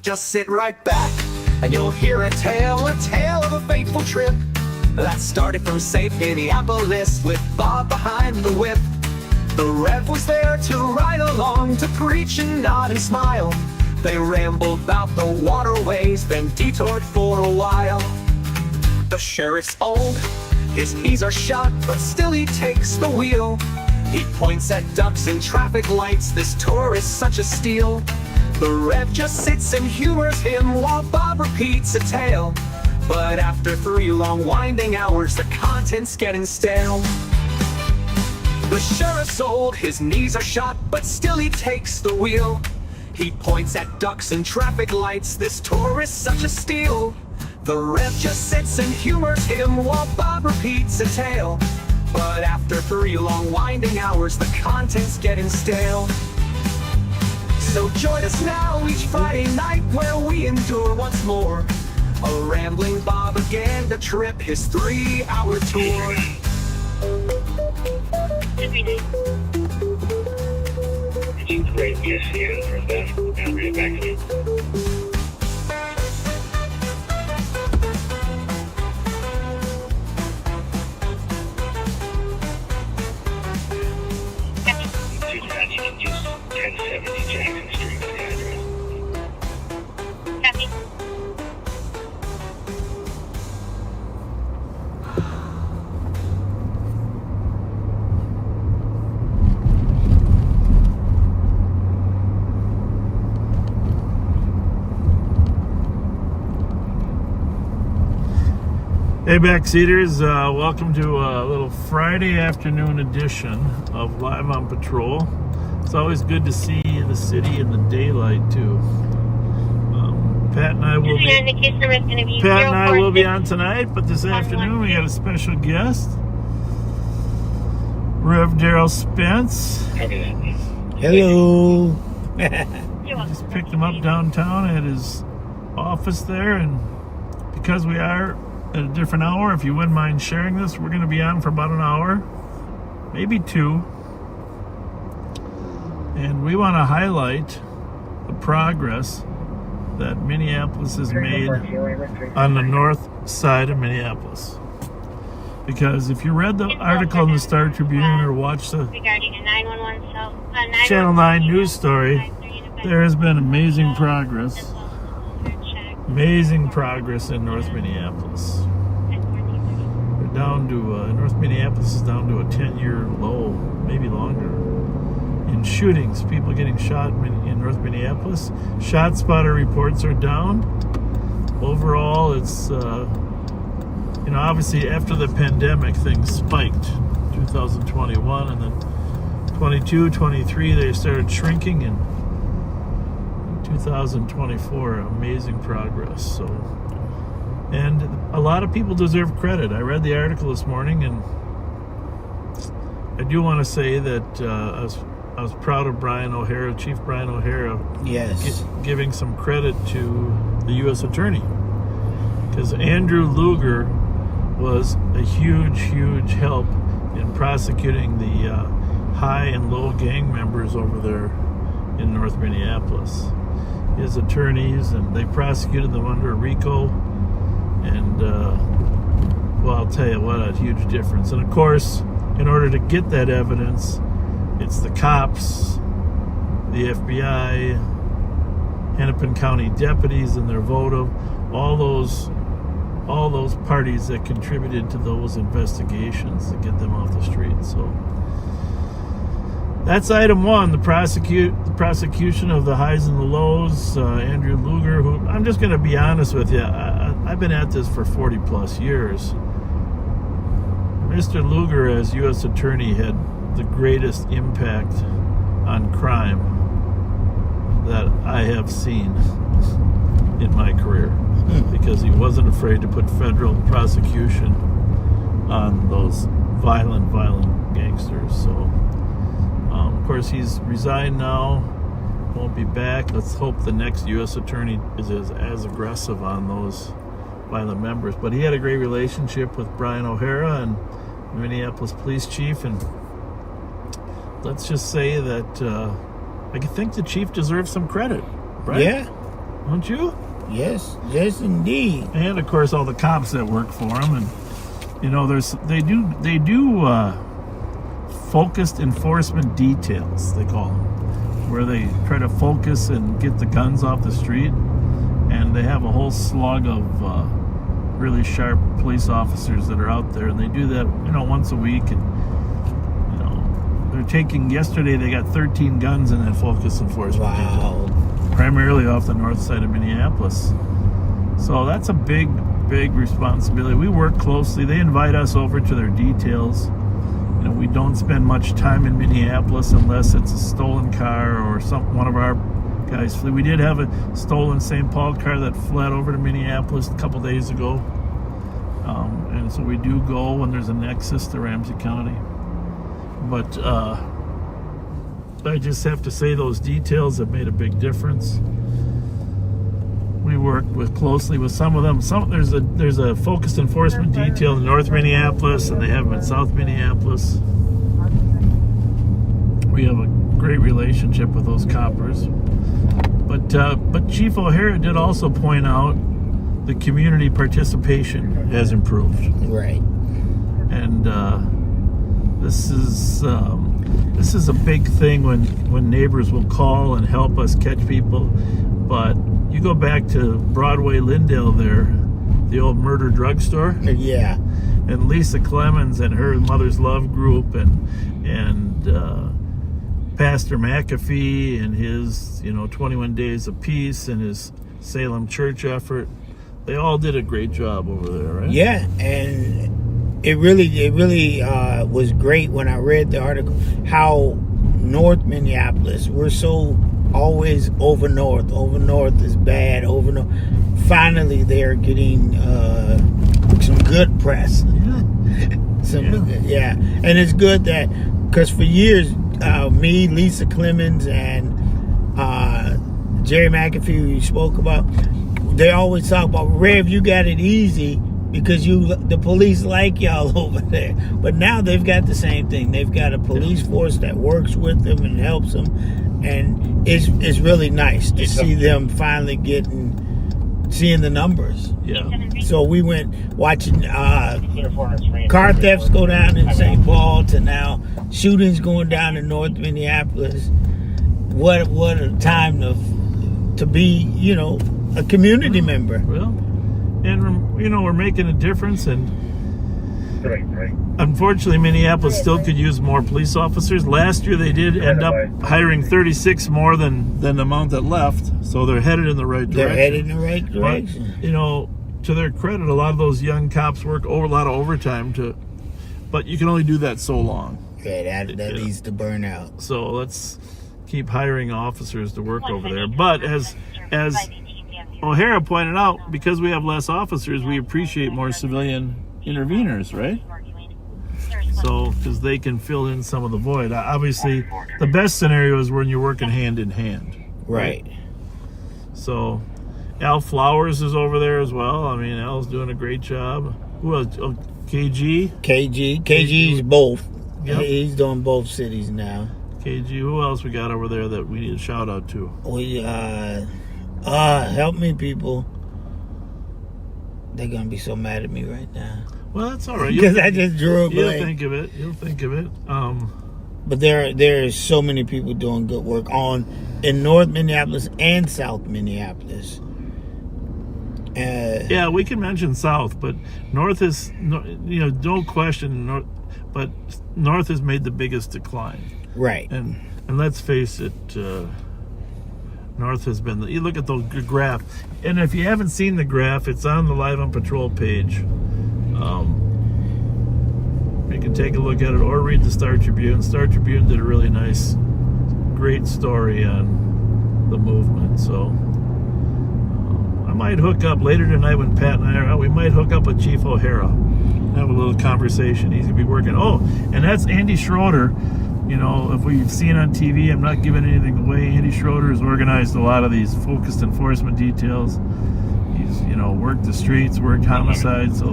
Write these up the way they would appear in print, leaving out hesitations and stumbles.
Just sit right back and you'll hear a tale of a fateful trip that started from safe Minneapolis with Bob behind the whip. The Rev was there to ride along, to preach and nod and smile. They rambled about the waterways, then detoured for a while. The sheriff's old, his knees are shot, but still he takes the wheel. He points at ducks and traffic lights, this tour is such a steal. The Rev just sits and humors him while Bob repeats a tale. But after 3 long winding hours, the content's getting stale. The sheriff's old, his knees are shot, but still he takes the wheel. He points at ducks and traffic lights, this tour is such a steal. The Rev just sits and humors him while Bob repeats a tale. But after 3 long winding hours, the content's getting stale. So join us now each Friday night where we endure once more a rambling Bobaganda trip, his 3-hour tour. It's great to see you for that. I'll read it back to you. You can use 1070 Jackson Street as the address. Copy. Hey backseaters, welcome to a little Friday afternoon edition of Live on Patrol. It's always good to see the city in the daylight too. Pat and I will be on tonight, but this afternoon we got a special guest, Rev Darryl Spence. Hello. Just picked him up downtown at his office there, and because we are at a different hour, if you wouldn't mind sharing this, we're going to be on for about an hour, maybe 2. And we want to highlight the progress that Minneapolis has made on the north side of Minneapolis. Because if you read the article in the Star Tribune or watched the Channel 9 news story, there has been amazing progress. Amazing progress in North Minneapolis. We're down to, North Minneapolis is down to a 10-year low, maybe longer, in shootings. People getting shot in North Minneapolis. Shot spotter reports are down. Overall, it's, obviously after the pandemic, things spiked. 2021, and then 22, 23, they started shrinking, and 2024, amazing progress. So, and a lot of people deserve credit. I read the article this morning, and I do want to say that I was proud of Brian O'Hara, Chief Brian O'Hara, Yes, giving some credit to the U.S. Attorney, because Andrew Luger was a huge help in prosecuting the high and low gang members over there in North Minneapolis. His attorneys, and they prosecuted them under RICO, and well, I'll tell you what, a huge difference. And of course, in order to get that evidence, it's the cops, the FBI, Hennepin County deputies and their votive, all those parties that contributed to those investigations to get them off the street. So that's item 1, the prosecution of the highs and the lows. Andrew Luger, who, I'm just going to be honest with you, I've been at this for 40 plus years. Mr. Luger, as U.S. Attorney, had the greatest impact on crime that I have seen in my career, because he wasn't afraid to put federal prosecution on those violent gangsters. So of course, he's resigned now, won't be back. Let's hope the next U.S. Attorney is as aggressive on those violent members. But he had a great relationship with Brian O'Hara and the Minneapolis Police Chief, and let's just say that I think the chief deserves some credit, right? Yeah. don't you? Yes, indeed. And of course, all the cops that work for them, and you know, they do focused enforcement details, they call them, where they try to focus and get the guns off the street, and they have a whole slug of really sharp police officers that are out there, and they do that, you know, once a week, and you know, they're taking. Yesterday, they got 13 guns in that focus enforcement detail, primarily off the north side of Minneapolis. So that's a big responsibility. We work closely. They invite us over to their details. You know, we don't spend much time in Minneapolis unless it's a stolen car or one of our guys. We did have a stolen St. Paul car that fled over to Minneapolis a couple days ago. And so we do go when there's a nexus to Ramsey County. But I just have to say those details have made a big difference. We work closely with some of them. There's a focused enforcement detail in North Minneapolis, and they have them in South Minneapolis. We have a great relationship with those coppers. But Chief O'Hara did also point out the community participation has improved. Right. And this is a big thing when neighbors will call and help us catch people. But you go back to Broadway, Lindale there, the old murder drugstore. Yeah. And Lisa Clemens and her Mother's Love group and Pastor McAfee and his, 21 Days of Peace and his Salem Church effort. They all did a great job over there, right? Yeah, and it really was great when I read the article how North Minneapolis, we're so always over north is bad, over north. Finally, they're getting some good press. Yeah. And it's good that, because for years, me, Lisa Clemens, and Jerry McAfee, who you spoke about, they always talk about, Rev, you got it easy because the police like y'all over there. But now they've got the same thing. They've got a police force that works with them and helps them. And it's really nice to see them finally seeing the numbers. Yeah. So we went watching car thefts go down in St. Paul to now shootings going down in North Minneapolis. What a time to be, a community member. Well, and we're making a difference, and unfortunately Minneapolis still could use more police officers. Last year they did end up hiring 36 more than the amount that left, so they're headed in the right direction. They're headed in the right direction. But, to their credit, a lot of those young cops work a lot of overtime but you can only do that so long. Yeah, that leads to burnout. So let's keep hiring officers to work over there. But as O'Hara pointed out, because we have less officers, we appreciate more civilian interveners, right? So, because they can fill in some of the void. Obviously, the best scenario is when you're working hand in hand. Right. So, Al Flowers is over there as well. I mean, Al's doing a great job. Who else? Oh, KG's both. Yep. He's doing both cities now. KG. Who else we got over there that we need a shout out to? Help me, people. They're gonna be so mad at me right now. Well, that's all right. Because I just drew a blank. You'll think of it. But there are so many people doing good work in North Minneapolis and South Minneapolis. Yeah, we can mention South, but North is, no question, but North has made the biggest decline. Right. And let's face it, North has been, you look at the graph, and if you haven't seen the graph, it's on the Live on Patrol page. You can take a look at it or read the Star Tribune. Star Tribune did a really nice, great story on the movement. So I might hook up later tonight when Pat and I are out. We might hook up with Chief O'Hara, have a little conversation. He's gonna be working. Oh, and that's Andy Schroeder. If we've seen on TV, I'm not giving anything away. Andy Schroeder has organized a lot of these focused enforcement details. He's, worked the streets, worked homicides. So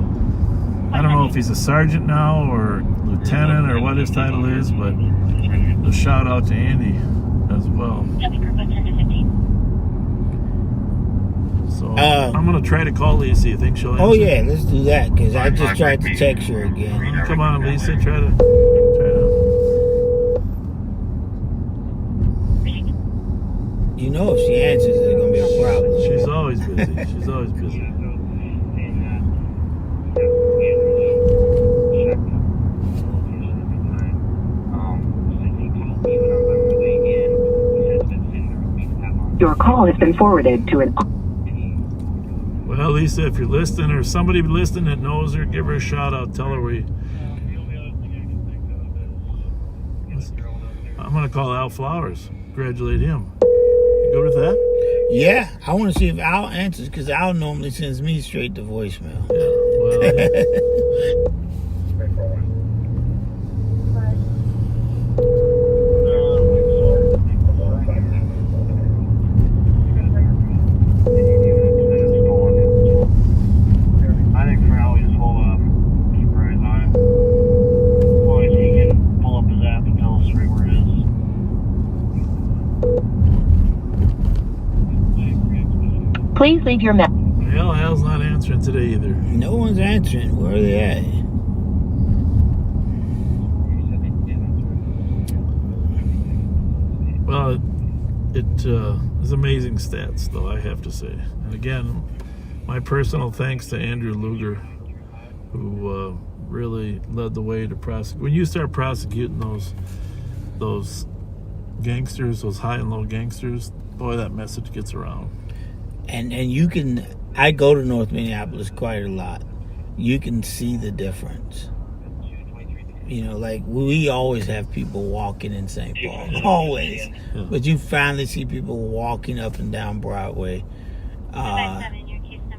I don't know if he's a sergeant now or lieutenant or what his title is, but a shout out to Andy as well. So I'm gonna try to call Lisa. You think she'll answer? Oh yeah, let's do that because I just tried to text her again. Come on, Lisa. Try to. You know, if she answers, it's gonna be a problem. She's always busy. She's always busy. Your call has been forwarded to an... Well, Lisa, if you're listening or somebody listening that knows her, give her a shout out. Tell her I'm going to call Al Flowers. Congratulate him. You good with that? Yeah, I want to see if Al answers because Al normally sends me straight to voicemail. Yeah, well, Please leave your message. Well, Al's not answering today either. No one's answering. Where are they at? Well, it is amazing stats, though, I have to say. And again, my personal thanks to Andrew Luger, who really led the way to prosecute. When you start prosecuting those gangsters, those high and low gangsters, boy, that message gets around. And you can, I go to North Minneapolis quite a lot. You can see the difference. You know, like we always have people walking in St. Paul, always. Yeah. But you finally see people walking up and down Broadway,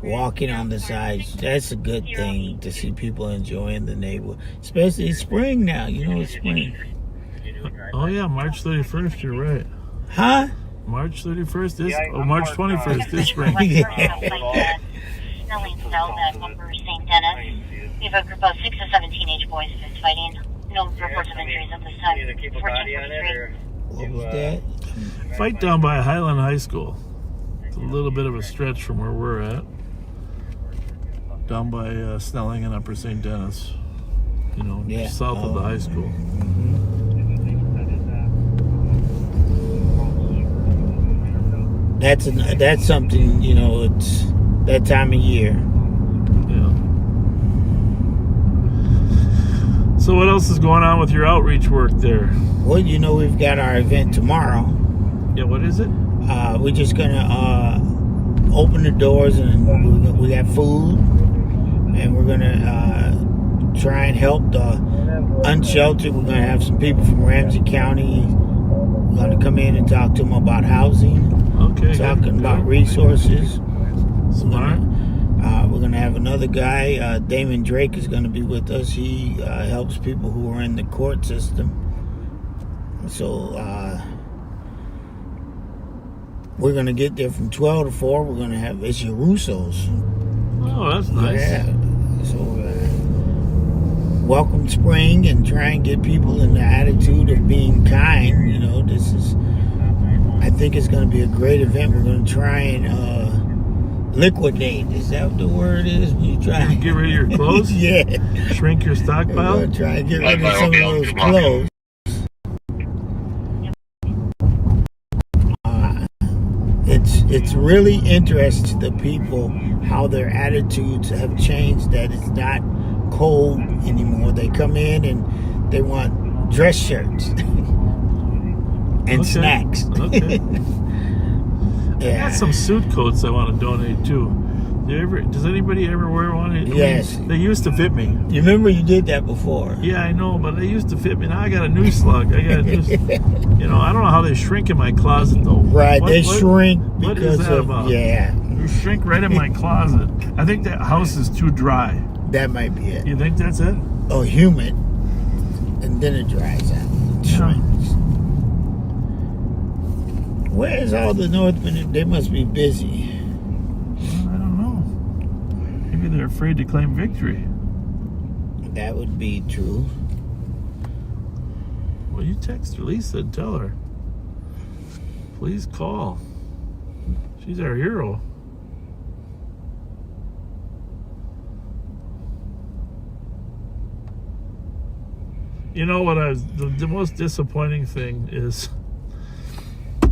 walking on the sides. That's a good thing to see people enjoying the neighborhood. Especially it's spring now, you know it's spring. Oh yeah, March 31st, you're right. Huh? March 31st is, March 21st is spring. Snelling South at Upper St. Dennis. We have a group of 6 to 17 teenage boys fist fighting. No reports of injuries at this time. 1443. What was that? Fight down by Highland High School. It's a little bit of a stretch from where we're at. Down by Snelling and Upper St. Dennis. You know, Yeah. south of the high school. That's something, you know, it's that time of year. Yeah. So what else is going on with your outreach work there? Well, you know, we've got our event tomorrow. Yeah, what is it? We're just gonna open the doors and we got food, and we're gonna try and help the unsheltered. We're gonna have some people from Ramsey County. We're gonna come in and talk to them about housing. Okay. Talking about resources. Smart. We're going to have another guy, Damon Drake, is going to be with us. He helps people who are in the court system. So we're going to get there from 12 to 4. We're going to have, it's your Russos. Oh, that's nice. Yeah. So welcome spring and try and get people in the attitude of being kind. You know, this is, I think it's going to be a great event. We're going to try and liquidate. Is that what the word is? When you try Get rid of your clothes? Yeah. Shrink your We're stockpile? going to try and get rid of some of those clothes. It's really interesting to the people how their attitudes have changed, that it's not cold anymore. They come in and they want dress shirts and snacks. Okay. I Yeah. got some suit coats I want to donate too. Does anybody ever wear one? Yes. They used to fit me. You remember you did that before. Yeah, I know, but they used to fit me. Now I got a new slug. I got just, you know, I don't know how they shrink in my closet though. Right, they shrink what because is that of, about? yeah, You shrink right in my closet. I think that house is too dry. that might be it. You think that's it? Oh, humid, and then it dries out. It shrinks. Where's all the Northmen? They must be busy. Well, I don't know. Maybe they're afraid to claim victory. That would be true. Well, you text Lisa and tell her. Please call. She's our hero. You know what the most disappointing thing is,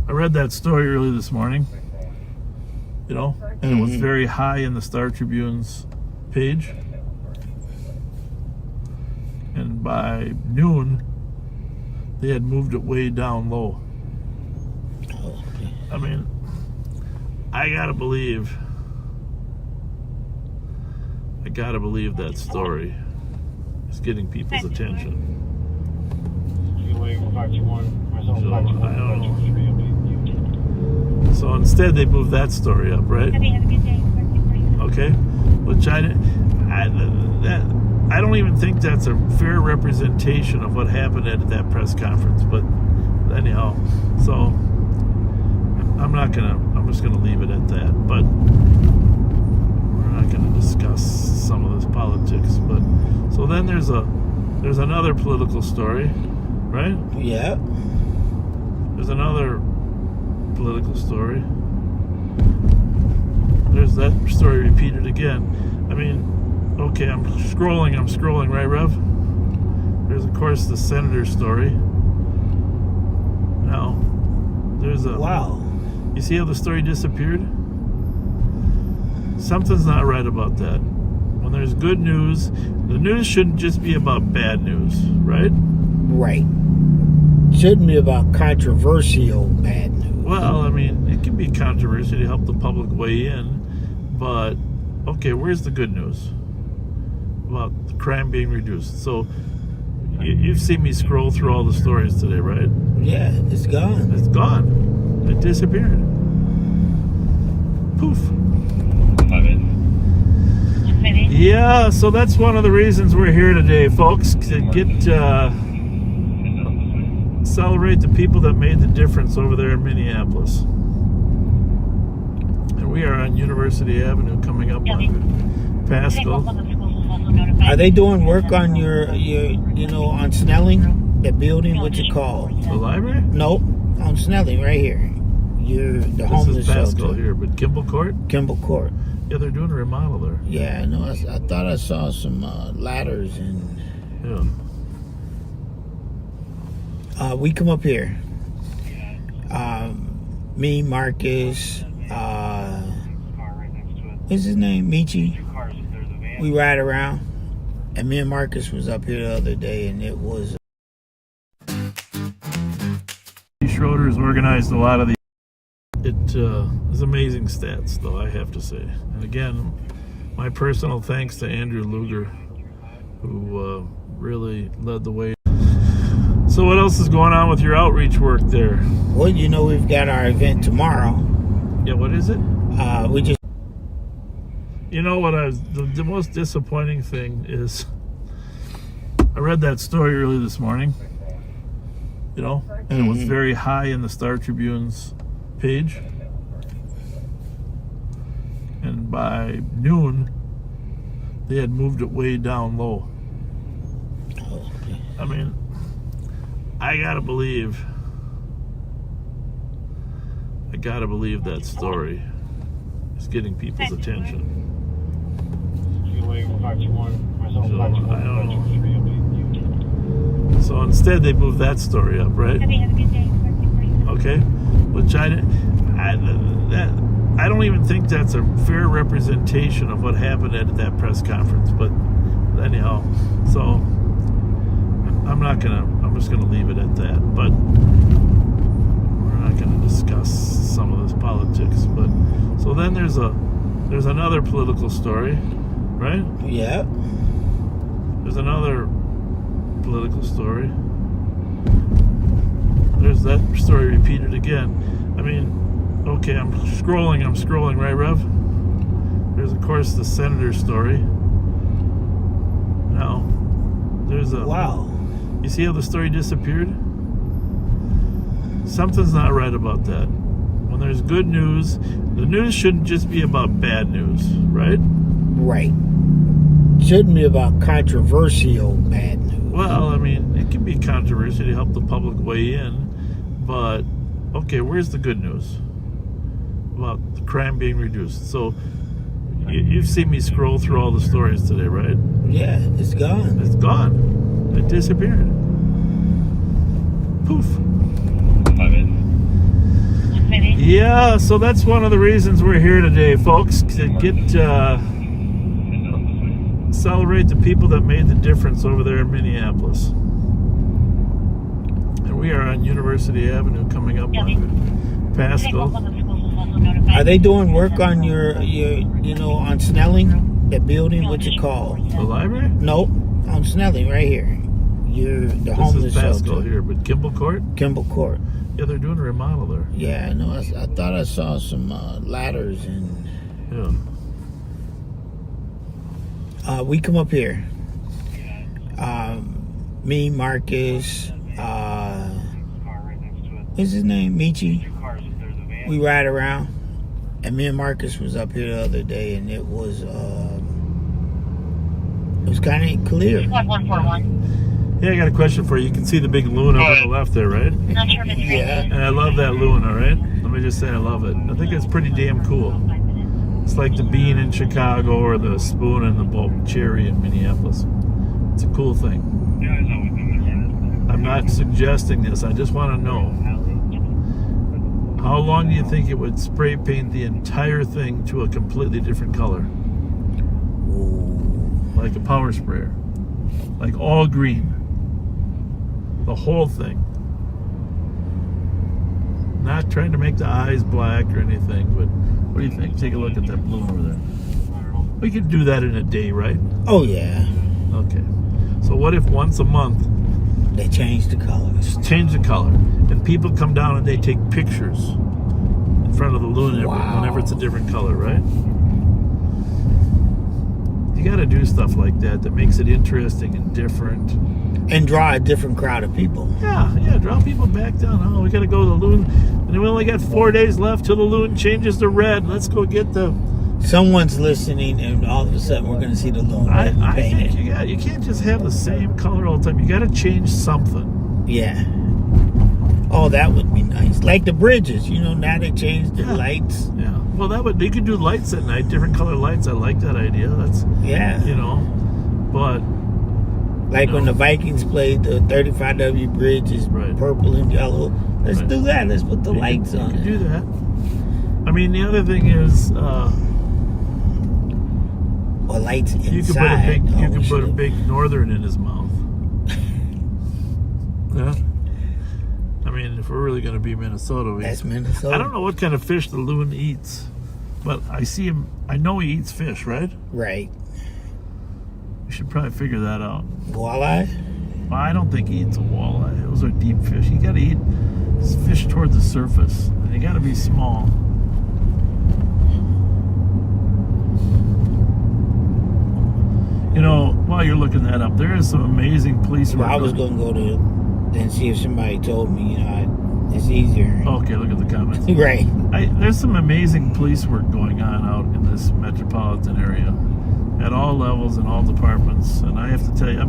I read that story early this morning, and it was very high in the Star Tribune's page. And by noon, they had moved it way down low. I mean, I gotta believe that story is getting people's attention. So, I don't know. So instead, they moved that story up, right? Have a good day. Okay, which I don't even think that's a fair representation of what happened at that press conference. But anyhow, so I'm just gonna leave it at that. But we're not gonna discuss some of this politics. But so then there's another political story, right? Yeah. There's another political story. There's that story repeated again. I mean, okay, I'm scrolling, right, Rev? There's, of course, the senator story. Now, there's a... Wow. You see how the story disappeared? Something's not right about that. When there's good news, the news shouldn't just be about bad news, right? Right. Shouldn't be about controversial bad news. Well, I mean, it can be controversial to help the public weigh in, but, okay, where's the good news about the crime being reduced? So, you've seen me scroll through all the stories today, right? Yeah, it's gone. It's gone. It disappeared. Poof. Yeah, so that's one of the reasons we're here today, folks, to get celebrate the people that made the difference over there in Minneapolis. And we are on University Avenue coming up on Pascal. Are they doing work on your on Snelling, the building? What's it called? The library? Nope, on Snelling, right here. The This homeless is Pascal shelter. here, but Kimball Court? Kimball Court. Yeah, they're doing a remodel there. Yeah, no, I thought I saw some ladders and. Yeah. We come up here. Me, Marcus, what's his name? Michi. We ride around. And me and Marcus was up here the other day, and it was... Schroeder's organized a lot of the... It is amazing stats, though, I have to say. And again, my personal thanks to Andrew Luger, who really led the way. So what else is going on with your outreach work there? Well, we've got our event tomorrow. Yeah, what is it? We just... You know what the most disappointing thing is, I read that story early this morning, and it was very high in the Star Tribune's page. And by noon, they had moved it way down low. I mean, I gotta believe that story is getting people's attention. So, I don't know. So instead, they moved that story up, right? Have a good day. Okay, which I don't even think that's a fair representation of what happened at that press conference. But anyhow, so I'm just gonna leave it at that. But we're not gonna discuss some of this politics. But so then there's another political story, right? Yeah. There's another political story. There's that story repeated again. I mean, okay, I'm scrolling, right, Rev? There's, of course, the senator story. Now, there's a... Wow. You see how the story disappeared? Something's not right about that. When there's good news, the news shouldn't just be about bad news, right? Right. Shouldn't be about controversial bad news. Well, I mean, it can be controversial to help the public weigh in, but, okay, where's the good news about the crime being reduced? So, you've seen me scroll through all the stories today, right? Yeah, it's gone. It's gone. It disappeared. poof. Yeah, so that's one of the reasons we're here today, folks, to get celebrate the people that made the difference over there in Minneapolis. And we are on University Avenue coming up on Pascal. Are they doing work on your on Snelling, that building? What's it called? The library? Nope, on Snelling, right here. The homeless This is Pascal shelter. here, but Kimball Court? Kimball Court. Yeah, they're doing a remodel there. Yeah, I know. I thought I saw some ladders and. Yeah. We come up here. Me, Marcus, what's his name? Michi. We ride around, and me and Marcus was up here the other day, and it was kind of clear. 1141. Yeah, I got a question for you. You can see the big loon over on the left there, right? Not sure if it's Yeah. And I love that loon, all right? Let me just say I love it. I think it's pretty damn cool. It's like the bean in Chicago or the spoon and the bulk cherry in Minneapolis. It's a cool thing. I'm not suggesting this. I just want to know, how long do you think it would spray paint the entire thing to a completely different color? Like a power sprayer. Like all green. The whole thing. Not trying to make the eyes black or anything, but what do you think? Take a look at that blue over there. We could do that in a day, right? Oh yeah. Okay. So what if once a month, They changed the colors. just change the color, and people come down and they take pictures in front of the loon Wow. whenever it's a different color, right? You got to do stuff like that that makes it interesting and different. And draw a different crowd of people. Yeah, draw people back down. Oh, we got to go to the loon, and we only got 4 days left till the loon changes to red. Let's go get the. Someone's listening, and all of a sudden we're going to see the loon I painted. think you can't just have the same color all the time. You got to change something. Yeah. Oh, that would be nice. Like the bridges, now they changed the Yeah. lights. Yeah. Well, they could do lights at night, different color lights. I like that idea. That's Yeah. but Like when the Vikings played, the 35W bridge is Right. purple and yellow. Let's Right. do that. Let's put the lights you on can it. do that. I mean, the other thing is, Or lights inside. you could put a big northern in his mouth. Yeah. I mean, if we're really going to be Minnesota, That's Minnesota. I don't know what kind of fish the loon eats, but I see him. I know he eats fish, right? Right. We should probably figure that out. Walleye? Well, I don't think he eats a walleye. Those are deep fish. You got to eat fish toward the surface, and you got to be small. While you're looking that up, there is some amazing police work. Well, I was going to go to and see if somebody told me, it's easier. Okay, look at the comments. Right. There's some amazing police work going on out in this metropolitan area at all levels and all departments. And I have to tell you,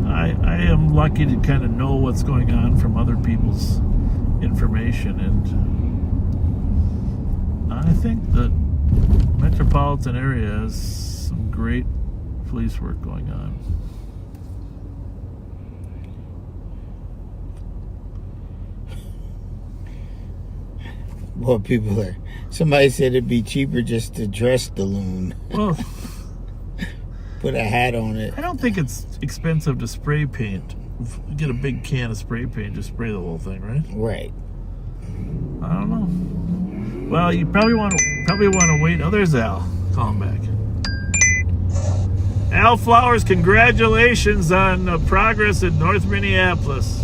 I am lucky to kind of know what's going on from other people's information. And I think the metropolitan area has some great police work going on. Well, somebody said it'd be cheaper just to dress the loon. Well, Put a hat on it. I don't think it's expensive to spray paint. Get a big can of spray paint, just spray the whole thing, right? Right. I don't know. Well, you probably want to wait. Oh, there's Al. Call him back. Al Flowers, congratulations on progress in North Minneapolis.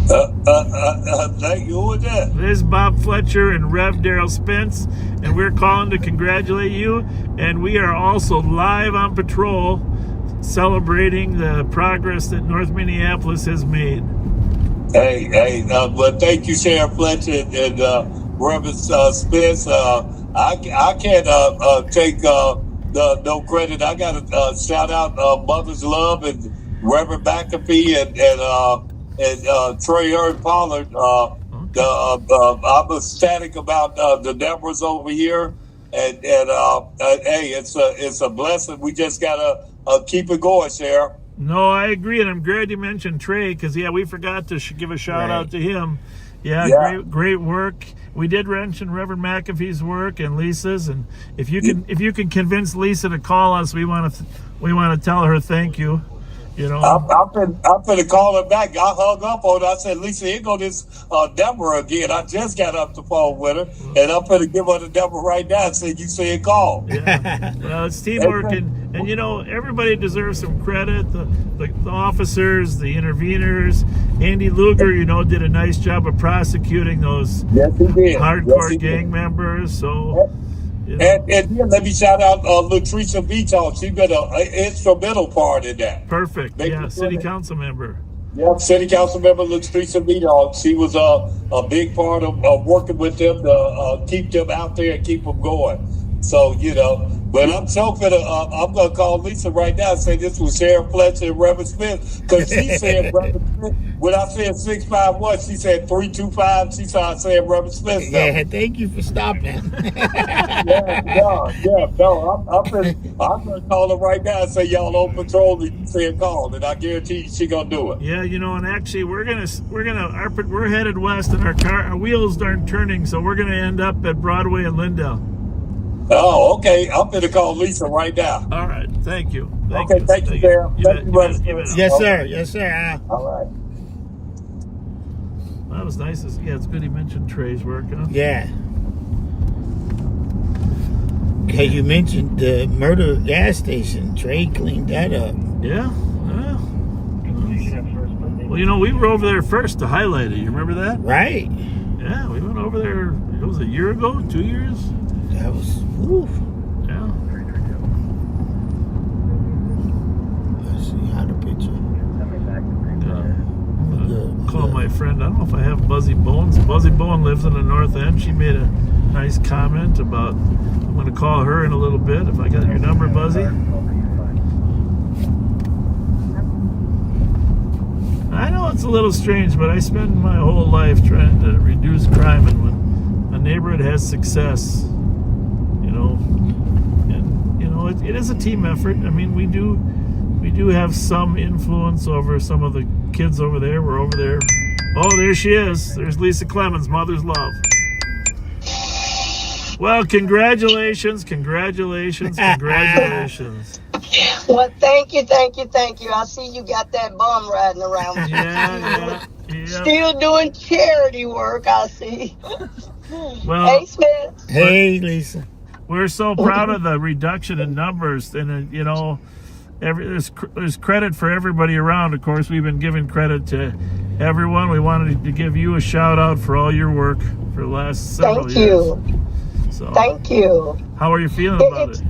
Thank you. Who was that? This is Bob Fletcher and Rev Darryl Spence, and we're calling to congratulate you. And we are also live on patrol, celebrating the progress that North Minneapolis has made. Hey, well, thank you, Sheriff Fletcher and Reverend Spence. I can't take no credit. I got to shout out Mother's Love and Reverend McAfee and Troy Hearn Pollard. I'm ecstatic about the numbers over here, and hey, it's a blessing. We just gotta keep it going, Sheriff. No, I agree, and I'm glad you mentioned Trey because we forgot to give a shout out to him. Yeah, great work. We did mention Reverend McAfee's work and Lisa's, and if you can convince Lisa to call us, we want to tell her thank you. You know, I'm finna call her back. I hung up on her. I said, Lisa, here go this Deborah again. I just got up the phone with her, and I'm finna give her the number right now and say, you said call. Yeah, well, it's teamwork, and you know, everybody deserves some credit. The officers, the interveners. Andy Luger, you know, did a nice job of prosecuting those hardcore gang members. So. You know. And then let me shout out Latricia Vito. She's been an instrumental part in that. Perfect. City council member. Yeah, City Council member Latricia Vito. She was a big part of working with them to keep them out there and keep them going. So, you know, but I'm so I'm going to call Lisa right now and say this was Sheriff Fletcher and Reverend Smith, because she said Reverend Smith, when I said 651, she said 325. She started saying Reverend Smith. Yeah, thank you for stopping. No, I'm going to call her right now and say y'all on patrol and you said call, and I guarantee you she going to do it. Yeah, you know, and actually we're headed west and our wheels aren't turning, so we're going to end up at Broadway and Lindell. Oh, okay. I'm going to call Lisa right now. All right. Thank you. Thank you, Sarah. Thank you, Yes, sir. Yes, sir. All right. That was nice. It's good he mentioned Trey's work, huh? Yeah. Okay, you mentioned the murder gas station. Trey cleaned that up. Yeah. Well, you know, we were over there first to highlight it. You remember that? Right. Yeah, we went over there. It was a year ago, 2 years. That was, woo. Yeah. Let's see how the picture. Call my friend. I don't know if I have Buzzy Bones. Buzzy Bone lives in the North End. She made a nice comment about, I'm going to call her in a little bit. If I got your number, Buzzy. I know it's a little strange, but I spend my whole life trying to reduce crime, and when a neighborhood has success, it is a team effort. I mean, we do have some influence over some of the kids over there. We're over there. Oh, there she is. There's Lisa Clemens, Mother's Love. Well, congratulations. Well, thank you. I see you got that bum riding around with you. Yeah. Still doing charity work, I see. Well, hey, Smith. Hey, Lisa. We're so proud of the reduction in numbers, and you know, there's credit for everybody around. Of course, we've been giving credit to everyone. We wanted to give you a shout out for all your work for the last several years. Thank you. How are you feeling about it?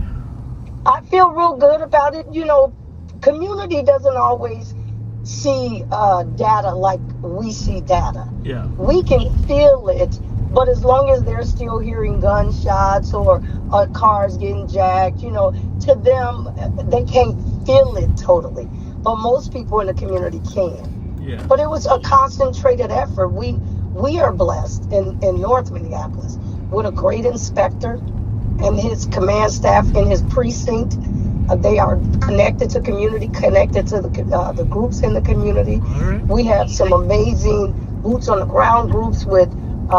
I feel real good about it. You know, community doesn't always see data like we see data. Yeah. We can feel it, but as long as they're still hearing gunshots or cars getting jacked, you know, to them, they can't feel it totally. But most people in the community can. Yeah. But it was a concentrated effort. We are blessed in North Minneapolis with a great inspector and his command staff in his precinct. They are connected to community, connected to the groups in the community. Right. We have some amazing boots on the ground groups with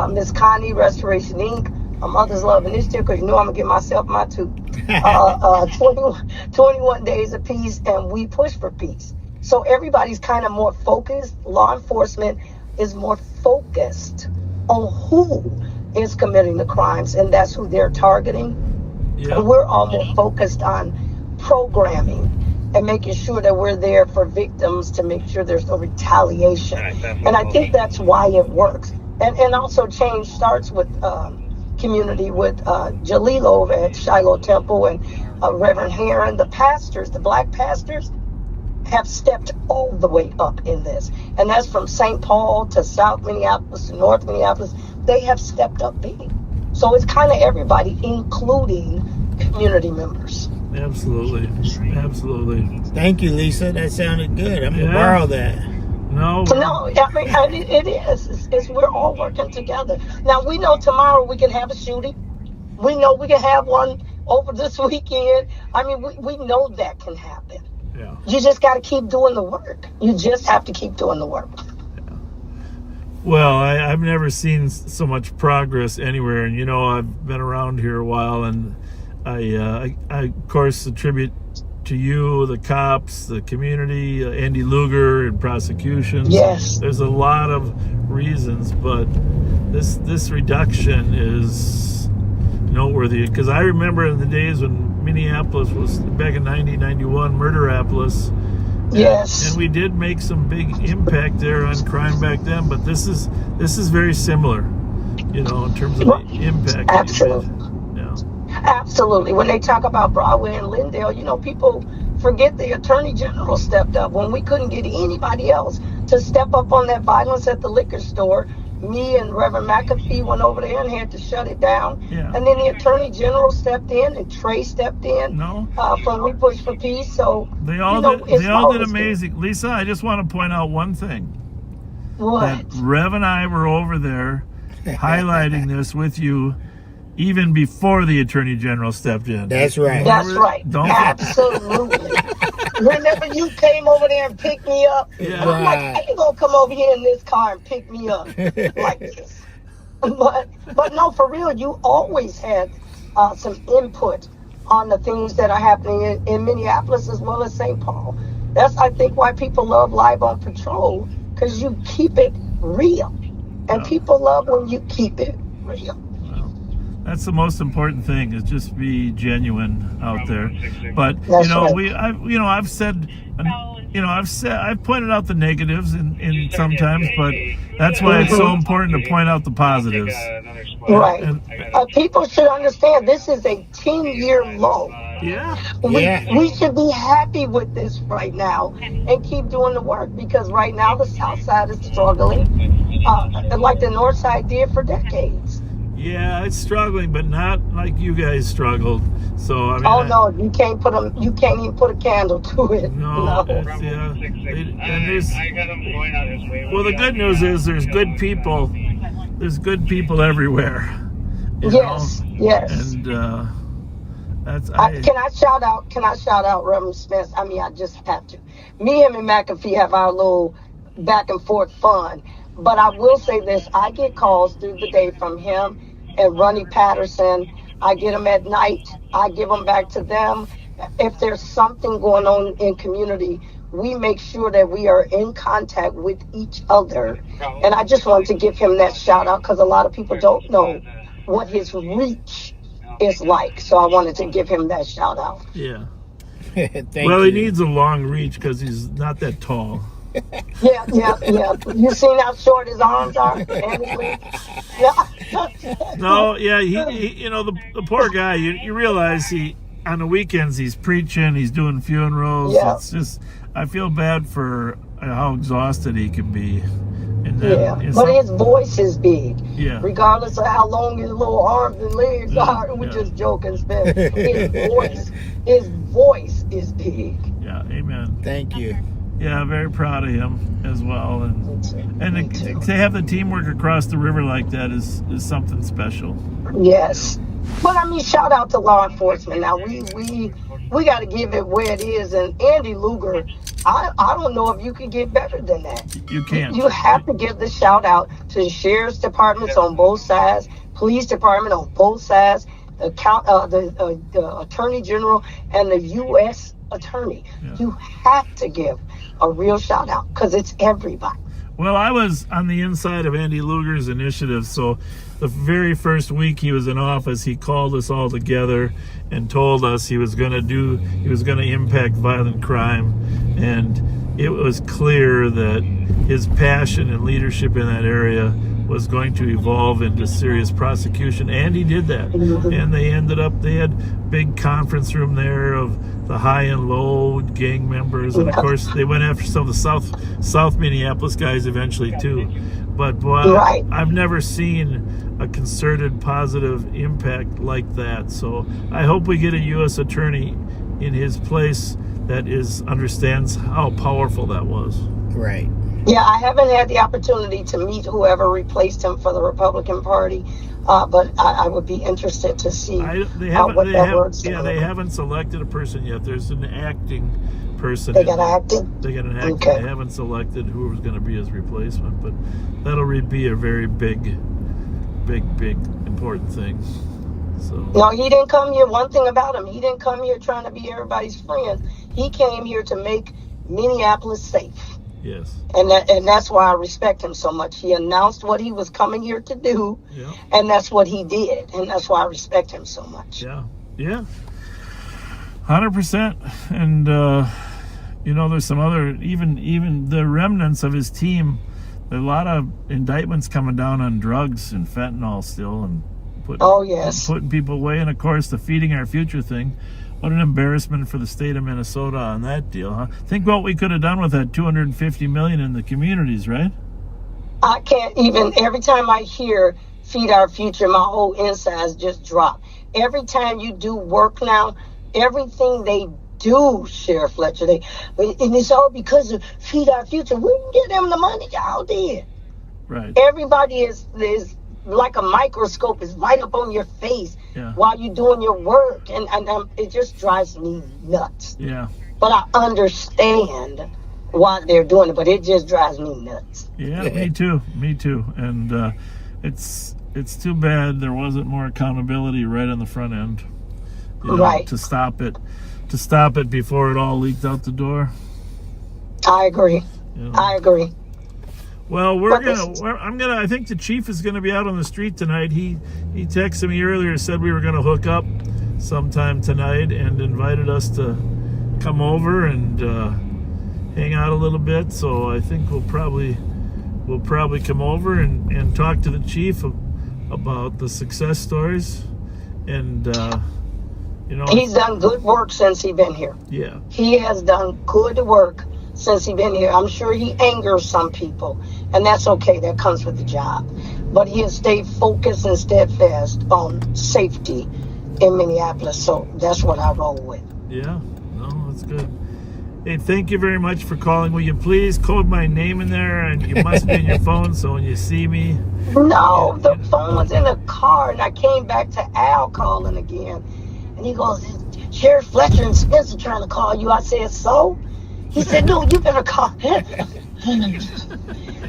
Miss Connie, Restoration Inc., Mother's Love Initiative, because you know I'm going to get myself my two. 21 days of peace, and we push for peace. So everybody's kind of more focused. Law enforcement is more focused on who is committing the crimes, and that's who they're targeting. Yeah. And we're all more focused on programming and making sure that we're there for victims to make sure there's no retaliation. And I think that's why it works. And also change starts with community, with Jalil over at Shiloh Temple and Reverend Heron. The pastors, the black pastors, have stepped all the way up in this. And that's from St. Paul to South Minneapolis to North Minneapolis. They have stepped up big. So it's kind of everybody, including community members. Absolutely. Thank you, Lisa. That sounded good. I'm going to borrow that. No, I mean, it is. It's we're all working together. Now, we know tomorrow we can have a shooting. We know we can have one over this weekend. I mean, we know that can happen. Yeah. You just got to keep doing the work. You just have to keep doing the work. Well, I've never seen so much progress anywhere, and I've been around here a while, and I of course attribute to you, the cops, the community, Andy Luger and prosecutions. Yes. There's a lot of reasons, but this reduction is noteworthy, because I remember in the days when Minneapolis was back in 1991, Murderapolis. Yes. And we did make some big impact there on crime back then, but this is very similar, in terms of the impact. Absolutely. Yeah. Absolutely. When they talk about Broadway and Lindale, people forget the Attorney General stepped up when we couldn't get anybody else to step up on that violence at the liquor store. Me and Reverend McAfee went over there and had to shut it down. Yeah. And then the Attorney General stepped in, and Trey stepped in from We Push for Peace. So they all did amazing. Good. Lisa, I just want to point out one thing. What? That Rev and I were over there highlighting this with you even before the Attorney General stepped in. That's right. That's right. Absolutely. Whenever you came over there and picked me up, yeah. I'm like, how you gonna come over here in this car and pick me up like this? But no, for real, you always had some input on the things that are happening in Minneapolis as well as St. Paul. That's, I think, why people love Live on Patrol, because you keep it real. And people love when you keep it real. That's the most important thing, is just be genuine out there. But That's right. I've pointed out the negatives in sometimes, but that's why it's so important to point out the positives. Right. And people should understand this is a 10-year low. Yeah. We should be happy with this right now and keep doing the work, because right now the South Side is struggling like the North Side did for decades. Yeah, it's struggling, but not like you guys struggled. So I mean, no, you can't even put a candle to it. No. And the good news is there's good people. There's good people everywhere. Yes. And that's. Can I shout out Reverend Spence? I mean, I just have to. Me, him, and McAfee have our little back and forth fun. But I will say this: I get calls through the day from him and Ronnie Patterson. I get them at night. I give them back to them. If there's something going on in community, we make sure that we are in contact with each other. And I just wanted to give him that shout out, because a lot of people don't know what his reach is like. So I wanted to give him that shout out. Yeah. Thank well, you. he needs a long reach because he's not that tall. Yeah. You seen how short his arms are? No, yeah, he the poor guy. You realize on the weekends he's preaching, he's doing funerals. Yeah. It's just, I feel bad for how exhausted he can be. And but his voice is big. Yeah. Regardless of how long his little arms and legs are, we're just joking, Spence. His voice is big. Yeah, amen. Thank you. Yeah, very proud of him as well, and to have the teamwork across the river like that is something special. Yes, but I mean, shout out to law enforcement. Now we got to give it where it is, and Andy Luger, I don't know if you can get better than that. You can't. You have to give the shout out to the sheriff's departments on both sides, police department on both sides, the attorney general, and the U.S. attorney. Yeah. You have to give a real shout out, because it's everybody. Well, I was on the inside of Andy Luger's initiative, so the very first week he was in office, he called us all together and told us he was going to impact violent crime, and it was clear that his passion and leadership in that area was going to evolve into serious prosecution, and he did that. And they had big conference room there of the high and low gang members, and of course they went after some of the South Minneapolis guys eventually too. But boy, I've never seen a concerted positive impact like that. So I hope we get a U.S. attorney in his place that understands how powerful that was. Right. Yeah, I haven't had the opportunity to meet whoever replaced him for the Republican Party, but I would be interested to see what that works. Yeah, they haven't selected a person yet. There's an acting person. They got active? They got an active. Okay. They haven't selected who was going to be his replacement, but that'll be a very big, important thing. So. No, he didn't come here. One thing about him, he didn't come here trying to be everybody's friend. He came here to make Minneapolis safe. Yes. And that's why I respect him so much. He announced what he was coming here to do, and that's what he did. And that's why I respect him so much. Yeah. 100%. And, there's some other, even the remnants of his team, there are a lot of indictments coming down on drugs and fentanyl still, and putting people away. And, of course, the Feeding Our Future thing. What an embarrassment for the state of Minnesota on that deal, huh? Think what we could have done with that $250 million in the communities, right? I can't even, every time I hear Feed Our Future, my whole insides just drop. Every time you do work now, everything they do, Sheriff Fletcher, and it's all because of Feed Our Future. We didn't give them the money, y'all did. Right. Everybody is like a microscope, is right up on your face while you're doing your work, and it just drives me nuts. Yeah. But I understand why they're doing it, but it just drives me nuts. Yeah, me too. And it's too bad there wasn't more accountability right on the front end, right, to stop it before it all leaked out the door. I agree. I agree. Well, I think the chief is gonna be out on the street tonight. He texted me earlier, said we were gonna hook up sometime tonight, and invited us to come over and hang out a little bit. So I think we'll probably come over and talk to the chief about the success stories, and he's done good work since he's been here. Yeah, he has done good work since he's been here. I'm sure he angers some people, and that's okay. That comes with the job. But he has stayed focused and steadfast on safety in Minneapolis. So that's what I roll with. Yeah, no, that's good. Hey, thank you very much for calling. Will you please code my name in there? And you must be in your phone, so when you see me. No, the phone was in the car, and I came back to Al calling again. And he goes, Sheriff Fletcher and Spence are trying to call you. I said, so? He said, no, you better call him.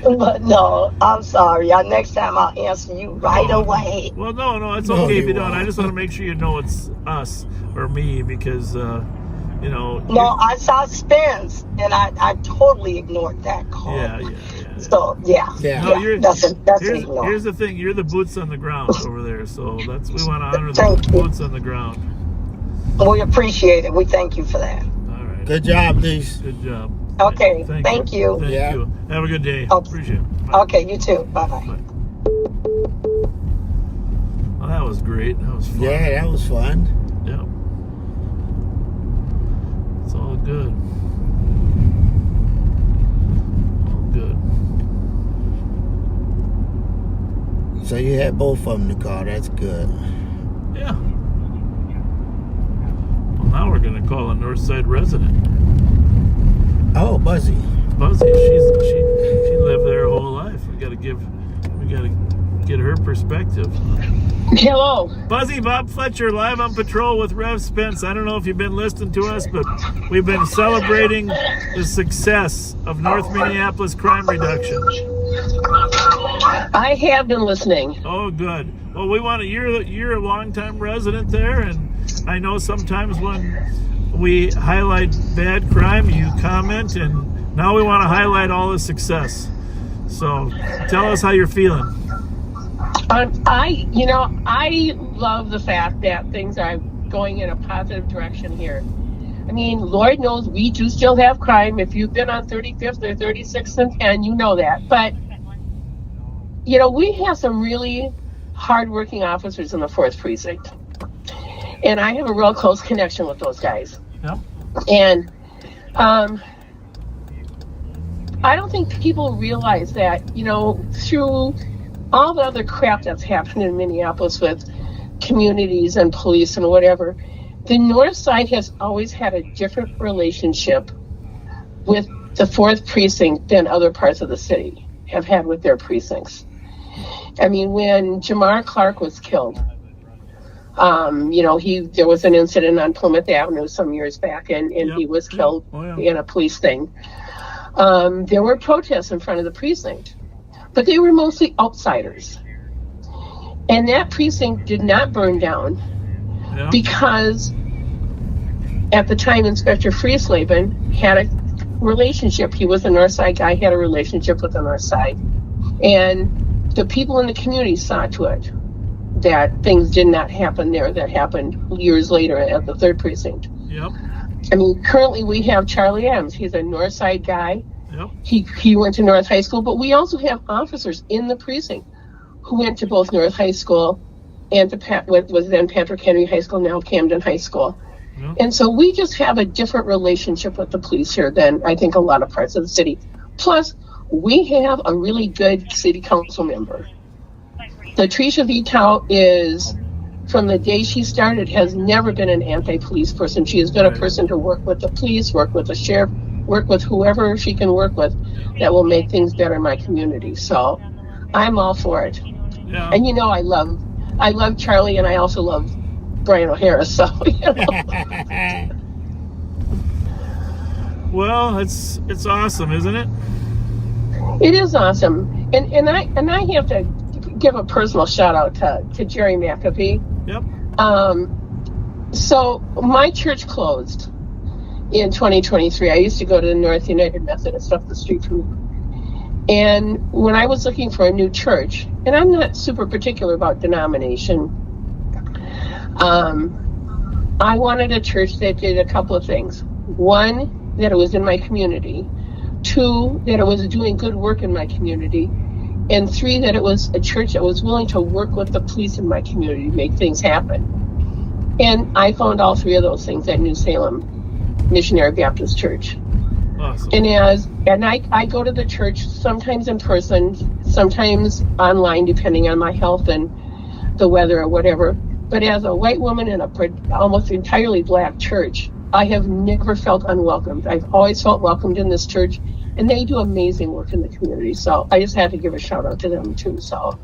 But no, I'm sorry. Next time I'll answer you right away. Well, no, it's okay if you don't. I just want to make sure you know it's us or me, because, No, I saw Spence, and I totally ignored that call. Yeah. So, yeah. No, that's here's the thing. You're the boots on the ground over there, so we want to honor the boots on the ground. We appreciate it. We thank you for that. All right. Good job, Lise. Good job. Okay. Thank you. Thank you. Have a good day. Okay. Appreciate it. Bye. Okay, you too. Bye-bye. Bye. Well, that was great. That was fun. Yeah, that was fun. Yeah. It's all good. All good. So you had both of them in the car. That's good. Yeah. Well, now we're going to call a Northside resident. Oh, Buzzy. She lived there her whole life. We got to get her perspective. Hello. Buzzy, Bob Fletcher, live on patrol with Rev Spence. I don't know if you've been listening to us, but we've been celebrating the success of North Minneapolis crime reduction. I have been listening. Oh, good. Well, you're a longtime resident there, and I know sometimes when we highlight bad crime, you comment, and now we want to highlight all the success. So tell us how you're feeling. I love the fact that things are going in a positive direction here. I mean, Lord knows we do still have crime. If you've been on 35th or 36th and 10, you know that. But, we have some really hardworking officers in the 4th Precinct. And I have a real close connection with those guys. Yep. And I don't think people realize that, through all the other crap that's happened in Minneapolis with communities and police and whatever, the North Side has always had a different relationship with the 4th Precinct than other parts of the city have had with their precincts. I mean, when Jamar Clark was killed, There was an incident on Plymouth Avenue some years back, and he was killed in a police thing. There were protests in front of the precinct, but they were mostly outsiders. And that precinct did not burn down because at the time Inspector Friesleben had a relationship. He was a North Side guy, had a relationship with the North Side. And the people in the community saw to it that things did not happen there that happened years later at the 3rd precinct. Yep. I mean, currently we have Charlie Adams. He's a North Side guy. Yep. He went to North High School, but we also have officers in the precinct who went to both North High School and to what was then Patrick Henry High School, now Camden High School. Yep. And so we just have a different relationship with the police here than I think a lot of parts of the city. Plus, we have a really good city council member. Latricia Vitow is, from the day she started, has never been an anti-police person. She has been a person to work with the police, work with the sheriff, work with whoever she can work with that will make things better in my community. So I'm all for it. Yeah. And I love Charlie, and I also love Brian O'Hara. So Well, it's awesome, isn't it? It is awesome, and I have to give a personal shout out to Jerry McAfee. Yep. So my church closed in 2023. I used to go to the North United Methodist up the street from me. And when I was looking for a new church, and I'm not super particular about denomination, I wanted a church that did a couple of things. One, that it was in my community. Two, that it was doing good work in my community. And three, that it was a church that was willing to work with the police in my community to make things happen. And I found all three of those things at New Salem Missionary Baptist Church. Awesome. And I go to the church sometimes in person, sometimes online, depending on my health and the weather or whatever. But as a white woman in a almost entirely black church, I have never felt unwelcomed. I've always felt welcomed in this church, and they do amazing work in the community. So I just had to give a shout out to them too. So,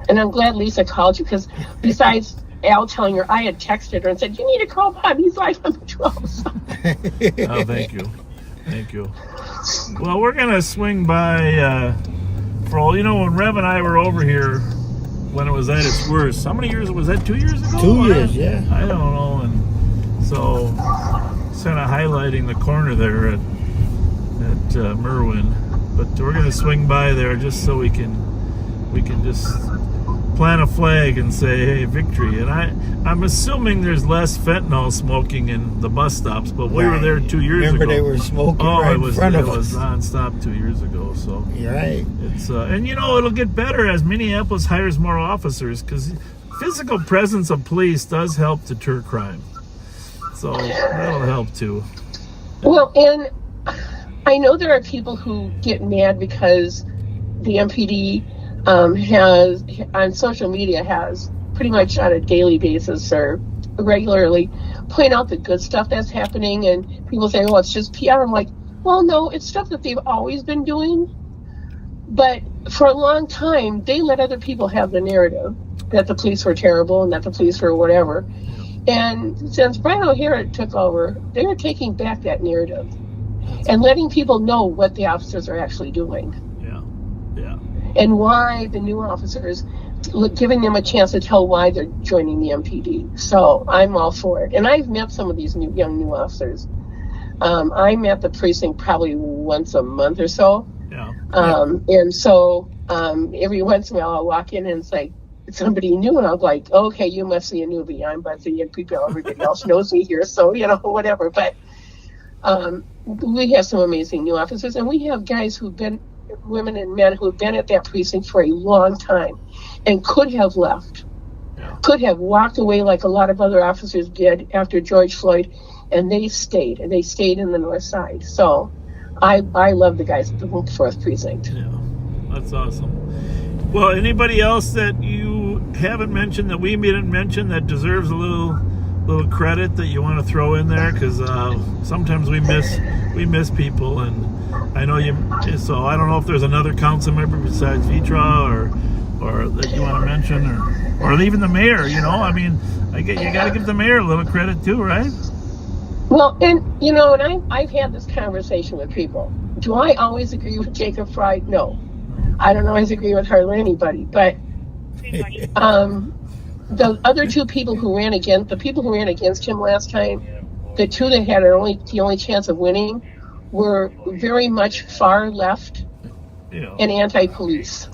and I'm glad Lisa called you, because besides Al telling her, I had texted her and said, you need to call Bob. He's live on the 12. So. Oh, thank you. Thank you. Well, we're going to swing by, when Rev and I were over here when it was at its worst. How many years was that? 2 years ago? 2 years, yeah. I don't know. And so, kind of highlighting the corner there at Merwin. But we're going to swing by there just so we can just plant a flag and say, hey, victory. And I'm assuming there's less fentanyl smoking in the bus stops, but we were there 2 years ago. Remember they were smoking right in front of us. It was nonstop 2 years ago. So you're right. It's and it'll get better as Minneapolis hires more officers, because physical presence of police does help deter crime. So that'll help too. Well, and I know there are people who get mad because the MPD has, on social media, has pretty much on a daily basis or regularly point out the good stuff that's happening, and people say, oh, it's just PR. I'm like, well, no, it's stuff that they've always been doing, but for a long time they let other people have the narrative that the police were terrible and that the police were whatever. And since Brian O'Hara took over, they are taking back that narrative and letting people know what the officers are actually doing. Yeah. And why the new officers, giving them a chance to tell why they're joining the MPD. So I'm all for it. And I've met some of these young new officers. I'm at the precinct probably once a month or so. Yeah. And so every once in a while I'll walk in and it's like somebody new, and I'm like, okay, you must be a newbie. I'm about to young people. Everybody else knows me here, so whatever. But we have some amazing new officers, and we have guys who've been, women and men who've been at that precinct for a long time and could have left, could have walked away like a lot of other officers did after George Floyd, and they stayed in the North Side. So I love the guys at the 4th precinct. Yeah, that's awesome. Well, anybody else that you haven't mentioned that we didn't mention that deserves a little credit that you want to throw in there? Because sometimes we miss people, and I know you. So I don't know if there's another council member besides Vitra or that you want to mention, or. or even the mayor. You know, I mean, you got to give the mayor a little credit too, right? Well, and you know, and I've had this conversation with people. Do I always agree with Jacob Fry? No, I don't always agree with hardly anybody. But the other two people who ran against him last time, the two that had the only chance of winning, were very much far left and anti-police.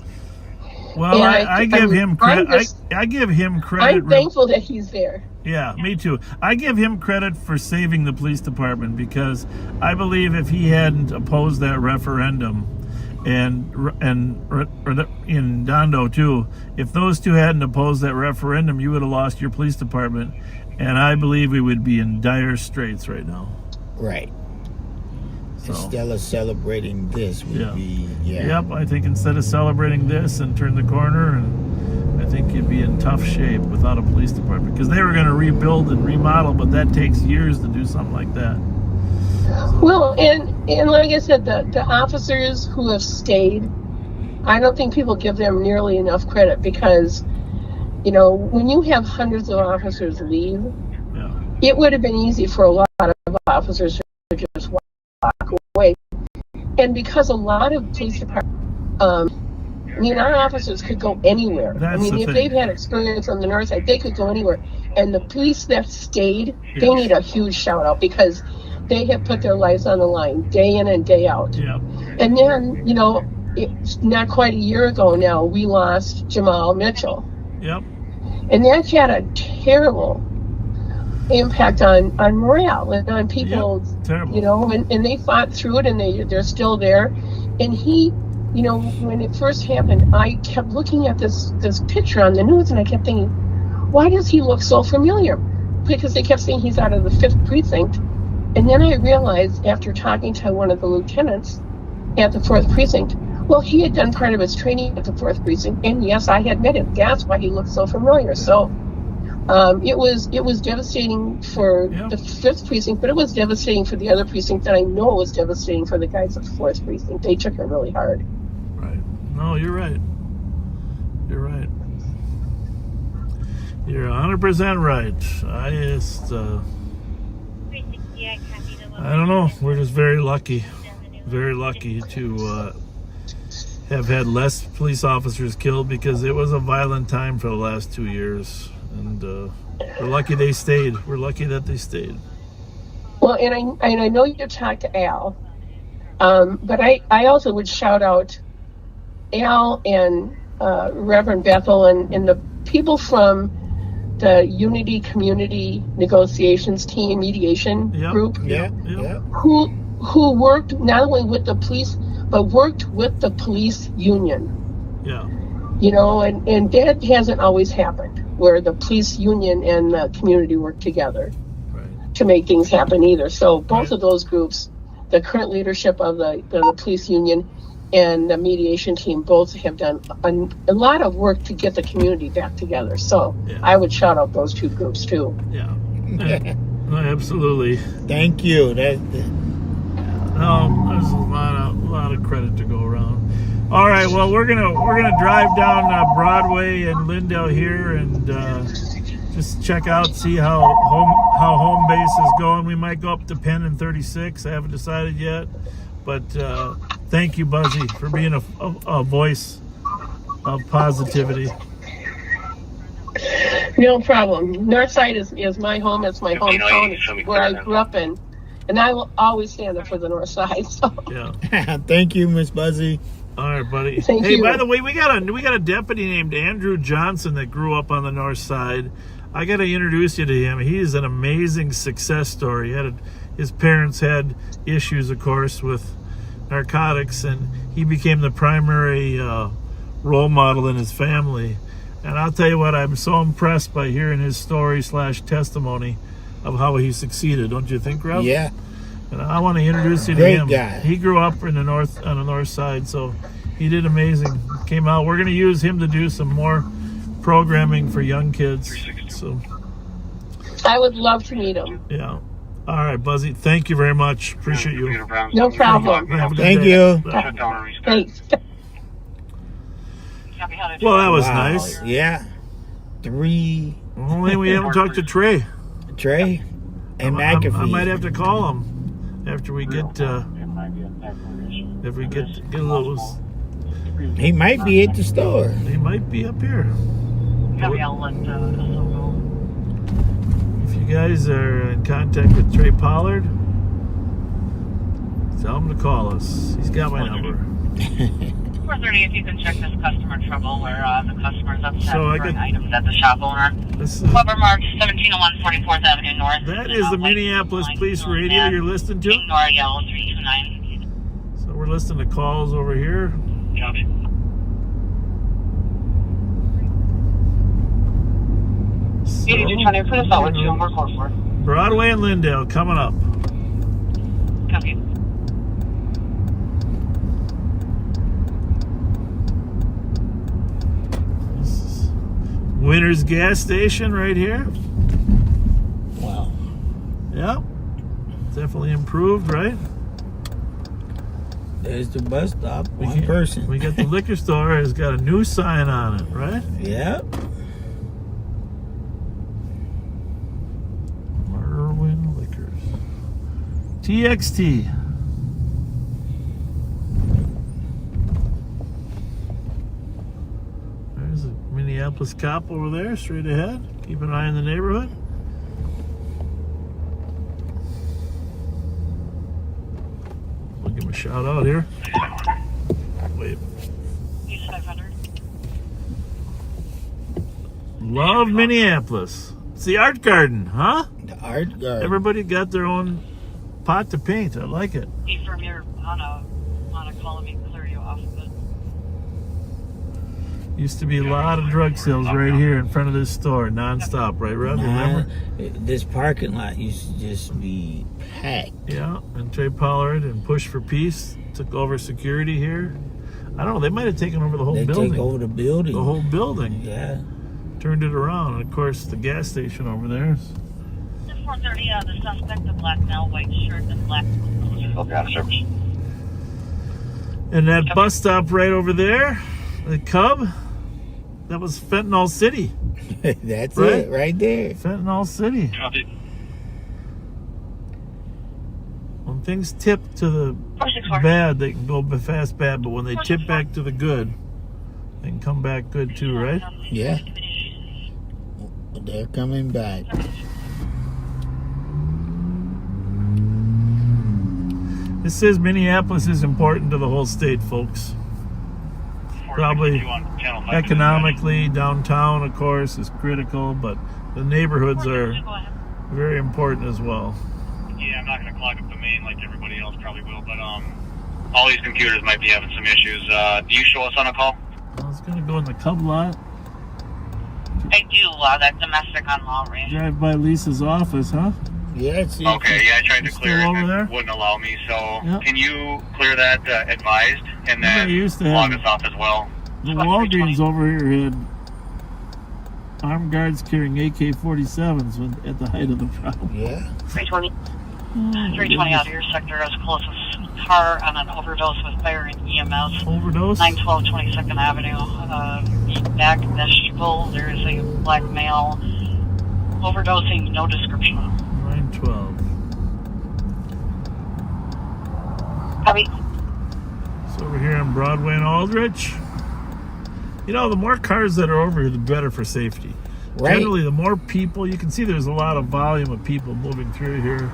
Well, I give him credit. I give him credit. I'm thankful that he's there. Yeah, me too. I give him credit for saving the police department, because I believe if he hadn't opposed that referendum, and in Dondo too, if those two hadn't opposed that referendum, you would have lost your police department, and I believe we would be in dire straits right now. Right. So, instead of celebrating this, would be Yep, I think instead of celebrating this and turn the corner, and I think you'd be in tough shape without a police department, because they were going to rebuild and remodel, but that takes years to do something like that. Well, and like I said, the officers who have stayed, I don't think people give them nearly enough credit, because, you know, when you have hundreds of officers leave, it would have been easy for a lot of officers to just walk away. And because a lot of police departments, I mean, our officers could go anywhere. If they've had experience on the north side, they could go anywhere. And the police that stayed, they need a huge shout out, because they have put their lives on the line day in and day out. Yeah. And then, you know, it's not quite a year ago now, we lost Jamal Mitchell. Yep. And that had a terrible impact on morale and on people. Terrible. You know, and they fought through it, and they're still there. And he, you know, when it first happened, I kept looking at this picture on the news, and I kept thinking, why does he look so familiar? Because they kept saying he's out of the 5th precinct. And then I realized, after talking to one of the lieutenants at the 4th precinct, well, he had done part of his training at the 4th precinct, and yes, I had met him. That's why he looked so familiar. So it was devastating for the 5th precinct, but it was devastating for the other precinct, and I know it was devastating for the guys at the 4th precinct. They took it really hard. Right. No, you're right. You're right. You're 100% right. I don't know. We're just very lucky to have had less police officers killed, because it was a violent time for the last 2 years, and we're lucky they stayed. We're lucky that they stayed. Well, and I know you talked to Al, but I also would shout out Al and Reverend Bethel and the people from the Unity Community Negotiations Team mediation group, who worked not only with the police, but worked with the police union. Yeah. You know, and that hasn't always happened, where the police union and the community work together to make things happen either. So both of those groups, the current leadership of the police union and the mediation team, both have done a lot of work to get the community back together. So I would shout out those two groups too. Yeah. Absolutely. Thank you. There's a lot of credit to go around. All right, well, we're gonna drive down Broadway and Lindale here, and just check out, see how home base is going. We might go up to Penn and 36. I haven't decided yet, but thank you, Buzzy, for being a voice of positivity. No problem. Northside is my home. It's my hometown. It's where I grew up in. And I will always stand up for the North Side. So. Yeah. Thank you, Miss Buzzy. All right, buddy. Thank you. By the way, we got a deputy named Andrew Johnson that grew up on the North Side. I got to introduce you to him. He is an amazing success story. His parents had issues, of course, with narcotics, and he became the primary role model in his family. And I'll tell you what, I'm so impressed by hearing his story / testimony of how he succeeded. Don't you think, Rob? Yeah. And I want to introduce you to him. Great guy. He grew up in on the North Side, so he did amazing. Came out. We're going to use him to do some more programming for young kids. So I would love to meet him. Yeah. All right, Buzzy. Thank you very much. Appreciate you. No problem. Thank you. Thanks. Well, that was nice. Yeah. 3. Only we haven't talked to Trey. Trey and McAfee. I might have to call him after we get if we get a little. He might be at the store. He might be up here. I'll let know. If you guys are in contact with Trey Pollard, tell him to call us. He's got my number. 4:30, if you can check this customer trouble where the customer's upset So I for an could- item that the shop owner. Weber marked 1701 44th Avenue North. That is the Minneapolis Police Radio you're listening to. Ignore yellow 329. So we're listening to calls over here. Copy. So, 8220, put us out with 2 more calls for. Broadway and Lindale coming up. Copy. This is Winter's gas station right here. Wow. Yep. Definitely improved, right? There's the bus stop. We One person. We got the liquor store. It's got a new sign on it, right? Yep. Merwin Liquors. TXT. There's a Minneapolis cop over there, straight ahead. Keep an eye on the neighborhood. We'll give him a shout out here. Wait. East 500. Love Minneapolis. It's the art garden, huh? The art garden. Everybody got their own pot to paint. I like it. Be from here on a call and we clear you off of it. Used to be a lot of drug sales right here in front of this store, nonstop, right, Rob? Remember? This parking lot used to just be packed. Yeah, and Trey Pollard and Push for Peace took over security here. I don't know, they might have taken over the whole building. They take over the building. The whole building. Yeah. Turned it around. And of course, the gas station over there. 4:30, the suspect, the black male, white shirt, and black. Okay, officer. And that bus stop right over there, the Cub, that was Fentanyl City. That's Right? it, right there. Fentanyl City. Copy. When things tip to the 464. bad, they can go fast bad, but when they tip back to the good, they can come back good too, right? Yeah. They're coming back. This says Minneapolis is important to the whole state, folks. Probably economically, downtown, of course, is critical, but the neighborhoods are very important as well. Yeah, I'm not going to clog up the main like everybody else probably will, but all these computers might be having some issues. Do you show us on a call? I was going to go in the Cub lot, I do, that domestic on Lowry. drive by Lisa's office, huh? Yeah, it's Okay, yeah, I tried to Still clear it over and there? it wouldn't allow me, so Yep. can you clear that advised and Yeah, then you used to have log it. us off as well? The Walgreens over here had armed guards carrying AK-47s at the height of the problem. Yeah. 320. 320 out of your sector as closest car on an overdose with fire and EMS. Overdose? 912 22nd Avenue. Back vestibule, there is a black male overdosing, no description. 912. Copy. It's over here on Broadway and Aldrich. You know, the more cars that are over here, the better for safety. Right. Generally, the more people, you can see there's a lot of volume of people moving through here.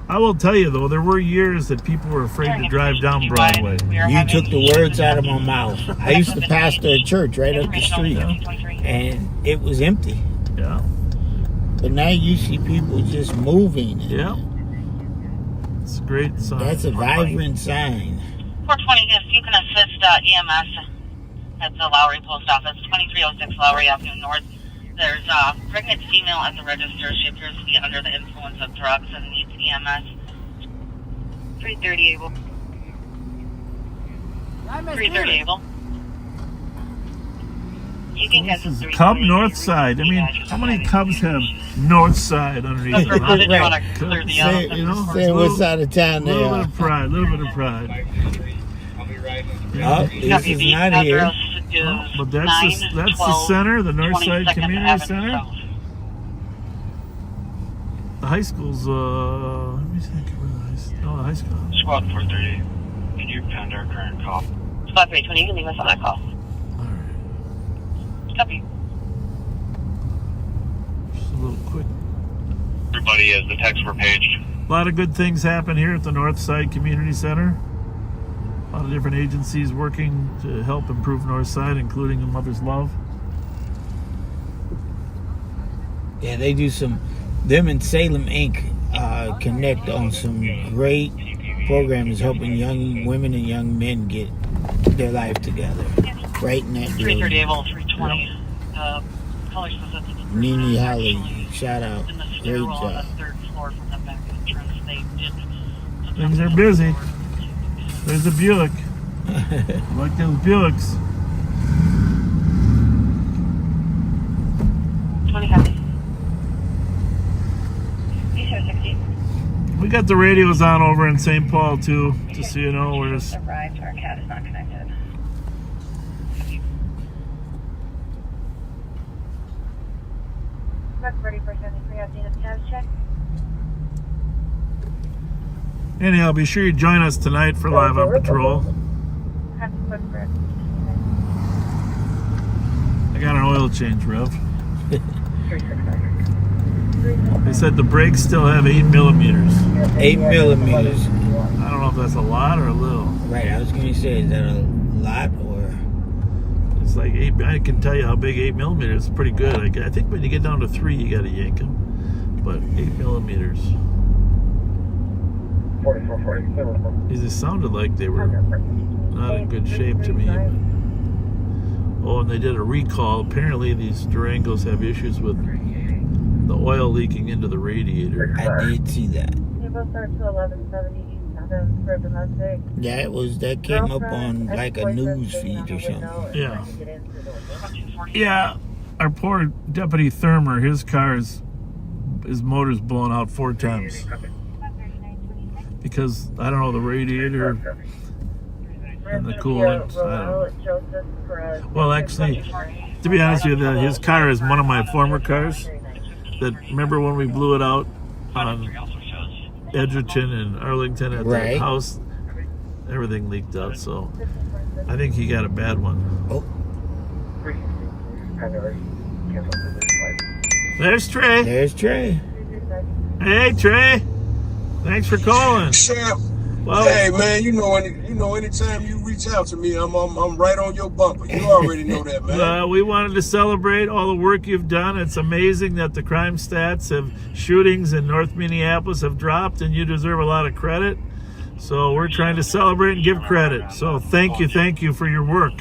I will tell you, though, there were years that people were afraid to drive down Broadway. You took the words out of my mouth. I used to pastor a church right up the street, and it was empty. Yeah. But now you see people just moving. Yeah. It's a great sign. That's a vibrant sign. 420, if you can assist EMS at the Lowry Post Office, 2306 Lowry Avenue North. There's a pregnant female at the register. She appears to be under the influence of drugs and needs EMS. 330 able. 330 able. You can get This is Cub North Side. I mean, how many Cubs have North Side underneath them? Did you want to clear the Say, you know, say what side of town A they little bit are. of pride, a little bit of pride. Oh, this is not here. is but that's the center, the Northside Community Center. South. The high school's, let me think where the high school. Squad 430, can you append our current call? Squad 320, you can leave us on that call. All right. Copy. Just a little quick. Everybody is, the texts were paged. A lot of good things happen here at the Northside Community Center. A lot of different agencies working to help improve Northside, including the Mother's Love. Yeah, they do them and Salem Inc. Connect on some great programs helping young women and young men get their life together. Right in that 330 Able 320. Color specific. Nene Holly, shout out. In the Great stairwell on job. the third floor from the back entrance. They did. Things are busy. There's a Buick. I like those Buicks. 20 copy. We got the radios on over in St. Paul too, just so you know. We're just Arrived. Our cat is not connected. Ready for 73 updated tabs check. anyhow. Be sure you join us tonight for Live on Patrol. I got an oil change, Rev. They said the brakes still have 8 millimeters. 8 millimeters. I don't know if that's a lot or a little. Right, I was going to say, is that a lot or? It's like 8. I can tell you how big 8 millimeters is. Pretty good. I think when you get down to 3, you got to yank them. But 8 millimeters. It sounded like they were not in good shape to me. Oh, and they did a recall. Apparently, these Durangos have issues with the oil leaking into the radiator. I did see that. You both start to 1170 Yeah, that came up on like a news feed or something. Yeah. Yeah. Our poor Deputy Thermer, his motor's blown out 4 times. Because, I don't know, the radiator and the coolant. I don't know. Well, actually, to be honest with you, his car is one of my former cars. Remember when we blew it out on Edgerton and Arlington at the house? Everything leaked out, so I think he got a bad one. Oh. There's Trey. There's Trey. Hey, Trey. Thanks for calling. Sheriff. Well, hey man, anytime you reach out to me, I'm right on your bumper. You already know that, man. We wanted to celebrate all the work you've done. It's amazing that the crime stats of shootings in North Minneapolis have dropped, and you deserve a lot of credit. So we're trying to celebrate and give credit. So thank you for your work.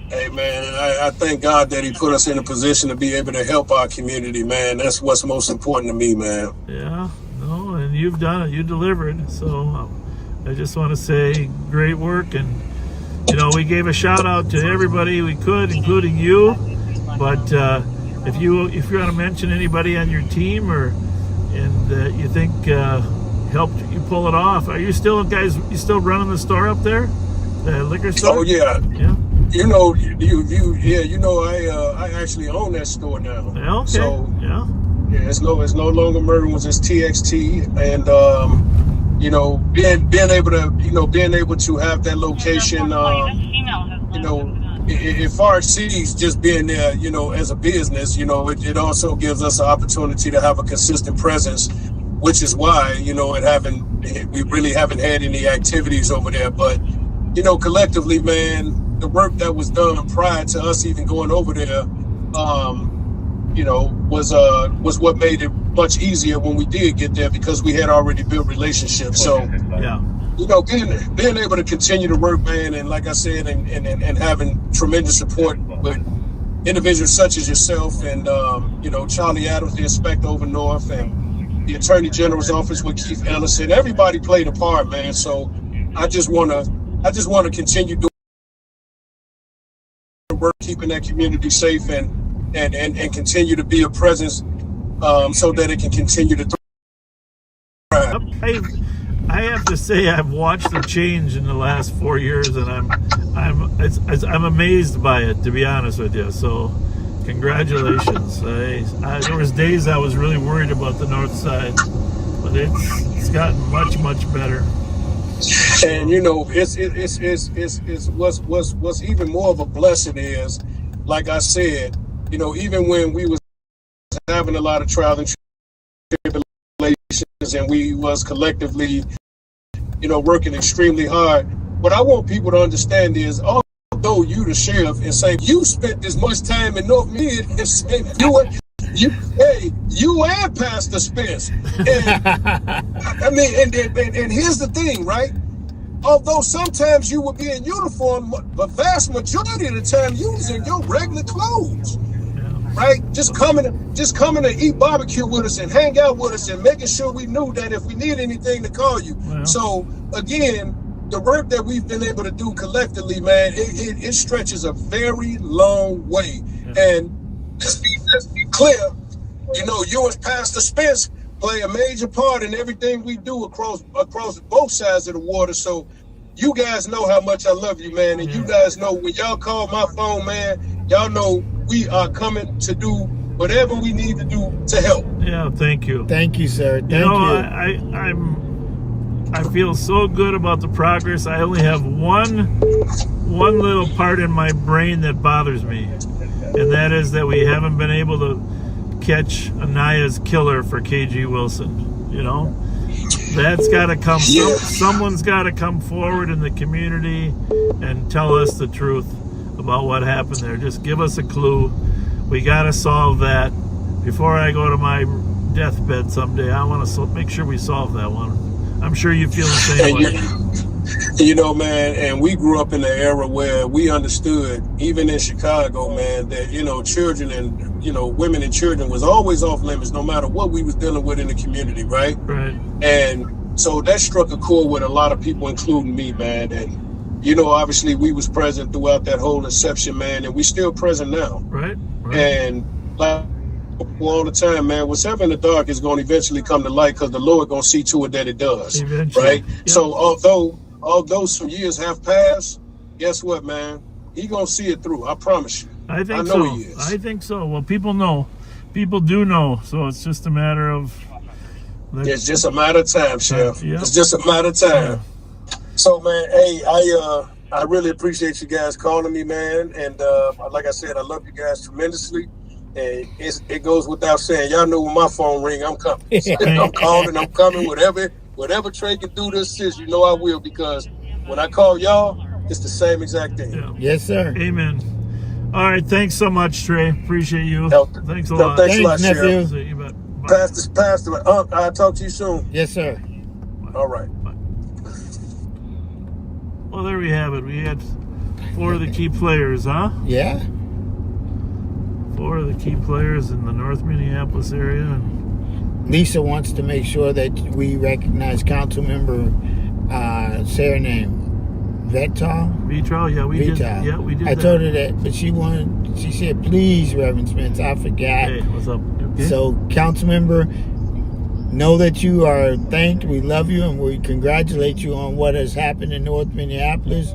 Hey man, I thank God that He put us in a position to be able to help our community, man. That's what's most important to me, man. Yeah. No, and you've done it. You delivered. So I just want to say great work. And, we gave a shout out to everybody we could, including you. But if you want to mention anybody on your team that you think helped you pull it off, are you still running the store up there? The liquor store? Oh, yeah. Yeah. I actually own that store now. Yeah, okay. So, yeah, it's no longer Merwin's, it's TXT, and being able to have that location, it far exceeds just being there, as a business. It also gives us an opportunity to have a consistent presence, which is why we really haven't had any activities over there, but collectively, man, the work that was done prior to us even going over there, was what made it much easier when we did get there, because we had already built relationships. So, yeah, being able to continue to work, man, and like I said, and having tremendous support with individuals such as yourself and Charlie Adams, the inspector over north, and the Attorney General's office with Keith Ellison. Everybody played a part, man. So I just want to continue doing work, keeping that community safe, and continue to be a presence, so that it can continue to thrive. Hey, I have to say I've watched the change in the last 4 years, and I'm amazed by it, to be honest with you. So, congratulations. There was days I was really worried about the north side, but it's gotten much better. And you know, it's what's even more of a blessing is, like I said, you know, even when we was having a lot of trials and tribulations, and we was collectively, you know, working extremely hard. What I want people to understand is, although you the sheriff and say you spent this much time in North Mid and say you and Pastor Spence. And I mean, and here's the thing, right? Although sometimes you would be in uniform, the vast majority of the time you was in your regular clothes. Right? Just coming to eat barbecue with us and hang out with us and making sure we knew that if we need anything to call you. Wow. So again, the work that we've been able to do collectively, man, it stretches a very long way. Yeah. And let's be clear, you know, you and Pastor Spence play a major part in everything we do across both sides of the water. So you guys know how much I love you, man. And you guys know when y'all call my phone, man, y'all know we are coming to do whatever we need to do to help. Yeah, thank you. Thank you, sir. Thank you. I feel so good about the progress. I only have one little part in my brain that bothers me, and that is that we haven't been able to catch Anaya's killer for KG Wilson. You know, that's got to come. Someone's got to come forward in the community and tell us the truth about what happened there. Just give us a clue. We got to solve that before I go to my deathbed someday. I want to make sure we solve that one. I'm sure you feel the same way. You know, man, and we grew up in an era where we understood, even in Chicago, man, that, you know, children and, you know, women and children was always off limits no matter what we was dealing with in the community, right? Right. And so that struck a chord with a lot of people, including me, man. And, you know, obviously we was present throughout that whole inception, man, and we still present now. Right. And like all the time, man, what's ever in the dark is going to eventually come to light because the Lord going to see to it that it does. Eventually. Right? Yep. So although some years have passed, guess what, man? He going to see it through. I promise you. I know so. He is. I think so. Well, people know. People do know. So it's just a matter of... It's just a matter of time, Chef. Yep. It's just a matter of time. Yeah. So, man, hey, I really appreciate you guys calling me, man. And like I said, I love you guys tremendously. And it goes without saying, y'all know when my phone ring, I'm coming. I'm calling, I'm coming. Whatever Trey can do to assist, you know I will, because when I call y'all, it's the same exact thing. Yeah. Yes, sir. Amen. All right, thanks so much, Trey. Appreciate you. Thanks a lot. Thanks a lot, nephew. Sheriff. Pastor, I'll talk to you soon. Yes, sir. All right. Bye. Well, there we have it. We had 4 of the key players, huh? Yeah. 4 of the key players in the North Minneapolis area. And Lisa wants to make sure that we recognize council member Sarah name. Vitral, yeah, we did. Yeah, we did. I told her that, but she said, please, Reverend Spence, I forgot. Hey, what's up? Okay. So, council member, know that you are thanked. We love you and we congratulate you on what has happened in North Minneapolis.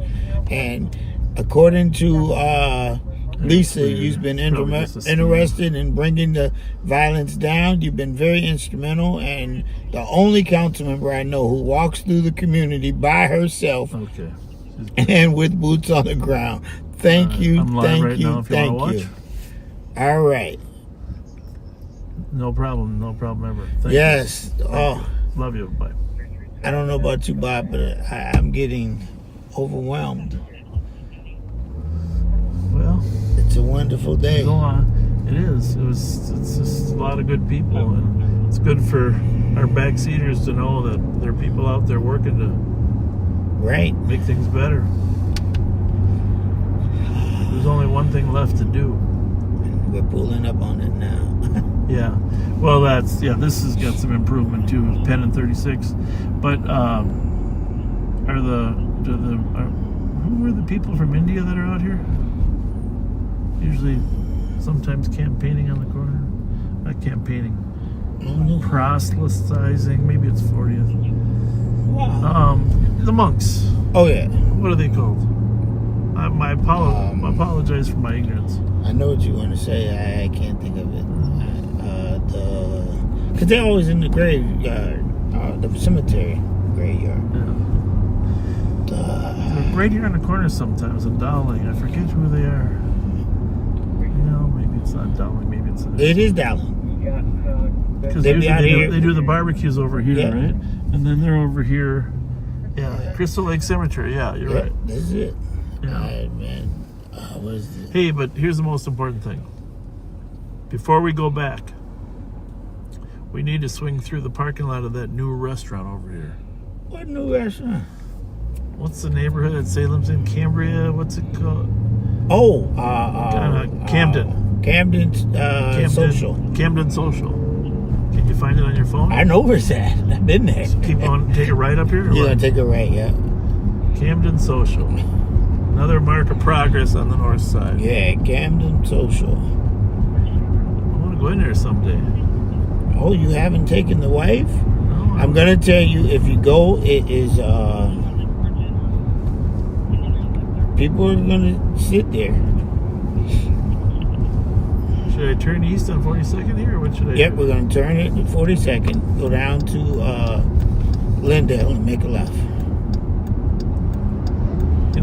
And according to Lisa, you've been interested in bringing the violence down. You've been very instrumental, and the only council member I know who walks through the community by herself and with boots on the ground. Thank you, thank you, thank you. All right. No problem ever. Thank yes. You. Oh, love you. Bye. I don't know about you, Bob, but I'm getting overwhelmed. Well, it's a wonderful day. It is. It's just a lot of good people, and it's good for our backseaters to know that there are people out there working to make things better. There's only one thing left to do. We're pulling up on it now. Yeah. Well, this has got some improvement too. Penn and 36, but who are the people from India that are out here? Usually, sometimes campaigning on the corner. Not campaigning. Proselytizing. Maybe it's 40th. Wow. The monks. Oh yeah. What are they called? I apologize for my ignorance. I know what you want to say. I can't think of it. Because they're always in the graveyard, the cemetery graveyard. They're right here in the corner sometimes in Dowling. I forget who they are. Maybe it's not Dowling. Maybe it's. It is Dowling. Because they do the barbecues over here, right? And then they're over here. Yeah, Crystal Lake Cemetery. Yeah, you're right. This is it. Yeah. All right, man. What is this? Hey, but here's the most important thing. Before we go back, we need to swing through the parking lot of that new restaurant over here. What new restaurant? What's the neighborhood that Salem's in? Cambria? What's it called? Oh, Camden. Camden Social. Camden Social. Can you find it on your phone? I know where it's at. I've been there. Keep on, take a right up here? You're going to take a right, yeah. Camden Social. Another mark of progress on the north side. Yeah, Camden Social. I want to go in there someday. Oh, you haven't taken the wife? No. I'm going to tell you, if you go, it is, people are going to sit there. Should I turn east on 42nd here, or what should I do? Yep, we're going to turn it to 42nd, go down to Lindale and make a left.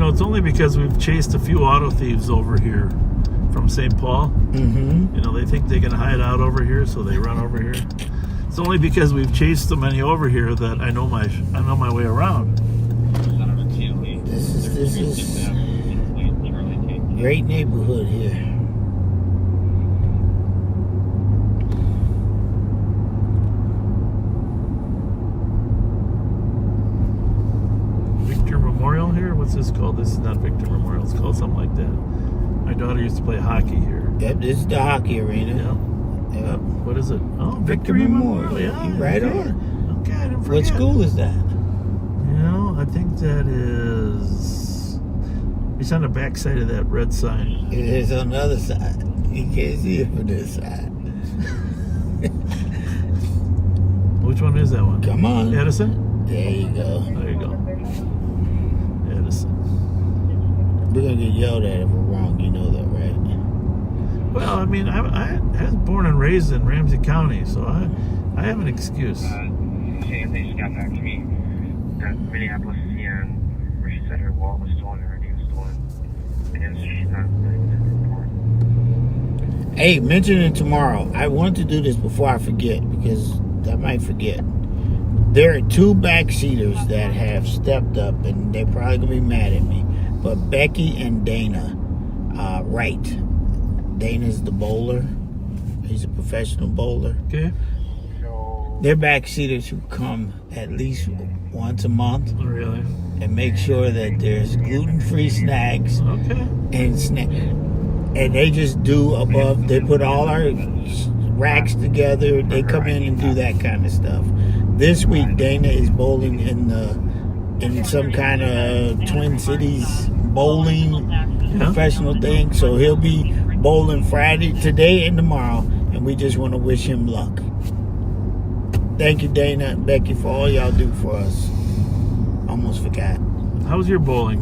It's only because we've chased a few auto thieves over here from St. Paul. Mm-hmm. They think they can hide out over here, so they run over here. It's only because we've chased so many over here that I know my way around. This is great neighborhood here. Memorial here? What's this called? This is not Victor Memorial. It's called something like that. My daughter used to play hockey here. Yep, this is the hockey arena. Yep. What is it? Oh, Victor Memorial. Yeah, you're right on. Okay, I didn't forget. What school is that? I think that is. It's on the back side of that red sign. It is on the other side. You can't see it from this side. Which one is that one? Come on. Edison? There you go. There you go. Edison. We're going to get yelled at if we're wrong. You know that, right? Well, I mean, I was born and raised in Ramsey County, so I have an excuse. They just got back to me at Minneapolis, and where she said her wallet was stolen, her ID was stolen, and she's not able to report. Hey, mention it tomorrow. I want to do this before I forget, because I might forget. There are two backseaters that have stepped up, and they're probably going to be mad at me. But Becky and Dana Wright. Dana's the bowler. He's a professional bowler. Okay. They're backseaters who come at least once a month. Really? And make sure that there's gluten-free snacks. Okay. And they just do above. They put all our racks together. They come in and do that kind of stuff. This week, Dana is bowling in some kind of Twin Cities bowling professional thing. So he'll be bowling Friday, today and tomorrow. And we just want to wish him luck. Thank you, Dana and Becky, for all y'all do for us. Almost forgot. How's your bowling?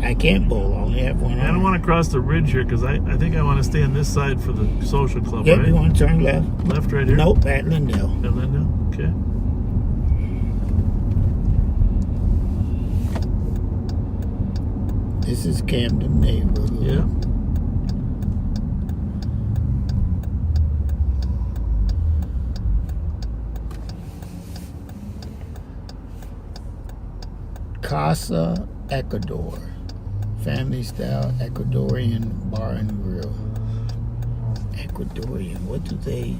I can't bowl. I only have one arm. I don't want to cross the ridge here because I think I want to stay on this side for the social club, Yep, right? you want to turn left. Left right here? Nope, at Lindale. At Lindale? Okay. This is Camden neighborhood. Yeah. Casa Ecuador. Family style Ecuadorian bar and grill. Ecuadorian. What do they...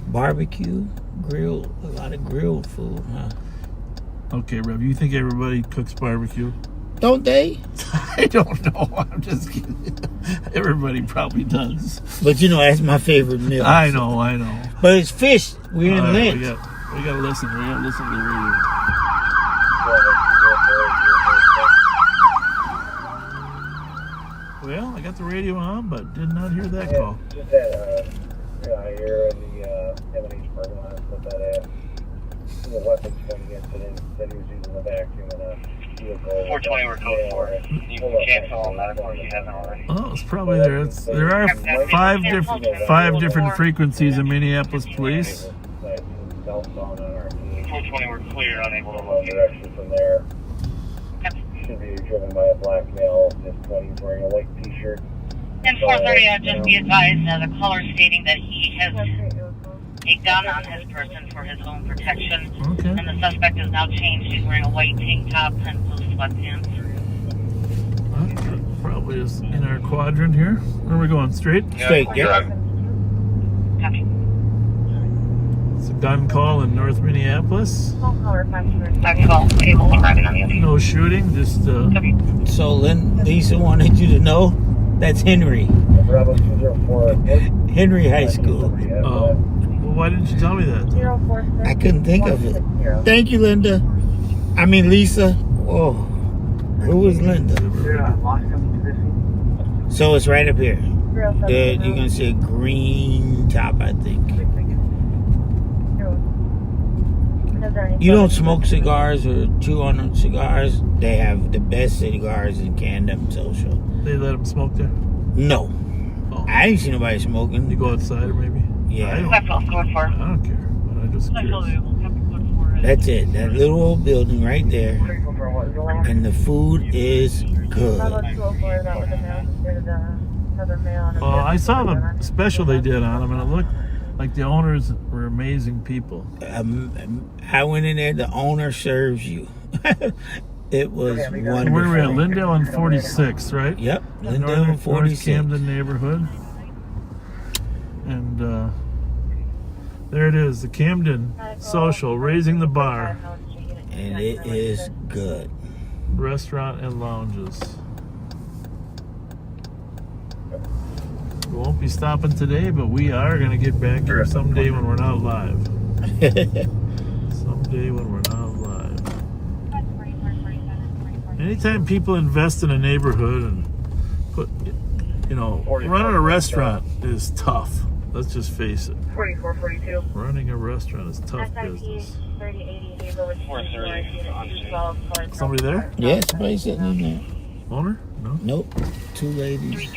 Barbecue? Grill? A lot of grilled food, huh? Okay, Rev, you think everybody cooks barbecue? Don't they? I don't know. I'm just kidding. Everybody probably does. But that's my favorite meal. I know. But it's fish. We're in Lent. We gotta listen. We gotta listen to the radio. Well, I got the radio on, but did not hear that call. Just that, here in the M&H parking lot, put that at the weapons pointing incident. 420 we're code for. You can cancel on that if you haven't already. Oh, it's probably there. There are five different frequencies in Minneapolis police. 420 we're clear, unable to locate. Direction from there. Should be driven by a black male. This 20 wearing a white t-shirt. And 430, just be advised, the caller stating that he has a gun on his person for his own protection. Okay. And the suspect is now changed. He's wearing a white tank top and blue sweatpants. That probably is in our quadrant here. Where are we going? Straight? Straight, yeah. Copy. It's a gun call in North Minneapolis. No shooting, just So Lisa wanted you to know that's Henry. Henry High School. oh. Well, why didn't you tell me that? I couldn't think of it. Thank you, Linda. I mean, Lisa. Oh, who was Linda? So it's right up here. You're going to see a green top, I think. You don't smoke cigars or chew on cigars. They have the best cigars in Camden Social. They let them smoke there? No. Oh. I ain't seen nobody smoking. You go outside or maybe? Yeah. I don't care. But I just curious. That's it. That little old building right there. And the food is good. Oh, I saw the special they did on them, and it looked like the owners were amazing people. I went in there. The owner serves you. It was wonderful. Where are we at? Lindale and 46, right? Yep, Lindale and 46. North Camden neighborhood. And there it is, the Camden Social, raising the bar. And it is good. Restaurant and lounges. We won't be stopping today, but we are going to get back here someday when we're not live. Someday when we're not live. Anytime people invest in a neighborhood and put, running a restaurant is tough. Let's just face it. 4442. Running a restaurant is tough business. 430. Somebody there? Yeah, somebody sitting in there. Owner? No? Nope. Two ladies.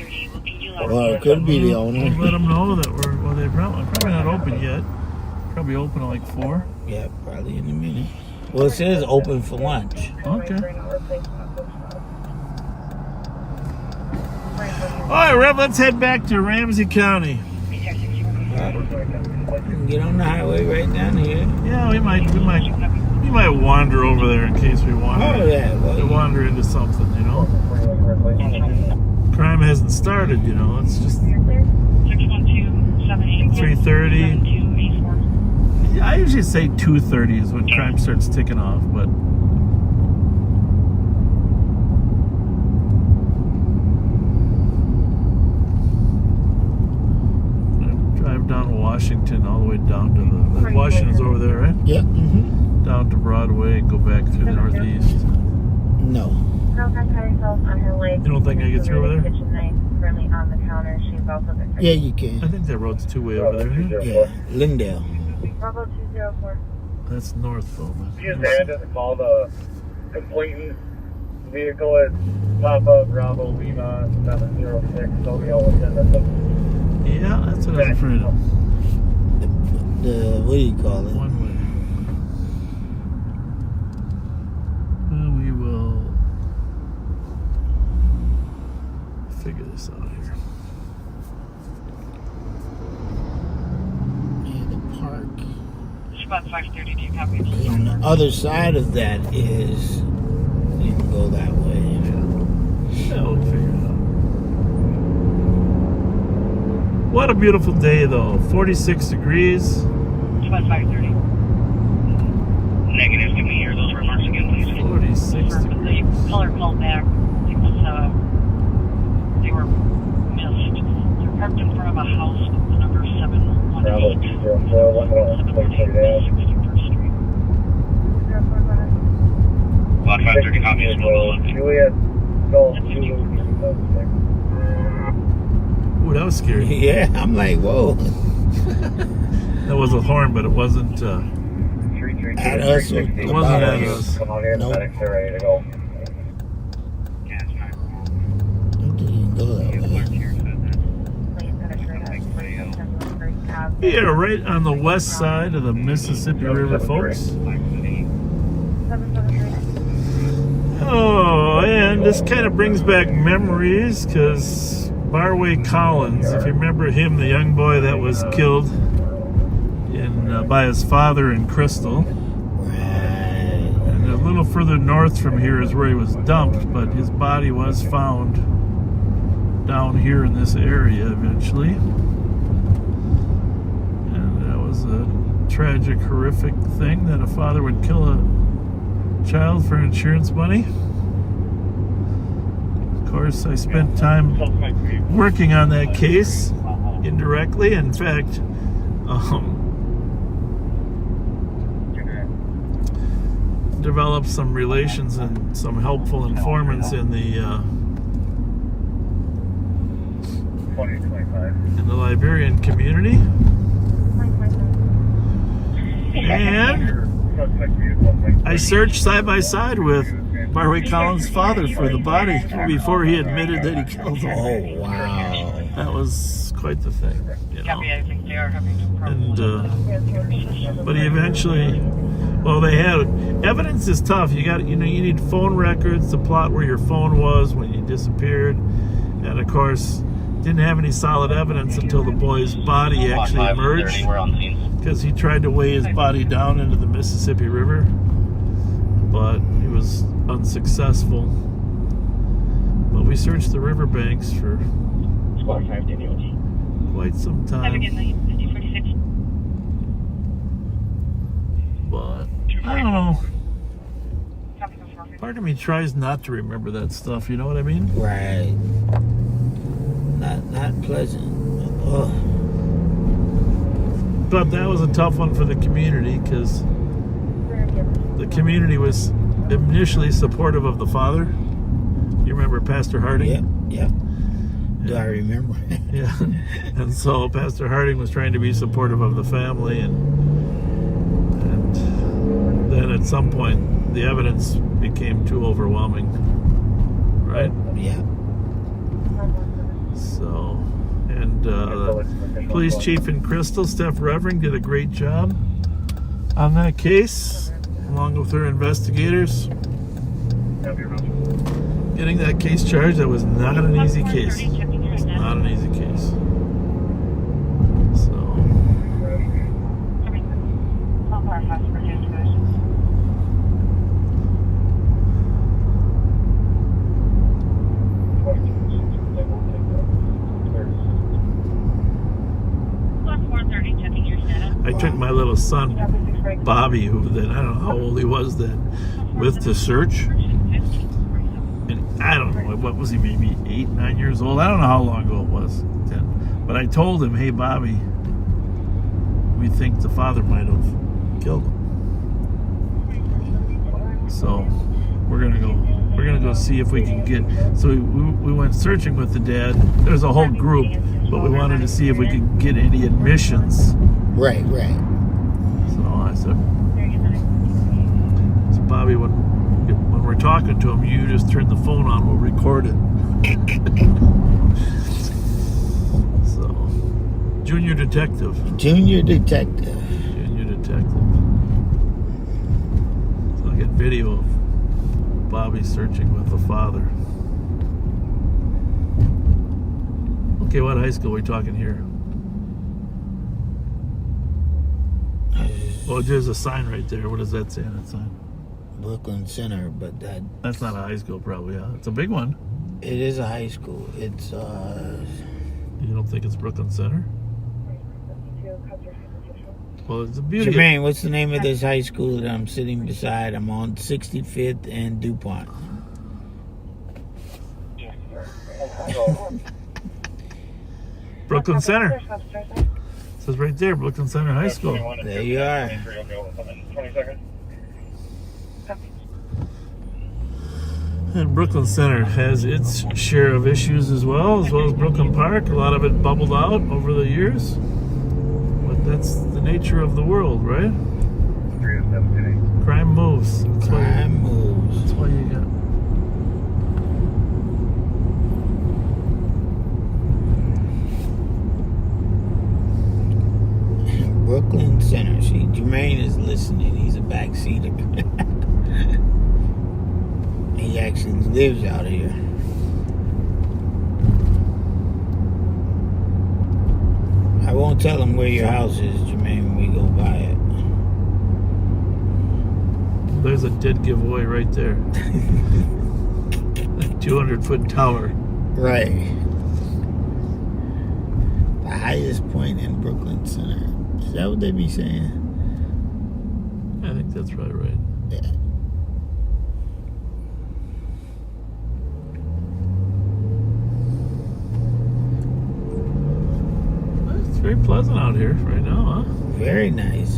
Well, it could be the owner. We'll let them know that they're probably not open yet. Probably open at like 4. Yeah, probably in a minute. Well, it says open for lunch. Okay. All right, Rev, let's head back to Ramsey County. Get on the highway right down here. Yeah, we might wander over there in case we wander. Oh, yeah. Well, we wander into something, Crime hasn't started, It's just 3:30. I usually say 2:30 is when crime starts ticking off, but drive down Washington all the way down to the Washington's over there, right? Yep. Mm-hmm. Down to Broadway and go back through the northeast. No. You don't think I get through over there? Currently on the counter. She's also been. Yeah, you can. I think that road's two-way over there, isn't it? Yeah, Lindale. Bravo 204. That's Northville. Just had to call the complainant vehicle at Papa Bravo Lima 706. Tokyo within the. Yeah, that's what I was afraid of. The what do you call it? One way. Well, we will figure this out here. Yeah, the park. About 5:30, do you copy? On the other side of that is you can go that way. Yeah, we'll figure it out. What a beautiful day, though. 46 degrees. It's about 5:30. Negative, can we hear those remarks again, please? 46 degrees. The caller called back because they were missed. They're parked in front of a house with the number 718. Bravo 204, 118, 61st Street. About 5:30 copies, Juliet, Golf, Ooh, that was scary. Yeah, I'm like, whoa. That was a horn, but it wasn't. At us. It wasn't at us. Come on in, Nope. medics are ready to go. We are right on the west side of the Mississippi River, folks. Oh, and this kind of brings back memories because Barway Collins, if you remember him, the young boy that was killed by his father in Crystal. And a little further north from here is where he was dumped, but his body was found down here in this area eventually. And that was a tragic, horrific thing that a father would kill a child for insurance money. Of course, I spent time working on that case indirectly. In fact, developed some relations and some helpful informants in the Liberian community. And I searched side by side with Barway Collins' father for the body before he admitted that he killed him. Oh, wow. That was quite the thing, you know. And, but he eventually, well, they had, evidence is tough. You need phone records to plot where your phone was when you disappeared. And of course, didn't have any solid evidence until the boy's body actually emerged, because he tried to weigh his body down into the Mississippi River, but he was unsuccessful. But we searched the riverbanks for quite some time. But I don't know. Part of me tries not to remember that stuff. You know what I mean? Right. Not pleasant. Ugh. But that was a tough one for the community because the community was initially supportive of the father. You remember Pastor Harding? Yeah. Do I remember? Yeah. And so Pastor Harding was trying to be supportive of the family, and then at some point the evidence became too overwhelming. Right? Yeah. So, and police chief in Crystal, Steph Revering, did a great job on that case, along with her investigators. Getting that case charged, that was not an easy case. It was not an easy case. So, I took my little son, Bobby, who then, I don't know how old he was then, with to search. And I don't know, what was he, maybe 8, 9 years old? I don't know how long ago it was then. But I told him, hey, Bobby, we think the father might have killed him. So we're gonna go see if we can get, so we went searching with the dad. There's a whole group, but we wanted to see if we could get any admissions. Right. So I said, so Bobby, when we're talking to him, you just turn the phone on, we'll record it. So, junior detective. So I get video of Bobby searching with the father. Okay, what high school are we talking here? Oh, there's a sign right there. What does that say on that sign? Brooklyn Center, but that's not a high school, probably. Huh? It's a big one. It is a high school. It's You don't think it's Brooklyn Center? Well, it's a beauty. Jermaine, what's the name of this high school that I'm sitting beside? I'm on 65th and DuPont. Brooklyn Center. It says right there, Brooklyn Center High School. There you are. 20 seconds. And Brooklyn Center has its share of issues as well as Brooklyn Park. A lot of it bubbled out over the years. But that's the nature of the world, right? Crime moves. That's why you got. Brooklyn Center. See, Jermaine is listening. He's a backseater. He actually lives out here. I won't tell him where your house is, Jermaine, when we go by it. There's a dead giveaway right there. A 200-foot tower. Right. The highest point in Brooklyn Center. Is that what they be saying? I think that's probably right. Yeah. It's very pleasant out here right now, huh? Very nice.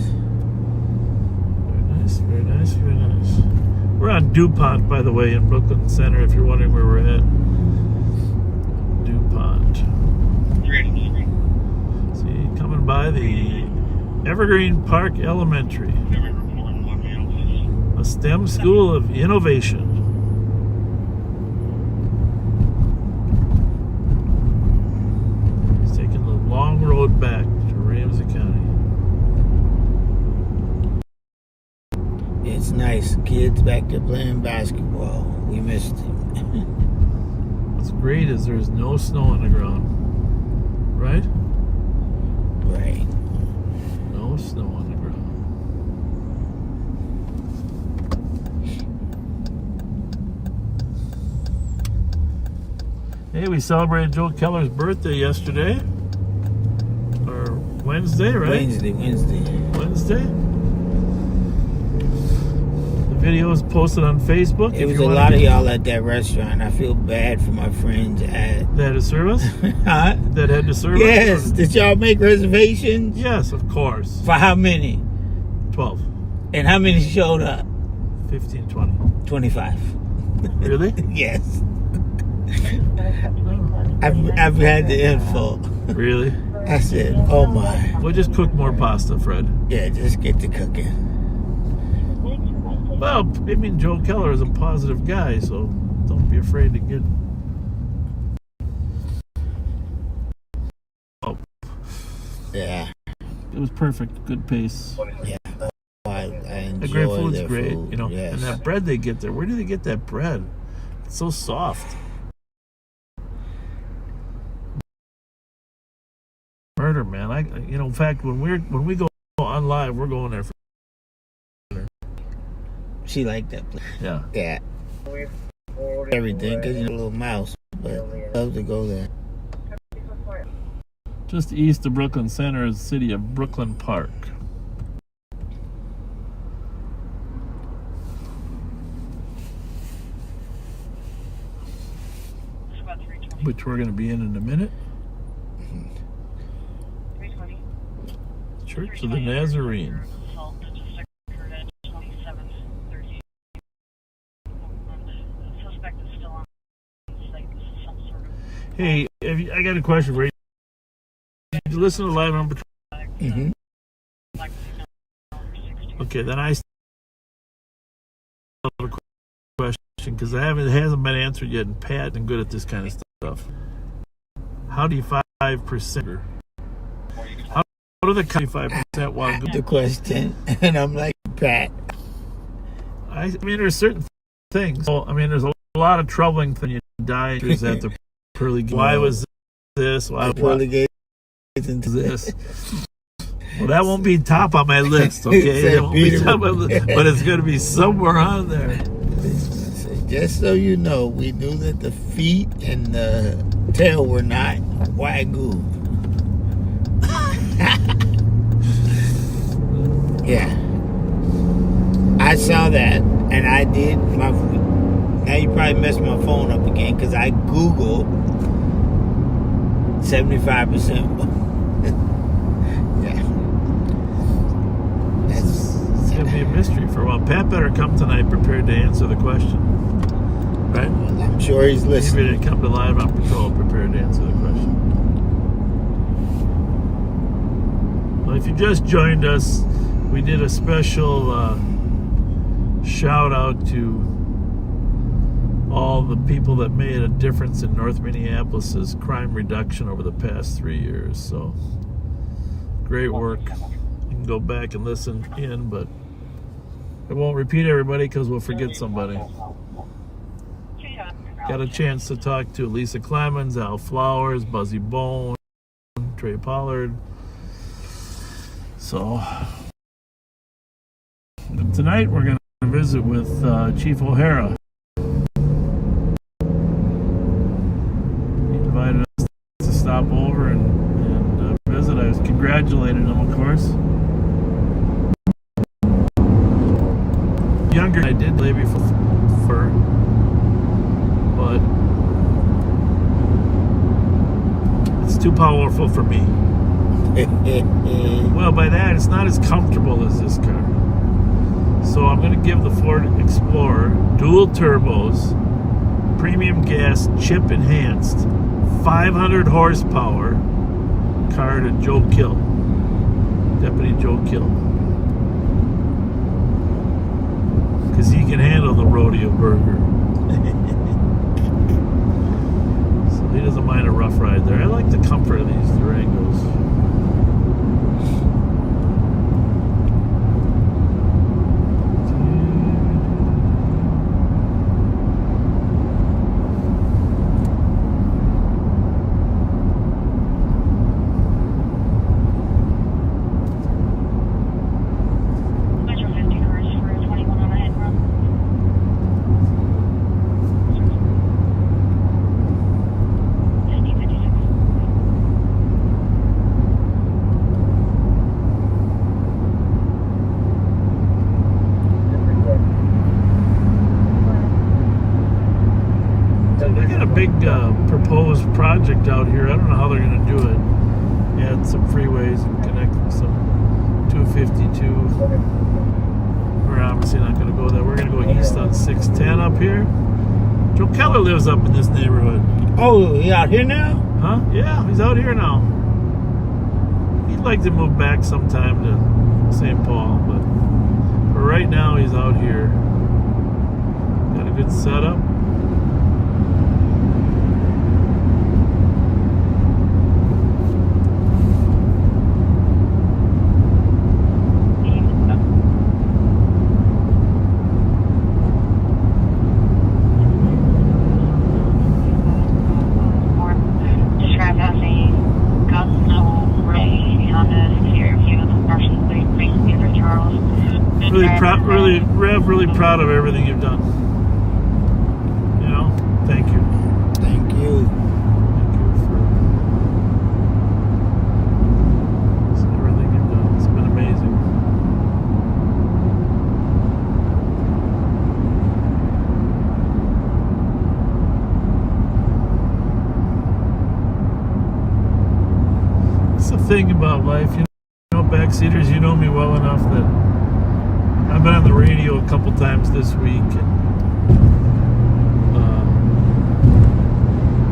Very nice, very nice. We're on DuPont, by the way, in Brooklyn Center, if you're wondering where we're at. DuPont. See, coming by the Evergreen Park Elementary. A STEM school of innovation. It's taking the long road back to Ramsey County. It's nice. Kids back there playing basketball. We missed it. What's great is there's no snow on the ground. Right? Right. No snow on the ground. Hey, we celebrated Joe Keller's birthday yesterday. Or Wednesday, right? Wednesday? Video is posted on Facebook. It was a lot of y'all at that restaurant. I feel bad for my friends at... That had to serve us? Huh? That had to serve us? Yes. Did y'all make reservations? Yes, of course. For how many? 12. And how many showed up? 15, 20. 25. Really? Yes. I've had the info. Really? I said, oh my. We'll just cook more pasta, Fred. Yeah, just get to cooking. Well, I mean, Joe Keller is a positive guy, so don't be afraid to get... Oh. Yeah. It was perfect. Good pace. Yeah. I enjoy the great food's their great, food. you know. Yes. And that bread they get there, where do they get that bread? It's so soft. Murder, man. In fact, when we go on live, we're going there for dinner. She liked that place. Yeah. Yeah. Everything, because you're a little mouse, but love to go there. Just east of Brooklyn Center is the city of Brooklyn Park. Which we're going to be in a minute. Church of the Nazarene. Hey, I got a question for you. Did you listen to Live on Patrol? Mm-hmm. Okay, then I still have a question because it hasn't been answered yet, and Pat isn't good at this kind of stuff. How do you 5%? How do the 5% while good? The question, and I'm like, Pat. I mean, there's certain things. Well, I mean, there's a lot of troubling things. You die at the pearly gates. Why was this? Why pearly gates into this? Well, that won't be top on my list, okay? It won't be top on my list, but it's going to be somewhere on there. Just so you know, we knew that the feet and the tail were not wagyu. Yeah. I saw that, and I did my... Now you probably messed my phone up again, because I Googled 75%. Yeah. It's going to be a mystery for a while. Pat better come tonight prepared to answer the question. Right? Well, I'm sure he's listening. He didn't come to Live on Patrol prepared to answer the question. Well, if you just joined us, we did a special shout out to all the people that made a difference in North Minneapolis' crime reduction over the past 3 years. So, great work. can go back and listen in, but I won't repeat everybody because we'll forget somebody. Got a chance to talk to Lisa Clemens, Al Flowers, Buzzy Bone, Trey Pollard. So tonight we're going to visit with Chief O'Hara. He invited us to stop over and visit. I was congratulating him, of course. Younger than I did maybe for but it's too powerful for me. Well, by that, it's not as comfortable as this car. So I'm going to give the Ford Explorer dual turbos, premium gas, chip enhanced, 500 horsepower car to Joe Kill, Deputy Joe Kill. Because he can handle the rodeo burger. So he doesn't mind a rough ride there. I like the comfort of these Durangos. Proposed project out here. I don't know how they're going to do it. Add some freeways and connect some 252. We're obviously not going to go there. We're going to go east on 610 up here. Joe Keller lives up in this neighborhood. Oh, he out here now? Huh? Yeah, he's out here now. He'd like to move back sometime to St. Paul, but for right now he's out here. Got a good setup. Really proud of everything you've done. You know, thank you. Thank you. Thank you for everything you've done. It's been amazing. It's the thing about life, you know, backseaters, you know me well enough that I've been on the radio a couple times this week and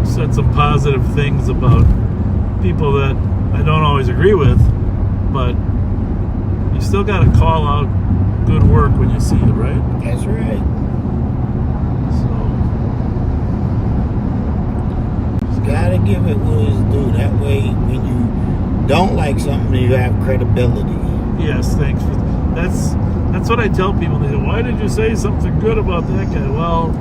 said some positive things about people that I don't always agree with, but you still got to call out good work when you see it, right? That's right. So just gotta give it what it's due. That way, when you don't like something, you have credibility. Yes, thanks. That's what I tell people. They say, why did you say something good about that guy? Well,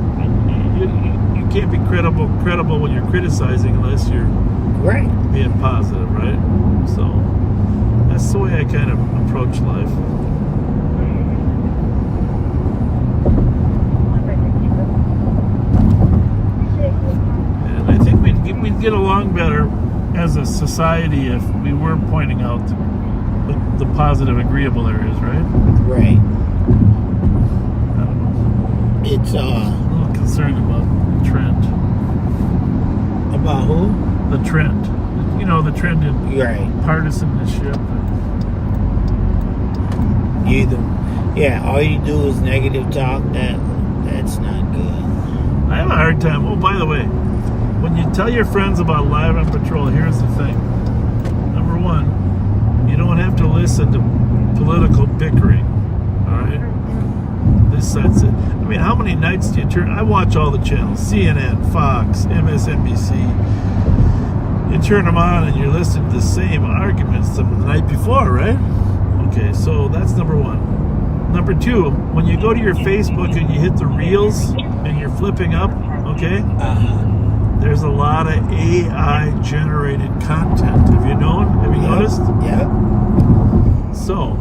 you can't be credible when you're criticizing unless you're being positive, right? So that's the way I kind of approach life. And I think we'd get along better as a society if we were pointing out the positive, agreeable areas, right? Right. I don't know. It's a little concerned about the trend. About who? The trend. You know, the trend in partisanship. All you do is negative talk. That's not good. I have a hard time. Oh, by the way, when you tell your friends about Live on Patrol, here's the thing. Number one, you don't have to listen to political bickering, all right? This sets it. I mean, how many nights do you turn? I watch all the channels, CNN, Fox, MSNBC. You turn them on and you're listening to the same arguments from the night before, right? Okay, so that's number one. Number two, when you go to your Facebook and you hit the reels and you're flipping up, okay, there's a lot of AI generated content. Have you noticed? Yeah. So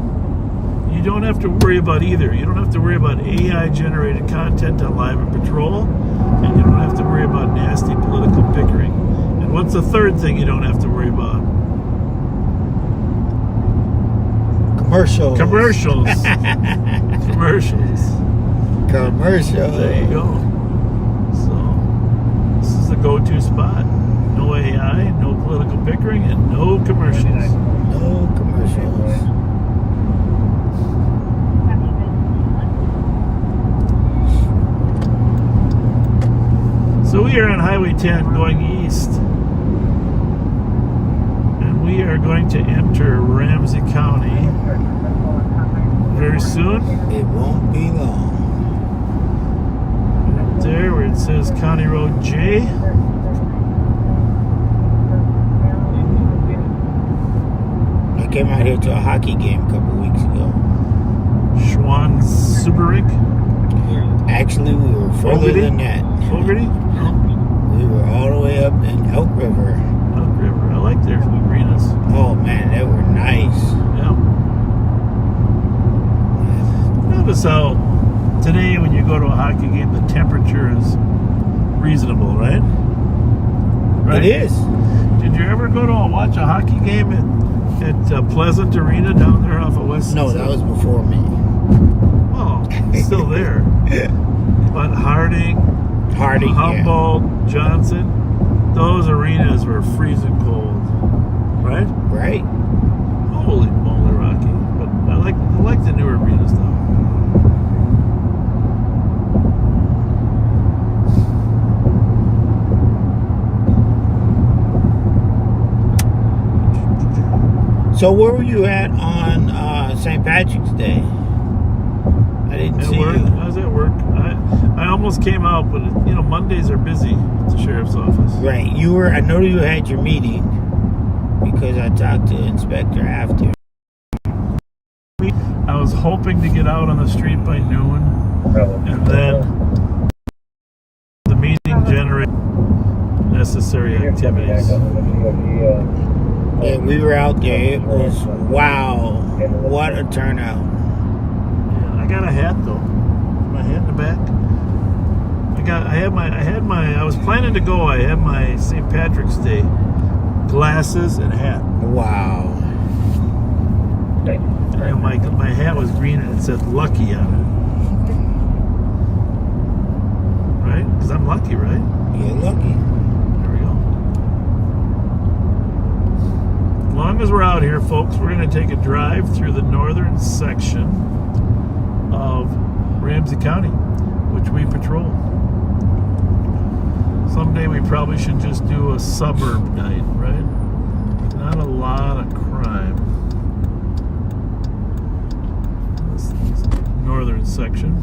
you don't have to worry about either. You don't have to worry about AI generated content on Live and Patrol, and you don't have to worry about nasty political bickering. And what's the third thing you don't have to worry about? Commercials. Commercials. Commercials. There you go. So this is the go-to spot. No AI, no political bickering, and no commercials. No commercials. So we are on Highway 10 going east. And we are going to enter Ramsey County very soon. It won't be long. Right there where it says County Road J. I came out here to a hockey game a couple weeks ago. Schwann Superink. Actually, we were further than that. Fogarty? No. We were all the way up in Elk River. Elk River. I like their arenas. Oh man, they were nice. Yeah. Notice how today when you go to a hockey game, the temperature is reasonable, right? It is. Did you ever go to watch a hockey game at Pleasant Arena down there off of West? No, that was before me. Oh, it's still there. But Harding, Humboldt, yeah. Johnson, those arenas were freezing cold, right? Right. Holy moly, Rocky! But I like the newer arenas though. So where were you at on St. Patrick's Day? I didn't see work. you. I was at work. I almost came out, but Mondays are busy at the sheriff's office. Right. You were. I know you had your meeting because I talked to the inspector after. I was hoping to get out on the street by noon, and then the meeting generated necessary activities. Yeah, we were out there. It was wow. What a turnout. Yeah, I got a hat though. My hat in the back. I was planning to go. I had my St. Patrick's Day glasses and hat. Wow. And my hat was green and it said lucky on it. Right? Because I'm lucky, right? You're lucky. There we go. As long as we're out here, folks, we're going to take a drive through the northern section of Ramsey County, which we patrol. Someday we probably should just do a suburb night, right? Not a lot of crime. This northern section.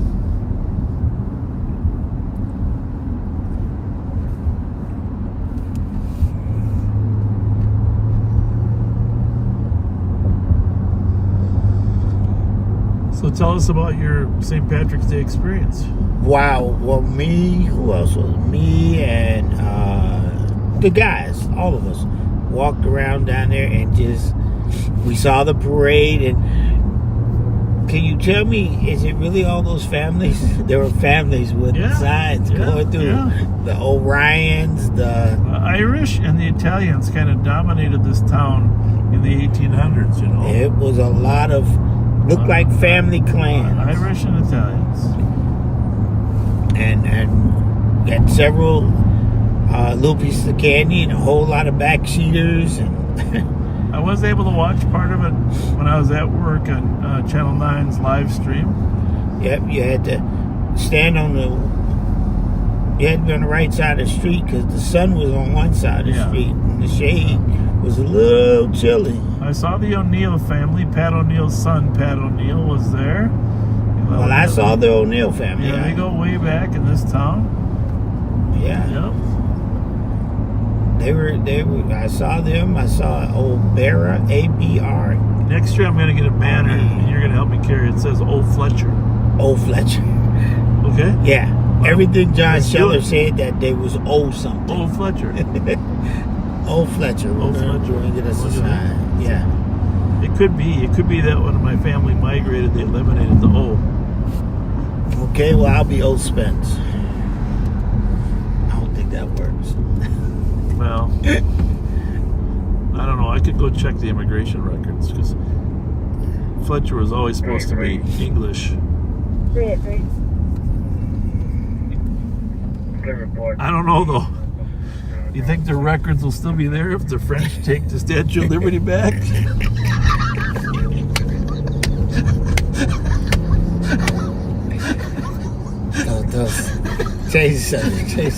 So tell us about your St. Patrick's Day experience. Wow. Well, who else was it? Me and the guys, all of us, walked around down there and we saw the parade. And can you tell me, is it really all those families? There were families with signs going through. Yeah. The Orions, the Irish and the Italians kind of dominated this town in the 1800s, It was a lot of, looked like family clans. Irish and Italians. And got several little pieces of candy and a whole lot of backseaters. And I was able to watch part of it when I was at work on Channel 9's live stream. Yep, you had to stand you had to be on the right side of the street because the sun was on one side of the street and the shade was a little chilly. I saw the O'Neill family. Pat O'Neill's son, Pat O'Neill, was there. Well, I saw the O'Neill family. Yeah, they go way back in this town. Yeah. Yep. They were. I saw them. I saw old Barra, ABR. Next year I'm going to get a banner, and you're going to help me carry it. It says Old Fletcher. Old Fletcher. Okay? Yeah. Wow. Everything John Let's do Scheller it. said that day was old something. Old Fletcher. Old Fletcher. Old Fletcher. We're gonna get us a sign. Yeah. It could be. It could be that when my family migrated, they eliminated the O. Okay, well, I'll be Old Spence. I don't think that works. Well, I don't know. I could go check the immigration records because Fletcher was always supposed to be English. 383. Good report. I don't know though. You think the records will still be there if the French take the Statue of Liberty back? Chase something.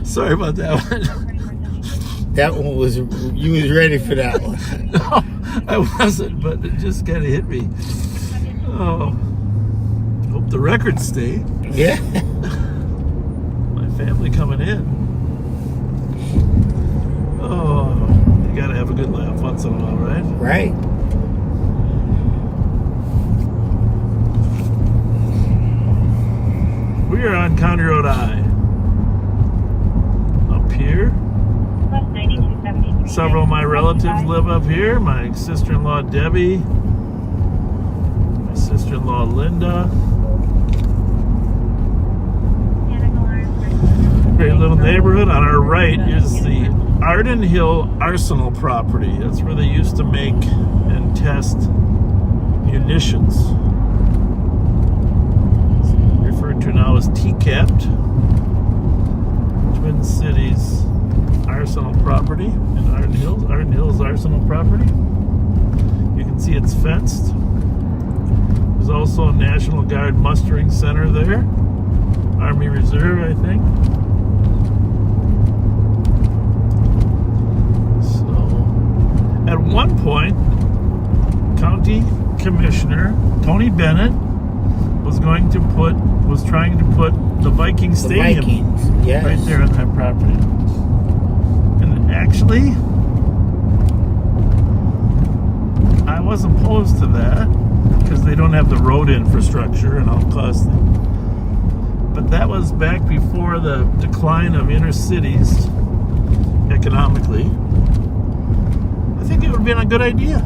Sorry about that one. That one was, you was ready for that one. No, I wasn't, but it just kind of hit me. Oh, hope the records stay. Yeah. My family coming in. Oh, you gotta have a good laugh once in a while, right? Right. We are on County Road I. Up here. Several of my relatives live up here. My sister-in-law Debbie. My sister-in-law Linda. Great little neighborhood. On our right is the Arden Hill Arsenal property. That's where they used to make and test munitions. It's referred to now as TCAPT. Twin Cities Arsenal property in Arden Hills. Arden Hills Arsenal property. You can see it's fenced. There's also a National Guard mustering center there. Army Reserve, I think. So, at one point, County Commissioner Tony Bennett was trying to put the Viking Stadium Vikings, yes. right there on that property. And actually, I was opposed to that because they don't have the road infrastructure and all costs. But that was back before the decline of inner cities economically. I think it would have been a good idea.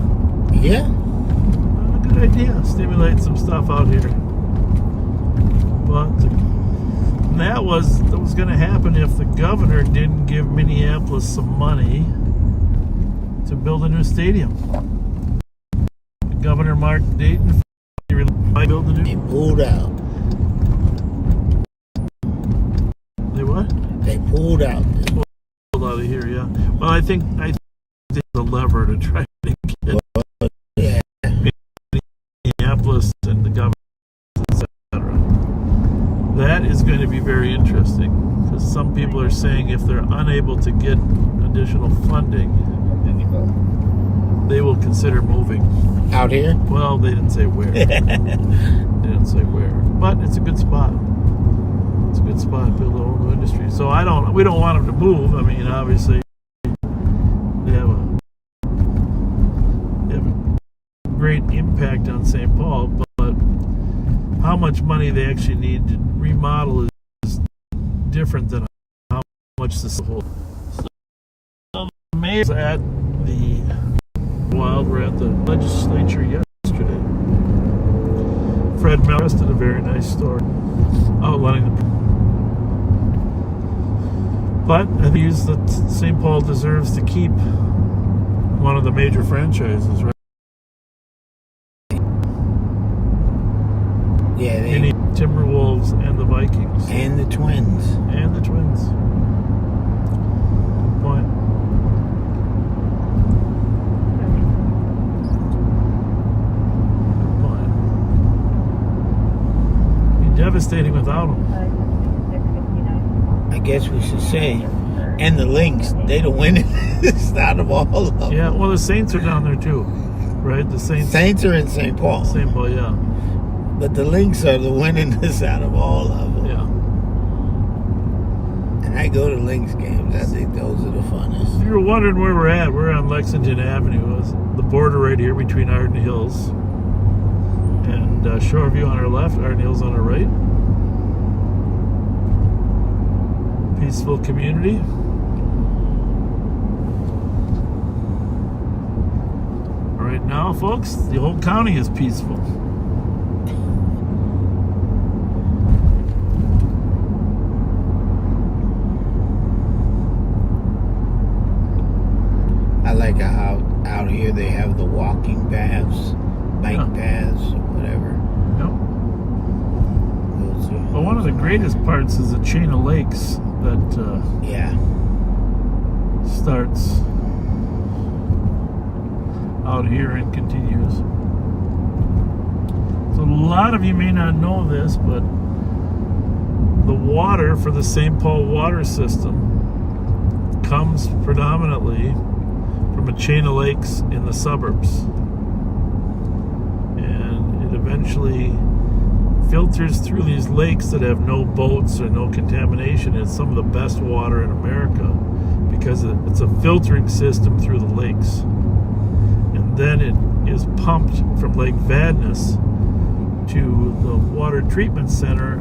Yeah. A good idea. Stimulate some stuff out here. But that was going to happen if the governor didn't give Minneapolis some money to build a new stadium. Governor Mark Dayton build a new. They pulled out. They what? They pulled out. Pulled out of here, yeah. Well, I think the lever to try to get Minneapolis and the governor, etc. That is going to be very interesting because some people are saying if they're unable to get additional funding, they will consider moving. Out here? Well, they didn't say where. They didn't say where. But it's a good spot. It's a good spot to build a whole new industry. So we don't want them to move. I mean, obviously, they have a great impact on St. Paul, but how much money they actually need to remodel is different than how much this whole. So the mayor's at the we're at the legislature yesterday. Fred Melrose did a very nice story outlining the. But I think that St. Paul deserves to keep one of the major franchises, right? Yeah, they need Timberwolves and the Vikings. And the Twins. And the Twins. Good point. Devastating without them. I guess we should say, and the Lynx, they the winningest out of all of them. Yeah, well, the Saints are down there too, right? The Saints are in St. Paul. St. Paul, yeah. But the links are the winningest out of all of them. Yeah. And I go to links games. I think those are the funnest. If you were wondering where we're at, we're on Lexington Avenue. It's the border right here between Arden Hills and Shoreview on our left, Arden Hills on our right. Peaceful community. Right now, folks, the whole county is peaceful. I like how out here they have the walking paths, bike paths, or whatever. Yep. Well, one of the greatest parts is the chain of lakes that starts out here and continues. So a lot of you may not know this, but the water for the St. Paul water system comes predominantly from a chain of lakes in the suburbs, and it eventually filters through these lakes that have no boats or no contamination. It's some of the best water in America because it's a filtering system through the lakes. Then it is pumped from Lake Vadnais to the water treatment center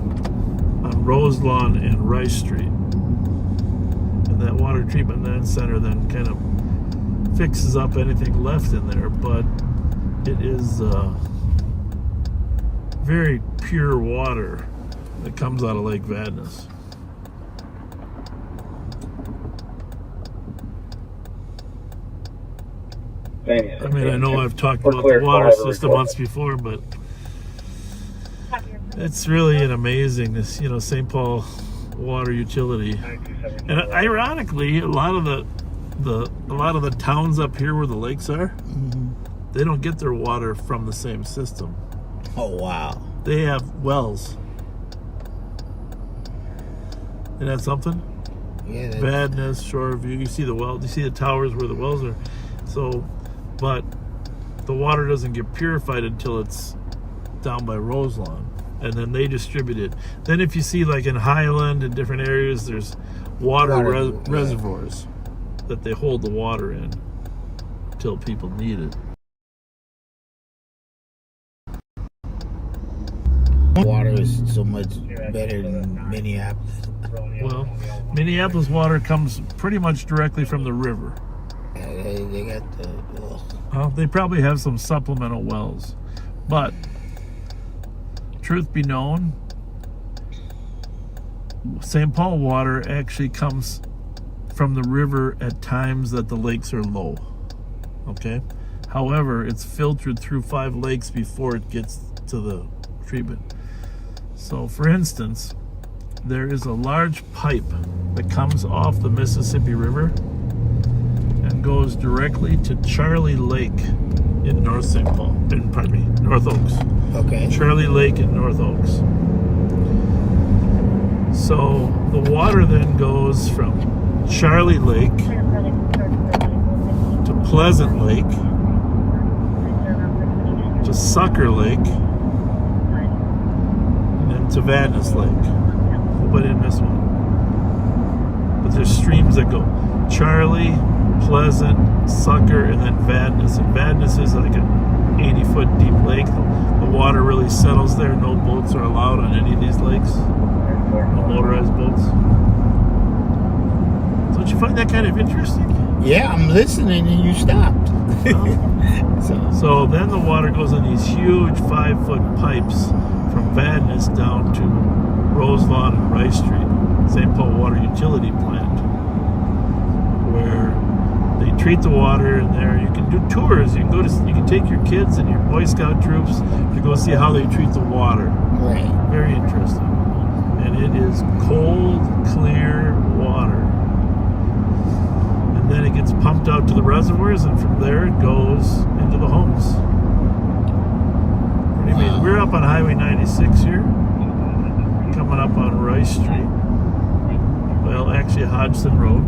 on Roselawn and Rice Street. And that water treatment center then kind of fixes up anything left in there, but it is very pure water that comes out of Lake Vadnais. I mean, I know I've talked about the water system once before, but it's really an amazing, St. Paul water utility. And ironically, a lot of the towns up here where the lakes are, they don't get their water from the same system. Oh wow! They have wells. Isn't that something? Yeah. Vadnais, Shoreview. You see the well. You see the towers where the wells are. So. But the water doesn't get purified until it's down by Roselawn, and then they distribute it. Then if you see like in Highland and different areas, there's water reservoirs that they hold the water in until people need it. Water is so much better than Minneapolis. Well, Minneapolis water comes pretty much directly from the river. They got the... Well, they probably have some supplemental wells. But, truth be known, St. Paul water actually comes from the river at times that the lakes are low. Okay? However, it's filtered through 5 lakes before it gets to the treatment. So, for instance, there is a large pipe that comes off the Mississippi River and goes directly to Charlie Lake in North St. Paul. North Oaks. Okay. Charlie Lake in North Oaks. So the water then goes from Charlie Lake to Pleasant Lake to Sucker Lake and then to Vadnais Lake. Hope I didn't miss one. But there's streams that go Charlie, Pleasant, Sucker, and then Vadnais. And Vadnais is like an 80-foot deep lake. The water really settles there. No boats are allowed on any of these lakes. No motorized boats. Don't you find that kind of interesting? Yeah, I'm listening and you stopped. So then the water goes in these huge 5-foot pipes from Vadnais down to Roselawn and Rice Street, St. Paul Water Utility Plant, where they treat the water in there. You can do tours. You can take your kids and your Boy Scout troops to go see how they treat the water. Right. Very interesting. And it is cold, clear water. And then it gets pumped out to the reservoirs, and from there it goes into the homes. Pretty amazing. We're up on Highway 96 here, coming up on Rice Street. Well, actually Hodgson Road.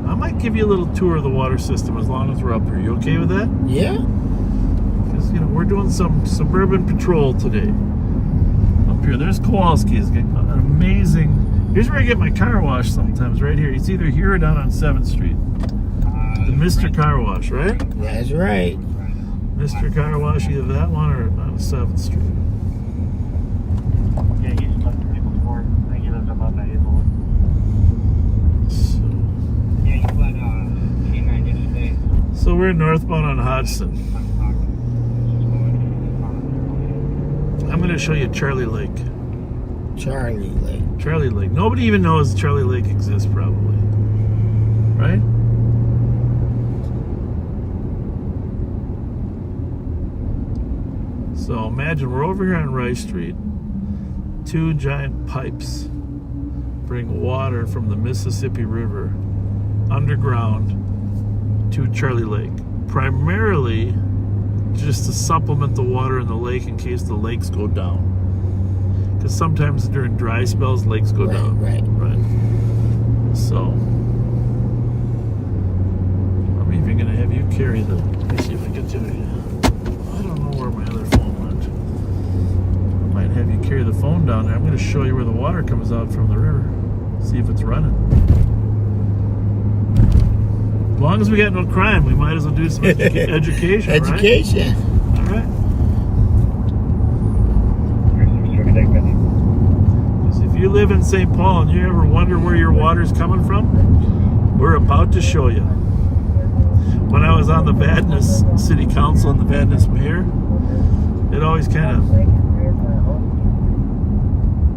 I might give you a little tour of the water system as long as we're up here. You okay with that? Yeah. Because, we're doing some suburban patrol today. Up here, there's Kowalski's. An amazing. Here's where I get my car wash sometimes. Right here. It's either here or down on 7th Street. The Mr. Car Wash, right? That's right. Mr. Car Wash, either that one or on 7th Street. Yeah, he's talked to me before. I think he lives above that Hazelwood. So, Yeah, he went K9 yesterday. so we're northbound on Hodgson. I'm going to show you Charlie Lake. Charlie Lake. Charlie Lake. Nobody even knows Charlie Lake exists, probably. Right? So imagine we're over here on Rice Street. 2 giant pipes bring water from the Mississippi River underground to Charlie Lake. Primarily just to supplement the water in the lake in case the lakes go down. Because sometimes during dry spells, lakes go down. Right. So, I'm even going to have you carry the... Let me see if I get to it. I don't know where my other phone went. I might have you carry the phone down there. I'm going to show you where the water comes out from the river. See if it's running. As long as we got no crime, we might as well do some education, right? Education. All right. If you live in St. Paul and you ever wonder where your water's coming from, we're about to show you. When I was on the Vadnais City Council and the Vadnais Mayor, it always kind of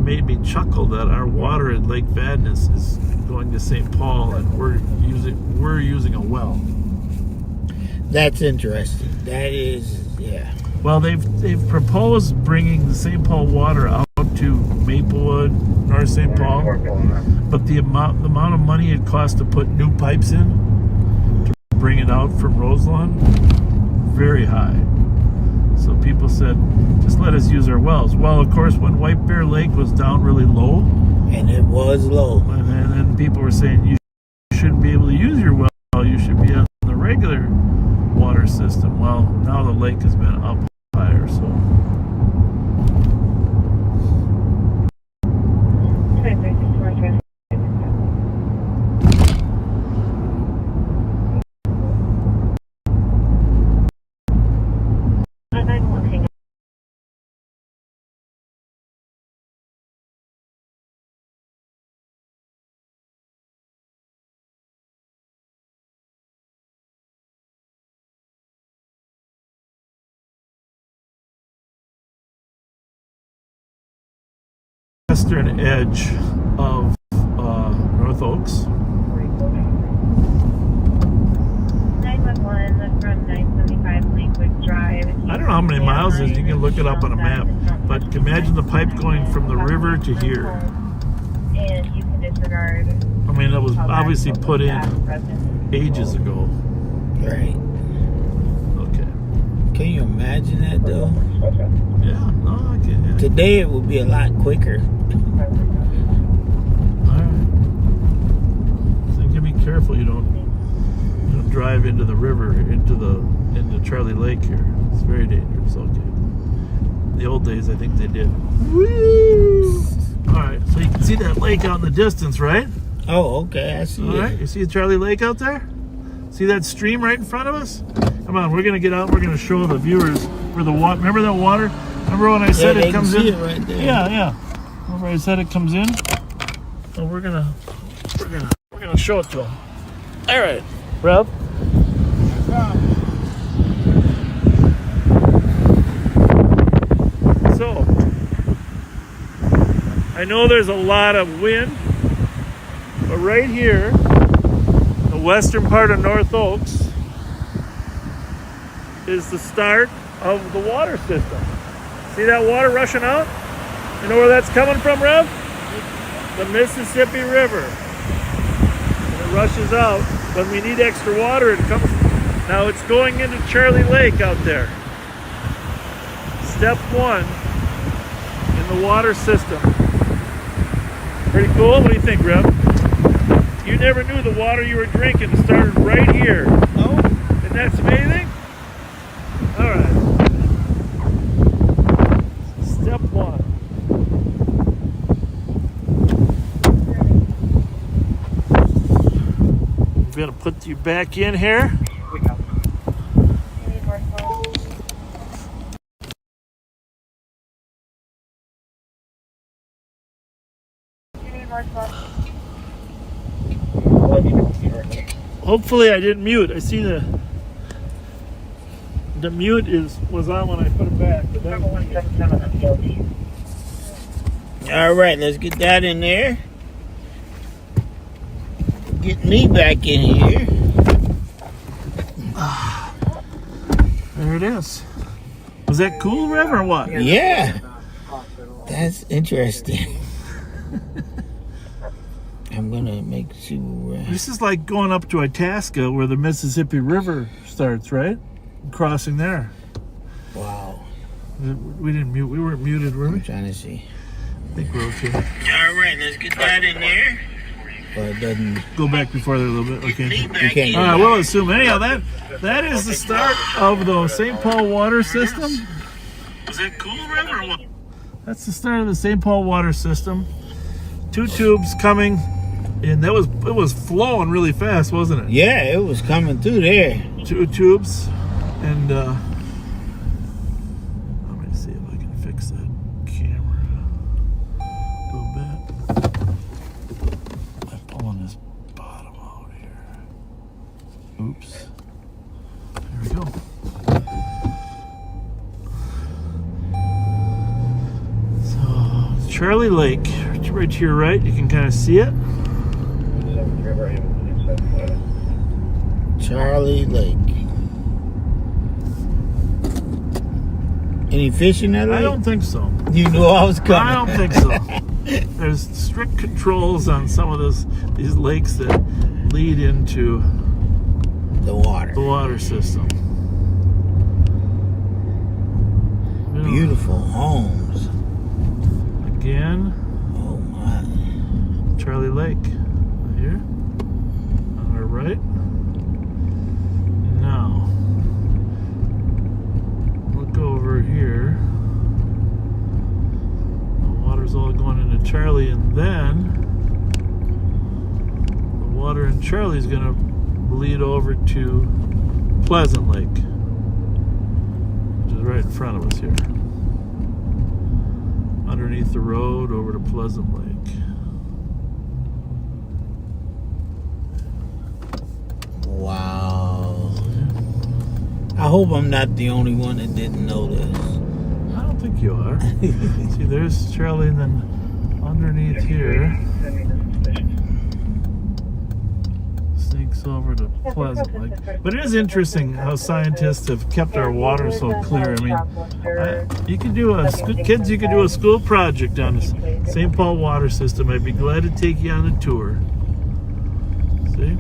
made me chuckle that our water at Lake Vadnais is going to St. Paul and we're using a well. That's interesting. That is, yeah. Well, they've proposed bringing the St. Paul water out to Maplewood, North St. Paul, but the amount of money it costs to put new pipes in to bring it out from Roselawn, very high. So people said, just let us use our wells. Well, of course, when White Bear Lake was down really low, and it was low, and then people were saying you shouldn't be able to use your well, you should be on the regular water system. Well, now the lake has been up higher, so. Western edge of North Oaks. 911 from 975 Lakewood Drive. I don't know how many miles it is. You can look it up on a map. But imagine the pipe going from the river to here. And you can disregard. I mean, it was obviously put in ages ago. Right. Okay. Can you imagine that, though? Yeah, no, I can. Yeah. Today it would be a lot quicker. Alright. So you be careful you don't drive into the river, into Charlie Lake here. It's very dangerous. Okay. In the old days, I think they did. Woo! Alright, so you can see that lake out in the distance, right? Oh, okay, I see it. Alright, you see Charlie Lake out there? See that stream right in front of us? Come on, we're going to get out and we're going to show the viewers where the water, remember that water? Remember when I said it comes in? It right there. Yeah. Remember I said it comes in? So we're gonna show it to them. All right, Rev. So I know there's a lot of wind, but right here, the western part of North Oaks, is the start of the water system. See that water rushing out? You know where that's coming from, Rev? The Mississippi River. And it rushes out. When we need extra water, it comes. Now it's going into Charlie Lake out there. Step 1 in the water system. Pretty cool? What do you think, Rev? You never knew the water you were drinking started right here. Oh. Isn't that amazing? All right. going to put you back in here. Hopefully I didn't mute. I see the mute was on when I put it back. But All right, let's get that in there. Get me back in here. There it is. Was that cool, Rev, or what? Yeah. That's interesting. I'm going to make sure. This is like going up to Itasca where the Mississippi River starts, right? Crossing there. Wow. We didn't mute. We weren't muted, were we? I'm trying to see. I think we're okay. All right, let's get that in there. Well, it doesn't go back before there a little bit. Okay. You can't. All right, we'll assume. Anyhow, that is the start of the St. Paul water system. Was that cool, Rev, or what? That's the start of the St. Paul water system. 2 tubes coming, and it was flowing really fast, wasn't it? Yeah, it was coming through there. 2 tubes, and let me see if I can fix that camera a little bit. I'm pulling this bottom out here. Oops. There we go. So Charlie Lake, right to your right, you can kind of see it. Charlie Lake. Any fish in that lake? I don't think so. You knew I was coming. I don't think so. There's strict controls on some of these lakes that lead into the water system. Beautiful homes. Again. Oh my. Charlie Lake. Here. On our right. Now. Look over here. The water's all going into Charlie, and then the water in Charlie is going to bleed over to Pleasant Lake, which is right in front of us here. Underneath the road over to Pleasant Lake. Wow. I hope I'm not the only one that didn't know this. I don't think you are. See, there's Charlie, and then underneath here sneaks over to Pleasant Lake. But it is interesting how scientists have kept our water so clear. I mean, you can do kids, you can do a school project on the St. Paul water system. I'd be glad to take you on a tour. See?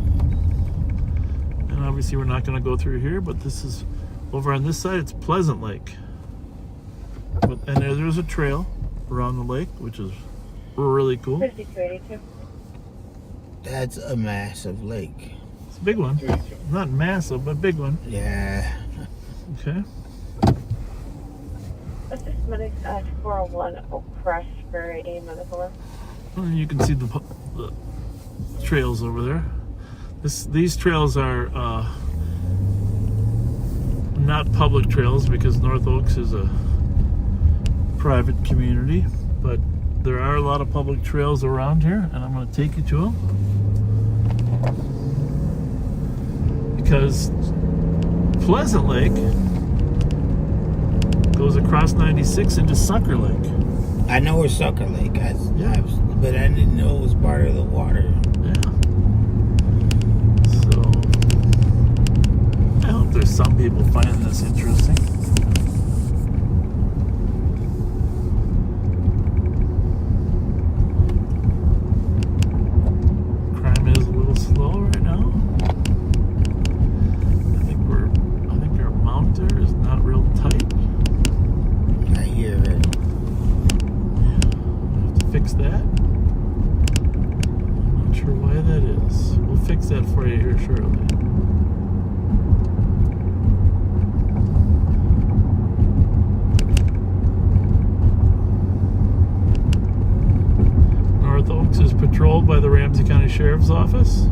And obviously we're not going to go through here, but this is over on this side. It's Pleasant Lake. And there's a trail around the lake, which is really cool. That's a massive lake. It's a big one. Not massive, but big one. Yeah. Okay. Assistant 401 Oak Crest for a medical. And you can see the trails over there. These trails are not public trails because North Oaks is a private community, but there are a lot of public trails around here, and I'm going to take you to them because Pleasant Lake goes across 96 into Sucker Lake. I know where Sucker Lake is, but I didn't know it was part of the water. Yeah. So I hope there's some people finding this interesting. Crime is a little slow right now. I think our mount there is not real tight. I hear it. Fix that. I'm not sure why that is. We'll fix that for you here shortly. North Oaks is patrolled by the Ramsey County Sheriff's Office.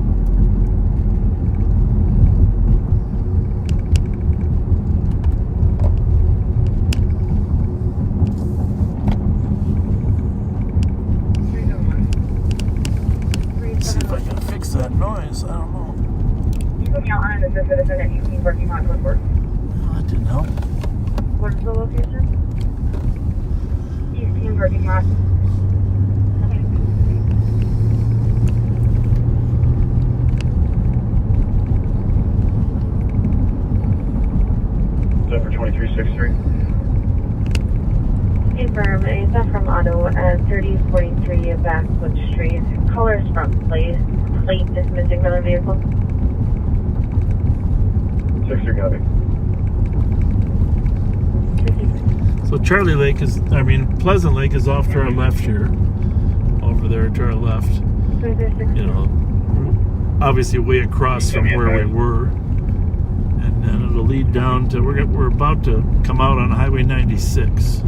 if I can fix that noise. I don't know. You can count on as a citizen at 18 parking lot, Woodward. Oh, that didn't help. What is the location? 18 parking lot. Denver 2363. Confirm, Asa from Auto at 3043 Backwood Street. Colors from plate is missing from the vehicle. 63 copy. So Charlie Lake is, Pleasant Lake is off to our left here. Over there to our left. You know, obviously way across from where we were. And then it'll lead down to, we're about to come out on Highway 96.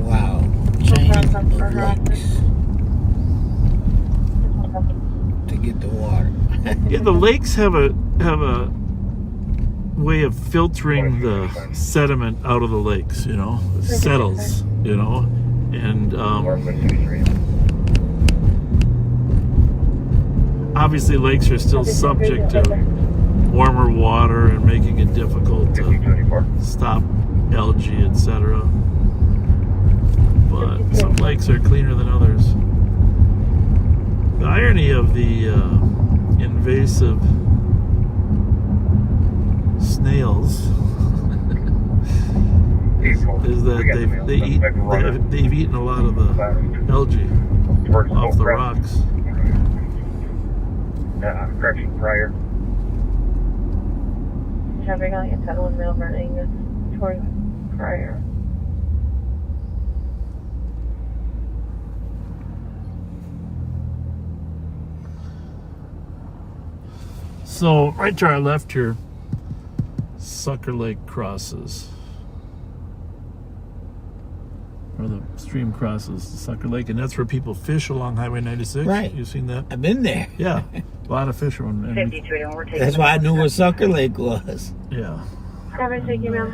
Wow. Change of lakes to get the water. Yeah, the lakes have a way of filtering the sediment out of the lakes, you know. It settles, you know. And obviously lakes are still subject to warmer water and making it difficult to stop algae, etc. But some lakes are cleaner than others. The irony of the invasive snails is that they've eaten a lot of the algae off the rocks. Correction, prior. Traffic on your pedal and rail running toward prior. So right to our left here, Sucker Lake crosses. Or the stream crosses Sucker Lake, and that's where people fish along Highway 96. Right. You've seen that? I've been there. Yeah. A lot of fishermen. 5281, we're taking. That's why I knew where Sucker Lake was. Yeah. Have I taken you around?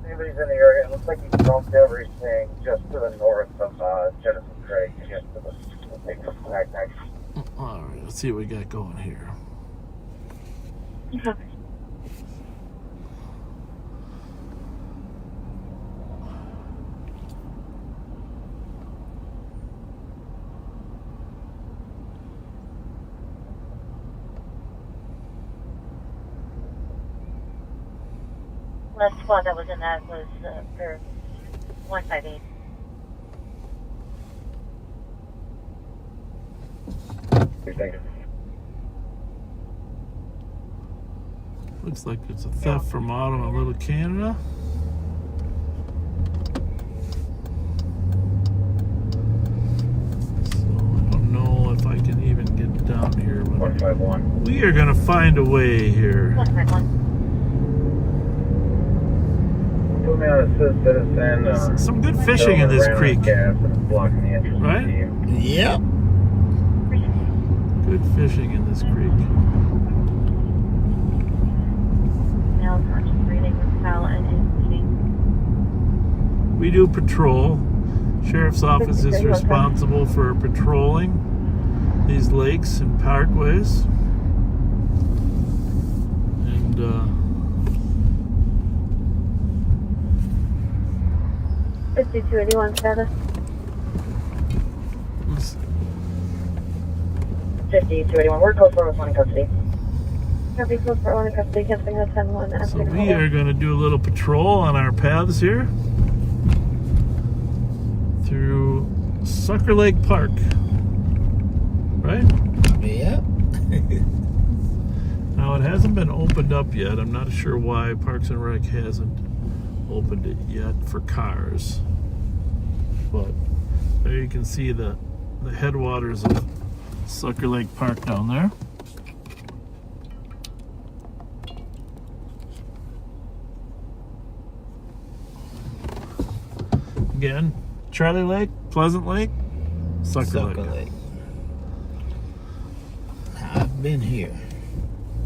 Anybody's in the area, it looks like you bumped everything just to the north of Jenison Craig, just to the next. Alright, let's see what we got going here. Okay. Last squad that was in that was for 158. Looks like it's a theft from Auto in Little Canada. So I don't know if I can even get down here. 151. We are going to find a way here. 151. Some good fishing in this creek. Right? Yep. Good fishing in this creek. Now it's not just reading with Cal and Anthony. We do patrol. Sheriff's Office is responsible for patrolling these lakes and parkways. And 5281 status. 5281, we're close for one in custody. Copy, close for one in custody, canceling the 10-1. so we are going to do a little patrol on our paths here through Sucker Lake Park. Right? Yep. Now it hasn't been opened up yet. I'm not sure why Parks and Rec hasn't opened it yet for cars. But there you can see the headwaters of Sucker Lake Park down there. Again, Charlie Lake, Pleasant Lake, Sucker Lake. I've been here.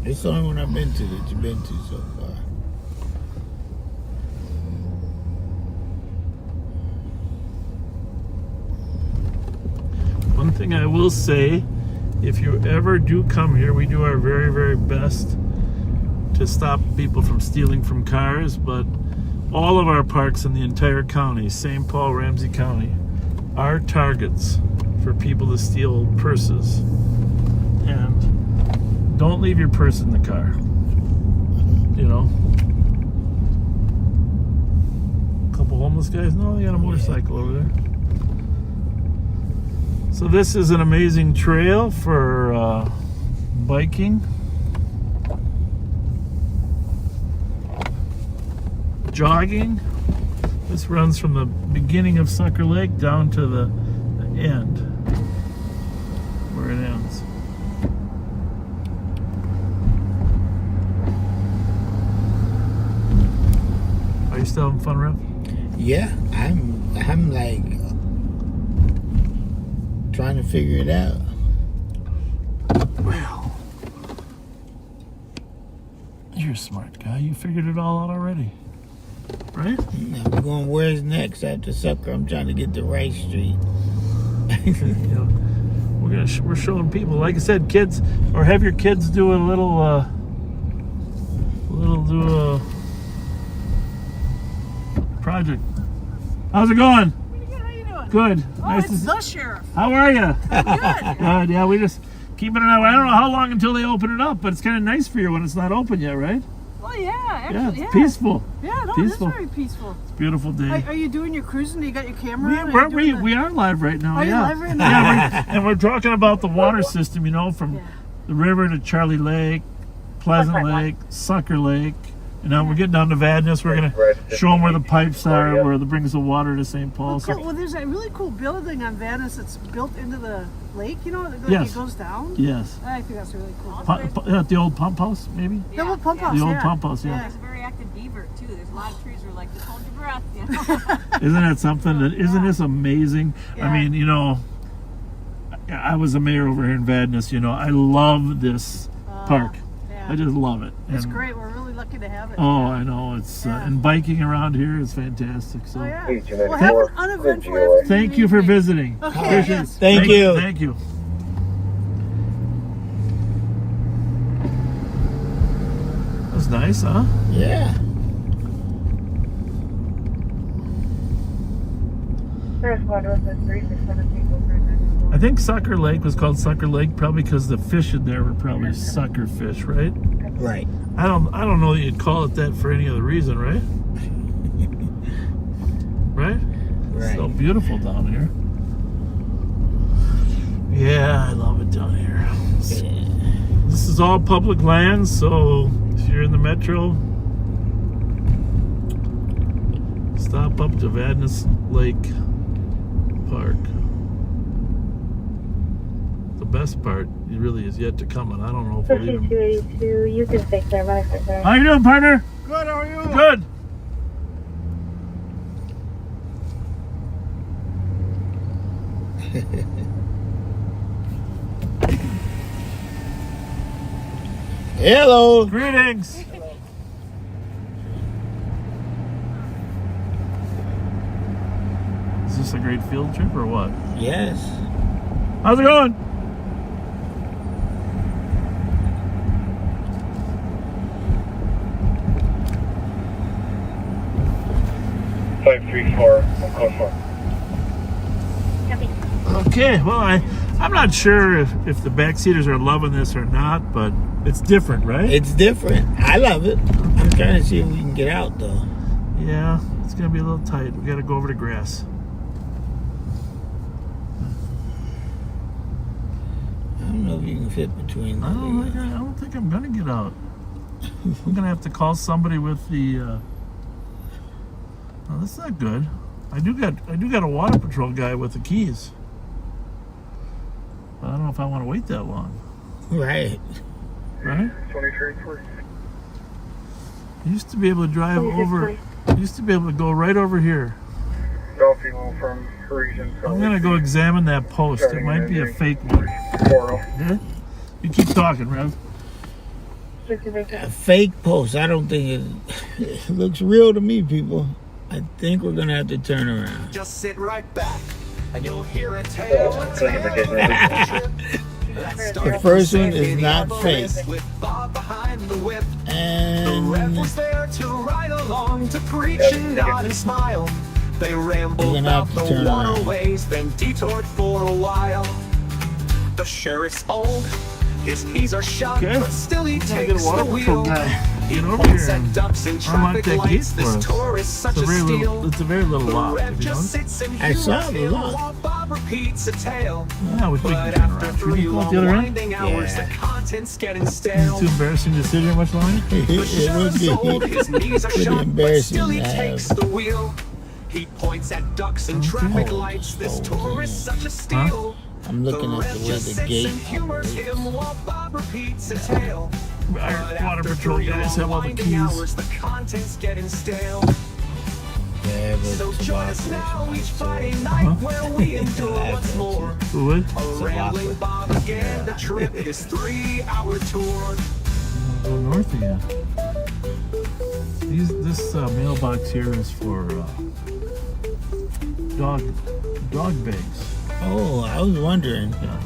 This is the only one I've been to that you've been to so far. thing I will say, if you ever do come here, we do our very, very best to stop people from stealing from cars, but all of our parks in the entire county, St. Paul, Ramsey County, are targets for people to steal purses. And don't leave your purse in the car. You know? A couple homeless guys? No, they got a motorcycle over there. So this is an amazing trail for biking. Jogging. This runs from the beginning of Sucker Lake down to the end where it ends. Are you still having fun, Rev? Yeah, I'm like trying to figure it out. Well, you're a smart guy. You figured it all out already. Right? Now we're going where's next after Sucker. I'm trying to get to Rice Street. You know, we're showing people, like I said, kids, or have your kids do a little project. How's it going? Pretty good. How you doing? Good. Oh, Nice it's to the sheriff. How are you? Good. Good. Yeah, we just keeping an eye. I don't know how long until they open it up, but it's kind of nice for you when it's not open yet, right? Well, yeah. Actually, It's peaceful. Yeah, no, Peaceful. it's very peaceful. It's a beautiful day. Are you doing your cruising? You got your camera on? We are live right now. Are you Yeah. live right now? Yeah, and we're talking about the water system. You know, from the river to Charlie Lake, Pleasant Lake, Sucker Lake. And now we're getting down to Vadnais. We're going to show them where the pipes are, where it brings the water to St. Paul. Oh, cool. Well, there's a really cool building on Vadnais that's built into the lake, you know, like Yes. it goes down. Yes. I think that's really cool. The old pump house, maybe? The old pump house, The old pump house, yeah. There's a very active beaver, too. There's a lot of trees where, like, just hold your breath, you know? Isn't that something? Isn't this amazing? Yeah. I mean, you know, I was a mayor over here in Vadnais. You know, I love this park. I just love it. It's And- great. We're really lucky to have it. Oh, I know. It's and biking around here is fantastic. So, Oh, yeah. Well, have an uneventful afternoon. thank you for visiting. Okay, Appreciate yes. it. Thank you. Thank you. That was nice, huh? Yeah. First water was 367 people per minute. I think Sucker Lake was called Sucker Lake probably because the fish in there were probably sucker fish, right? Right. I don't know that you'd call it that for any other reason, right? Right? Right. So beautiful down here. Yeah, I love it down here. This is all public land, so if you're in the metro, stop up to Vadnais Lake Park. The best part really is yet to come, and I don't know if we'll even... 5282, you can fix their money. How you doing, partner? Good, how are you? Good. Hello. Greetings. Is this a great field trip or what? Yes. How's it going? Okay, well, I'm not sure if the backseaters are loving this or not, but it's different, right? It's different. I love it. I'm trying to see if we can get out, though. Yeah, it's going to be a little tight. We got to go over to grass. I don't know if you can fit between I don't think I'm going to get out. I'm going to have to call somebody with the... Oh, that's not good. I do got a water patrol guy with the keys. But I don't know if I want to wait that long. Right. Right? 23, please. I used to be able to drive over... I used to be able to go right over here. Dolphin from Parisian. I'm going to go examine that post. It might be a fake one. Yeah? You keep talking, Rev. A fake post. I don't think it looks real to me, people. I think we're going to have to turn around. Just sit right back and you'll hear a tale of a faithful trip. The first one is not fake. With Bob behind the whip. The And Rev was there to ride along, to preach and nod and smile. They rambled We're gonna about have to the turn around. waterways, then detoured for a while. The sheriff's old, his knees are shut, Okay. but still he Gotta get takes a water the patrol wheel. guy. He Get over points here at and ducks and unlock traffic that gate lights. for This us. tour is such It's a a very steal. little, it's a very little The lot, Rev to be just honest. sits and I saw humors the him lot. while Bob repeats a tale. Yeah, we can But turn after around. Should we 3 go out long the other end? winding hours, Yeah. the content's getting It's stale. too embarrassing to sit here much longer. The it would sheriff's old, be his knees are pretty shut, but embarrassing still he to takes have. the wheel. He points at ducks and traffic lights. This tour is such a steal. I'm looking at the way Rev just the sits gate and humors him while Bob repeats a tale. Our But water after patrol 3 guys long have all the winding keys. hours, the content's getting stale. Yeah, but So it's join a us lot now of each so- Friday night where we endure once more. Who would? A rambling Bobaganda trip, his 3-hour tour. Go north again. This mailbox here is for dog bags. Oh, I was wondering. Yeah.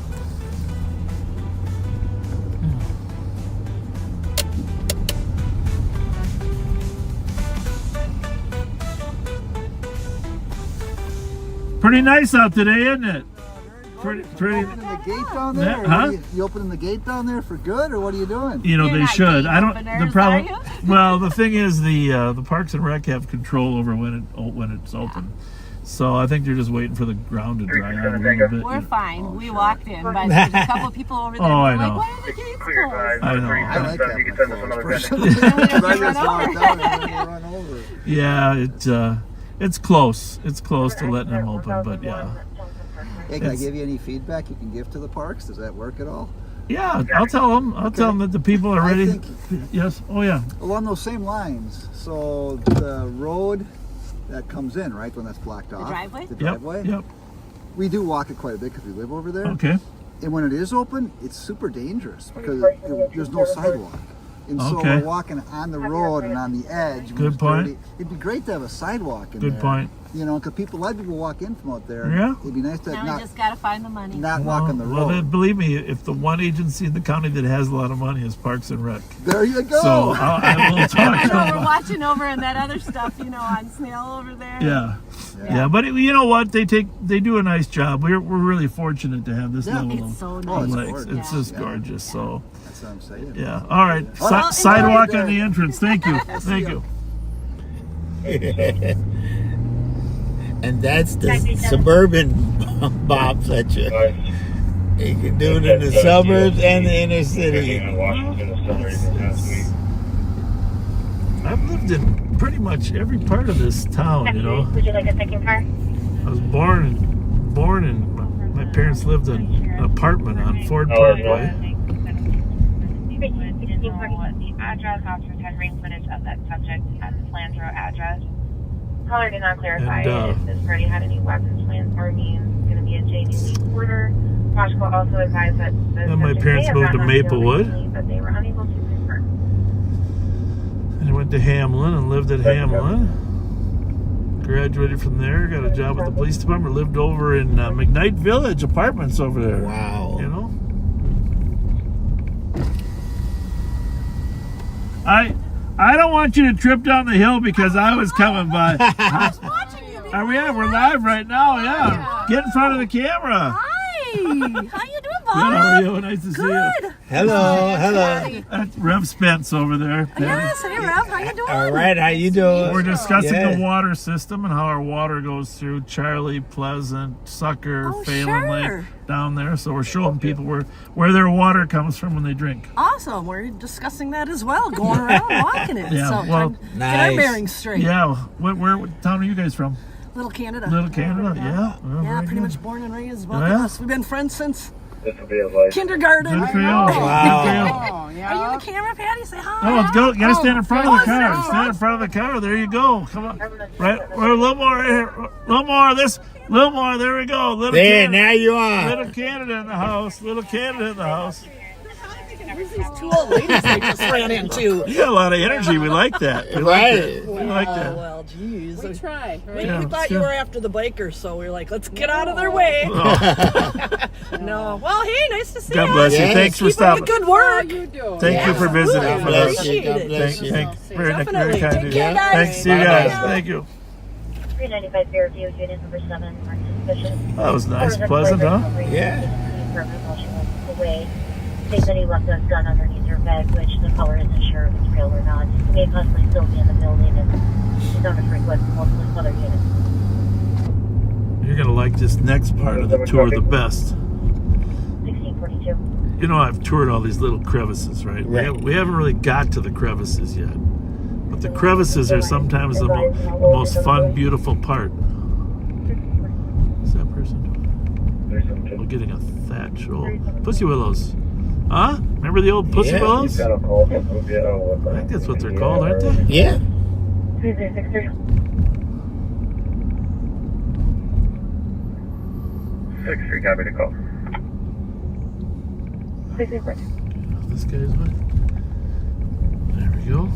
Pretty nice out today, isn't it? Pretty. Opening the gate down there? Yeah, Or huh? you opening the gate down there for good, or what are you doing? You know, You're they not should. gate I don't. openers, The problem. are you? Well, the thing is, the Parks and Rec have control over when it's open. So I think they're just waiting for the ground to dry out a little bit. We're fine. We walked in, but there's a couple people over there. Oh, I who are know. like, why are the gates Clear closed? guys. I know. I like that. You can send us another person. message. Then we don't I get run just walked over. down and then run over. Yeah, it's close. It's close to letting them open, but yeah. Hey, can I It's- give you any feedback you can give to the parks? Does that work at all? Yeah, I'll tell them. I'll tell them that the people are I ready. think- Yes. Oh yeah. Along those same lines, so the road that comes in, right, when that's blocked off. driveway? The Yep. driveway? Yep. We do walk it quite a bit because we live over there. Okay. And when it is open, it's super dangerous because there's no sidewalk. And so Okay. we're walking on the road and on the edge. when Good it's point. dirty. It'd be great to have a sidewalk in Good there. point. You know, because a lot of people walk in from out there. Yeah. It'd be nice to Now we not just gotta find the money. walk on the Well, road. then, believe me, if the one agency in the county that has a lot of money is Parks and Rec, There you go. so I will talk to No, we're them. watching over and that other stuff, on Snail over there. Yeah. Yeah, but you know what? They do a nice job. We're really fortunate to have this Yeah. level It's so of nice. it's lakes. gorgeous. It's just Yeah. gorgeous. So That's what I'm saying. yeah. All right. Well, Sidewalk enjoy on the the- entrance. Thank you. Thank you. And that's the suburban Bob Fletcher. You can do it in the suburbs and the inner city. I've lived in pretty much every part of this town. Would you like a second car? I was born in. My parents lived in an apartment on Ford Parkway. 1640. The address, officers had ring footage of that subject at the Flandreau address. Caller did not clarify And, if this party had any weapons, plans, or means. Going to be a JD quarter. Washco also advised that the And my subject parents may have moved to gotten on bail Maplewood. recently, but they were unable to confirm. And I went to Hamlin and lived at Hamlin. Graduated from there, got a job at the police department, lived over in McKnight Village apartments over there. Wow. You know? I don't want you to trip down the hill because I was coming by. Are we at? We're live right now, yeah. Get in front of the camera. Hi. How you doing, Bob? Good, how are you? Nice to see you. Good. Hello, hello. That's Rev Spence over there. Patty. Yes, hey, Rev. How you doing? All right, how you doing? We're discussing Yeah. the water system and how our water goes through Charlie, Pleasant, Sucker, Oh, Phelan sure. Lake down there. So we're showing people where their water comes from when they drink. Awesome. We're discussing that as well, going around walking it. Yeah, so well, trying to get our nice. bearings straight. Yeah. What town are you guys from? Little Canada. Little Canada. Yeah. Well, Yeah, very pretty good. much born and raised. Both Yeah. of us. We've been friends since This will be a life. kindergarten. Good for you. Wow. Good for you. Are you in the camera, Patty? Say hi. Oh, let's go. You gotta stand in front of the car. Oh, Stand in front of the car. There you go. Come on. Right. We're a little more. A little more. Little more. There we go. Little There, Canada. now you are. Little Canada in the house. Little Canada in the house. Who's these two old ladies they just ran into? You got a lot of energy. We like that. We like that. We like that. Well, geez. We try, right? Yeah, We thought sure. you were after the bikers, so we were like, let's get out of their way. No. Well, hey, nice to see you. God bless you. Yes. Thanks for Keep up the stopping. good work. You do. Thank you for visiting Absolutely. with us. Appreciate God it. bless you. Very Definitely. kind Take of care, you. guys. Thanks. See you Bye. guys. Thank you. 395 Fairview, unit number 7, marked suspicious. That was nice. Pleasant, huh? Yeah. While she was away. They said he left a gun underneath her bed, which the caller isn't sure if it's real or not. He may possibly still be in the building, and she's known to frequent multiple other units. You're going to like this next part of the tour the best. 1642. You know, I've toured all these little crevices, right? We haven't really got to the crevices yet. But the crevices are sometimes the most fun, beautiful part. Is that person? We're getting a thatch roll. Pussy willows. Huh? Remember the old pussy willows? I think that's what they're called, aren't they? Yeah. 3063. 63, copy the call. 64. This guy's way. There we go.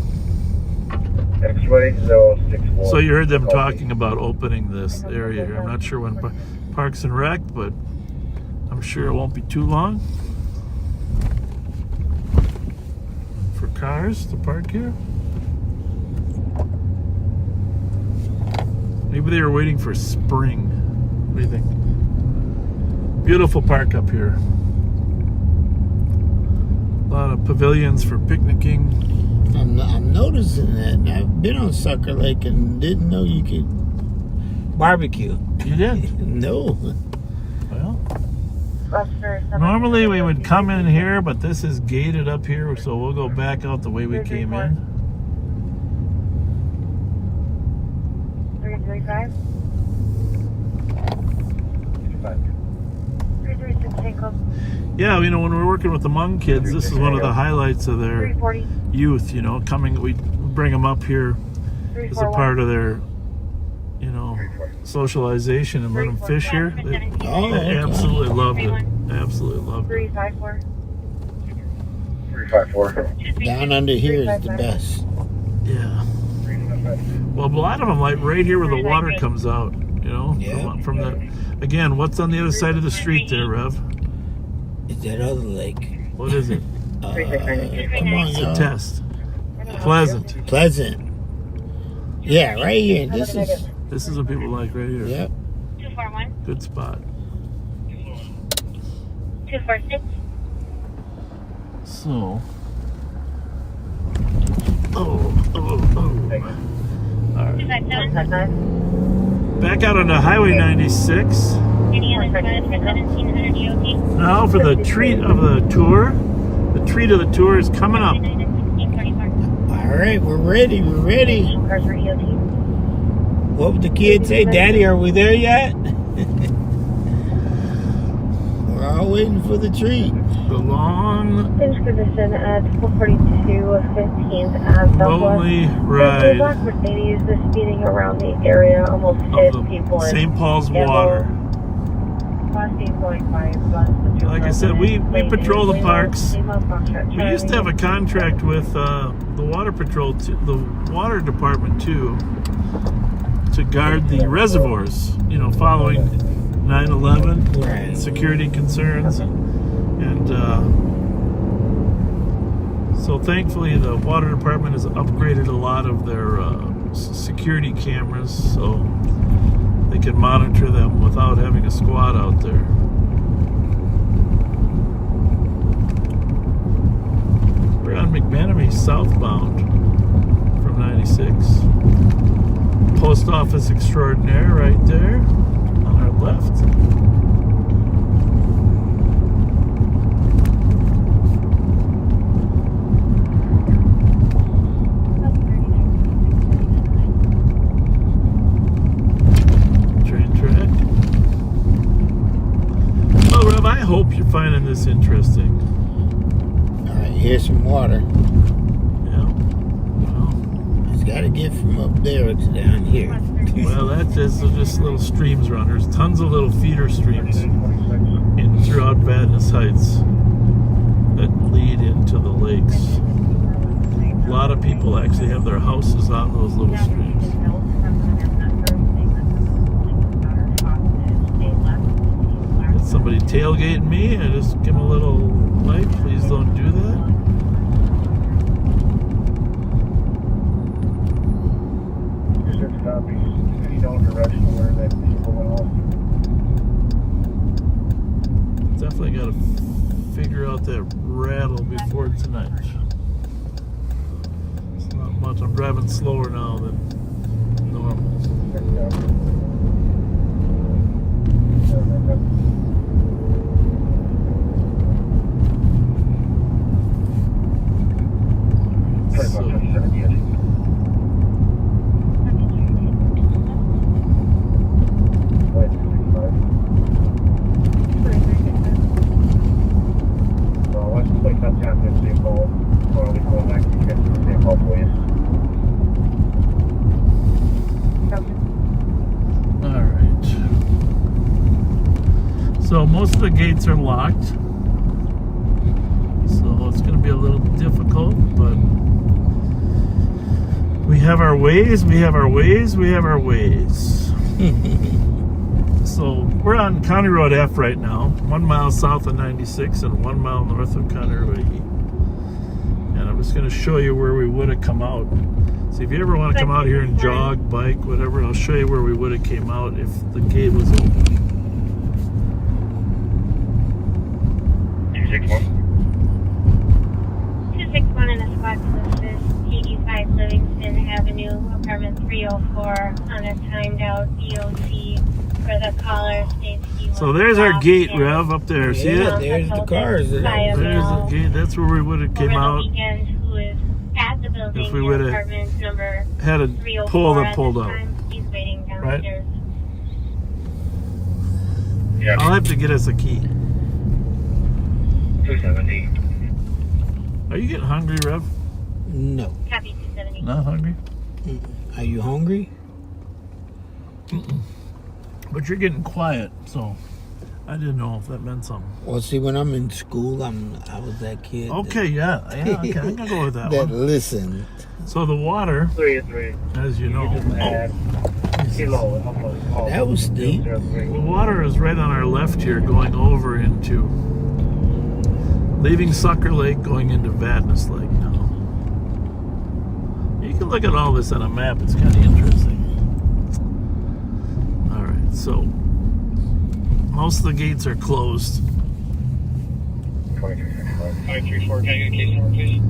X-ray 064. So you heard them talking about opening this area here. I'm not sure when Parks and Rec, but I'm sure it won't be too long for cars to park here. Maybe they were waiting for spring. What do you think? Beautiful park up here. A lot of pavilions for picnicking. I'm noticing that. And I've been on Sucker Lake and didn't know you could barbecue. You did? No. Well, normally we would come in here, but this is gated up here, so we'll go back out the way we came in. 335. 336 Tango. Yeah, you know, when we're working with the Hmong kids, this is one of the highlights of their 340. youth, you know, we bring them up here as a part of their, you know, socialization and let them fish here. They absolutely loved it. Absolutely loved it. 354. 354. Down under here is the best. Yeah. Well, a lot of them like right here where the water comes out, you know, from the, again, what's on the other side of the street there, Rev? It's that other lake. What is it? Come on, It's a y'all. test. Pleasant. Yeah, right here. This is what people like right here. Yep. 241. Good spot. 246. So. Oh. All right. 257. Back out on the Highway 96. Now for the treat of the tour. The treat of the tour is coming up. All right, we're ready. We're ready. What would the kids say? Daddy, are we there yet? We're all waiting for the treat. The long, Finch position at 442 15th Ave. lonely The ride black Mercedes is speeding around the area, almost hit people in St. Paul's Water. Like I said, we patrol the parks. We used to have a contract with the water patrol, the water department too, to guard the reservoirs. You know, following 9/11 security concerns, and so thankfully the water department has upgraded a lot of their security cameras, so they can monitor them without having a squad out there. We're on McManamy southbound from 96. Post office extraordinaire right there on our left. I hope you're finding this interesting. All right, here's some water. Yeah. Well, it's got to get from up there to down here. Well, that's just little streams run. There's tons of little feeder streams in throughout Vadnais Heights that lead into the lakes. A lot of people actually have their houses on those little streams. Is somebody tailgating me? I just give them a little light. Please don't do that. Definitely got to figure out that rattle before tonight. It's not much. I'm driving slower now than normal. So most of the gates are locked, so it's going to be a little difficult, but we have our ways, we have our ways, we have our ways. So we're on County Road F right now, 1 mile south of 96 and 1 mile north of County Road E. And I'm just going to show you where we would have come out. So if you ever want to come out here and jog, bike, whatever, I'll show you where we would have came out if the gate was open. 261 in the squad service, 85 Livingston Avenue, apartment 304, on a timed out DOT for the caller states he So there's our gate, Rev, up there. See it? There's the cars. There's the gate. That's where we would have came out. Who is at the building if we would have had a pull that pulled out. He's waiting downstairs. Right? Yeah. I'll have to get us a key. 270. Are you getting hungry, Rev? No. Copy 270. Not hungry? Are you hungry? But you're getting quiet, so I didn't know if that meant something. Well, see, when I'm in school, I was that kid. Okay, okay, I can go with that that one. Listen. So the water, as you know, that was steep. The water is right on our left here, going over into, leaving Sucker Lake, going into Vadnais Lake now. You can look at all this on a map. It's kind of interesting. All right, so most of the gates are closed. 534, can I get a case number, please?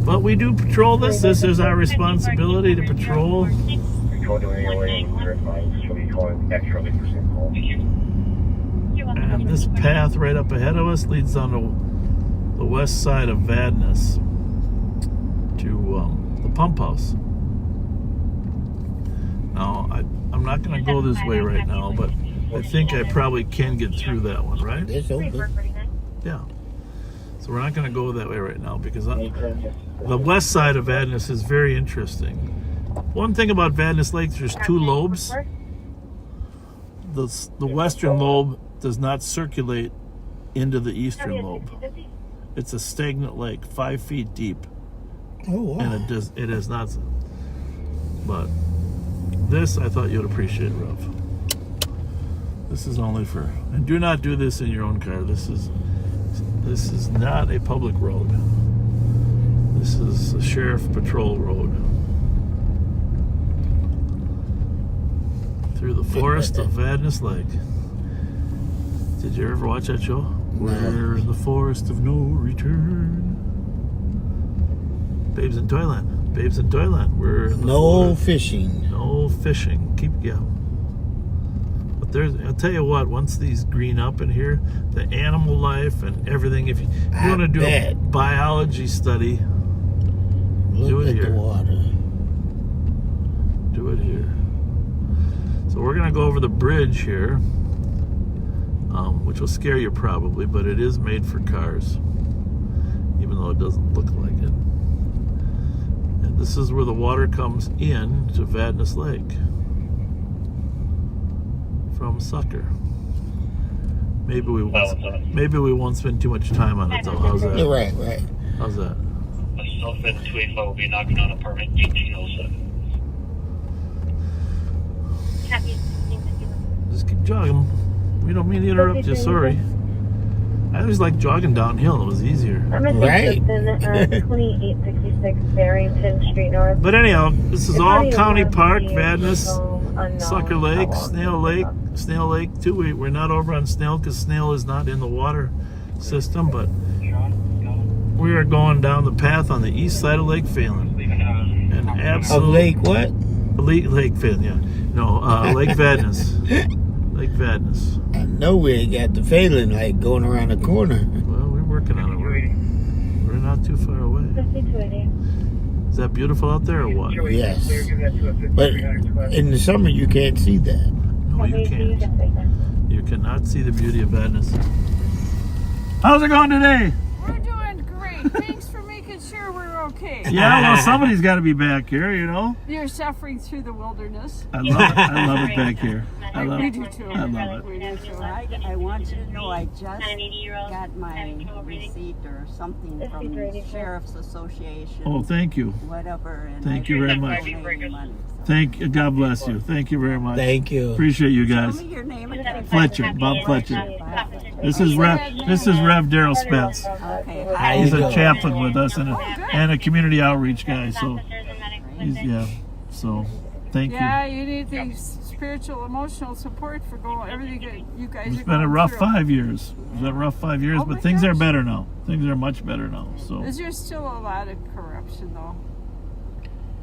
But we do patrol this. This is our responsibility to patrol. And this path right up ahead of us leads on the west side of Vadnais to the pump house. Now, I'm not going to go this way right now, but I think I probably can get through that one, right? It's open. Yeah. So we're not going to go that way right now because the west side of Vadnais is very interesting. One thing about Vadnais Lake, there's two lobes. The western lobe does not circulate into the eastern lobe. It's a stagnant lake, 5 feet deep. Oh, wow. And it is not. But this, I thought you'd appreciate, Rev. This is only for, and do not do this in your own car. This is not a public road. This is a sheriff patrol road. Through the forest of Vadnais Lake. Did you ever watch that show? We're in the forest of no return. Babes in Toyland. Babes in Toyland. We're in the forest. Fishing. No fishing. But I'll tell you what, once these green up in here, the animal life and everything, if you want to do a biology study, do it here. Do it here. So we're going to go over the bridge here, which will scare you probably, but it is made for cars, even though it doesn't look like it. And this is where the water comes in to Vadnais Lake from Sucker. Maybe we won't spend too much time on it though. How's that? You're right. How's that? Southbend 285 will be knocking on apartment 1807. Just keep jogging. We don't mean to interrupt you. Sorry. I always like jogging downhill. It was easier. Right. 2866 Barrington Street North. But anyhow, this is all County Park, Vadnais, Sucker Lake, Snail Lake too. We're not over on Snail because Snail is not in the water system, but we are going down the path on the east side of Lake Phelan. And absolutely. Of Lake what? Lake Phelan, yeah. No, Lake Vadnais. Lake Vadnais. I know we ain't got the Phelan like going around the corner. Well, we're working on it. We're not too far away. Is that beautiful out there or what? Yes. But in the summer you can't see that. No, you can't. You cannot see the beauty of Vadnais. How's it going today? We're doing great. Thanks for making sure we're okay. Yeah, well, somebody's got to be back here, you know. You're suffering through the wilderness. I love it. I love it back here. I love We it. do too. I love it. We do too. I want you to know I just got my receipt or something from the Sheriff's Association. Oh, thank you. Whatever. And Thank you very much. Thank you. God bless you. Thank you very much. Thank you. Appreciate you guys. Tell me your name again. Fletcher, Bob Fletcher. This is Rev Darryl Spence. Okay. He's a chaplain with us and a community outreach guy. So, So, thank you. Yeah, you need the spiritual, emotional support for going everything that you guys It's are been a going rough through. 5 years. It's been a rough 5 years, Oh my but things are gosh. better now. Things are much better now. So, Is there still a lot of corruption though?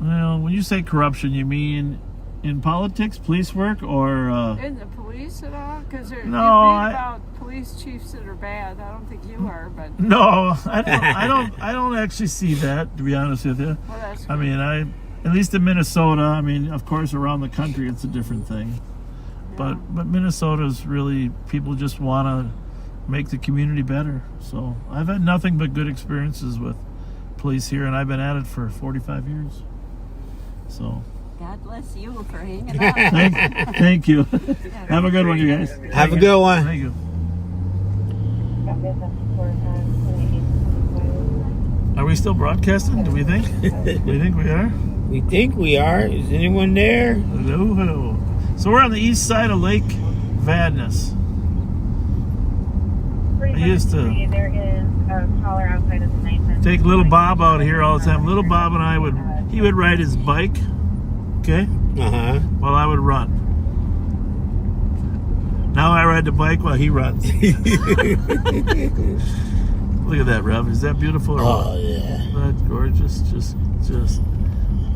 well, when you say corruption, you mean in politics, police work, or In the police at all? Because you read No, about police chiefs that are bad. I don't think you are, but no, I don't actually see that, to be honest with you. Well, that's I mean, at least in Minnesota, I mean, of course, around the country, it's a different thing. But Minnesota's really, people just want to make the community better. So I've had nothing but good experiences with police here, and I've been at it for 45 years. So God bless you for hanging out. thank you. Have a good one, you guys. Have a good one. Thank you. Are we still broadcasting? Do we think? We think we are? We think we are. Is anyone there? Hello. So we're on the east side of Lake Vadnais. I used to There is a caller outside of the night. take little Bob out here all the time. Little Bob and I he would ride his bike, okay? While I would run. Now I ride the bike while he runs. Look at that, Rev. Is that beautiful? Oh, yeah. That's gorgeous. Just.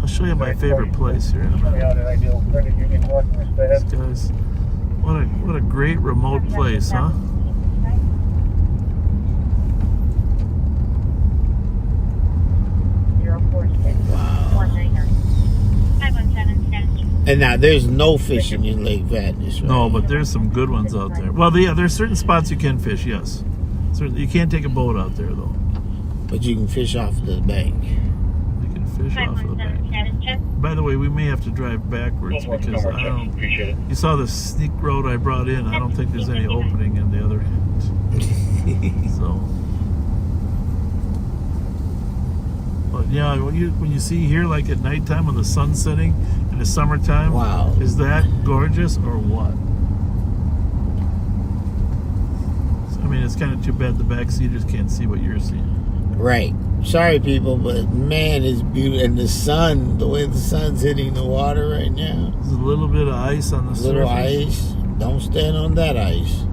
I'll show you my favorite place here. These guys, what a great remote place, huh? And now there's no fishing in Lake Vadnais, right? No, but there's some good ones out there. Well, yeah, there's certain spots you can fish, yes. You can't take a boat out there, though. But you can fish off the bank. You can fish off of the bank. By the way, we may have to drive backwards because I don't... Appreciate it. You saw the sneak road I brought in. I don't think there's any opening in the other end. So... But yeah, when you see here, like at nighttime when the sun's setting in the summertime, wow, is that gorgeous or what? I mean, it's kind of too bad the backseaters can't see what you're seeing. Right. Sorry, people, but man, it's beautiful. And the sun, the way the sun's hitting the water right now. There's a little bit of ice on the surface. Little ice. Don't stand on that ice.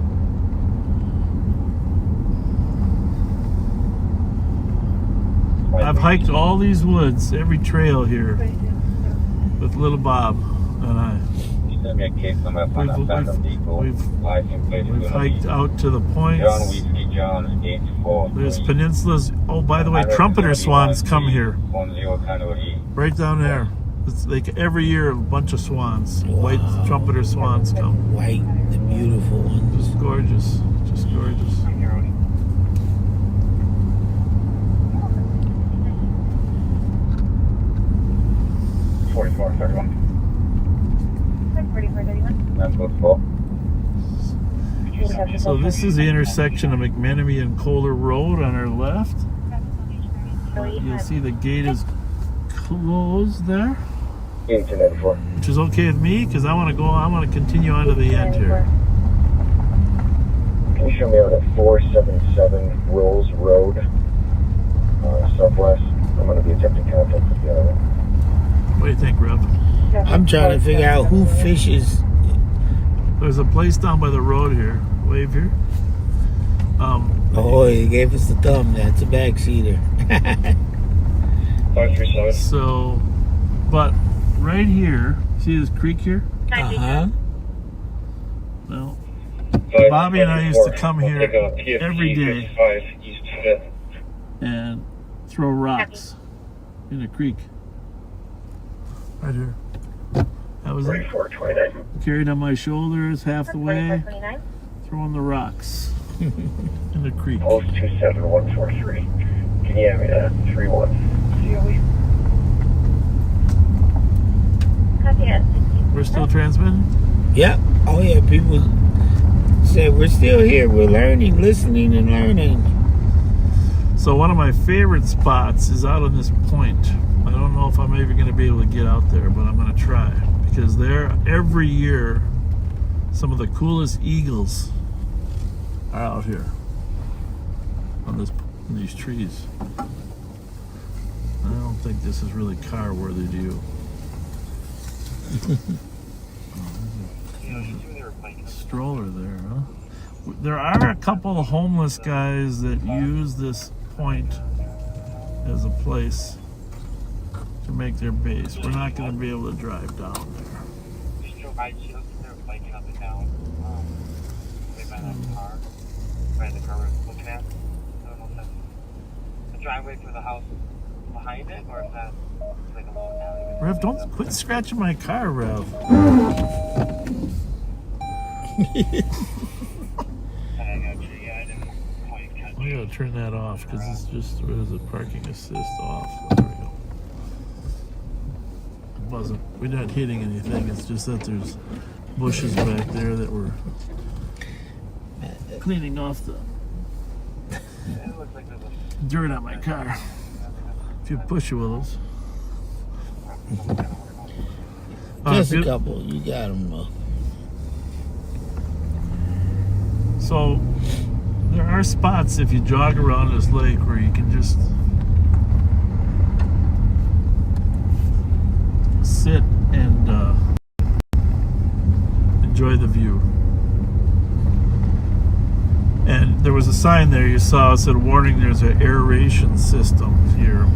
I've hiked all these woods, every trail here, with little Bob and I. We've hiked out to the points. There's peninsulas. Oh, by the way, trumpeter swans come here. Right down there. It's like every year a bunch of swans. Wow. White trumpeter swans come. White, the beautiful ones. Just gorgeous. Just gorgeous. 4431. 4431. So this is the intersection of McMenemy and Kohler Road on our left. You'll see the gate is closed there, which is okay with me because I want to go. I want to continue on to the end here. Can you show me out at 477 Rolls Road, Southwest? I'm going to be attempting contact with the other one. What do you think, Rev? I'm trying to figure out who fishes. There's a place down by the road here. Wave here. Oh, he gave us the thumb. That's a backseater. 537. So, but right here, see this creek here? Uh-huh. Well, Bobby and I used to come here every day and throw rocks in the creek. Right here. That was it. Carried on my shoulders half the way, throwing the rocks in the creek. Post 27143. Can you have me at 31? We're still transmitting? Yep. Oh, yeah. People said we're still here. We're learning, listening, and learning. So one of my favorite spots is out on this point. I don't know if I'm ever going to be able to get out there, but I'm going to try. Because there, every year, some of the coolest eagles are out here on these trees. I don't think this is really car worthy to you. Stroller there, huh? There are a couple of homeless guys that use this point as a place to make their base. We're not going to be able to drive down there. The car we're looking at. I don't know if that's the driveway for the house behind it, or if that's like a long alley. Rev, don't quit scratching my car, Rev. I got you. Yeah, I didn't quite catch I gotta turn that off because it's just there's a parking assist off. There we go. It wasn't. We're not hitting anything. It's just that there's bushes back there that we're cleaning off the dirt on my car. A few push wheels. Just a couple. You got them, though. So there are spots if you jog around this lake where you can just sit and enjoy the view. And there was a sign there you saw, it said, warning, there's an aeration system here.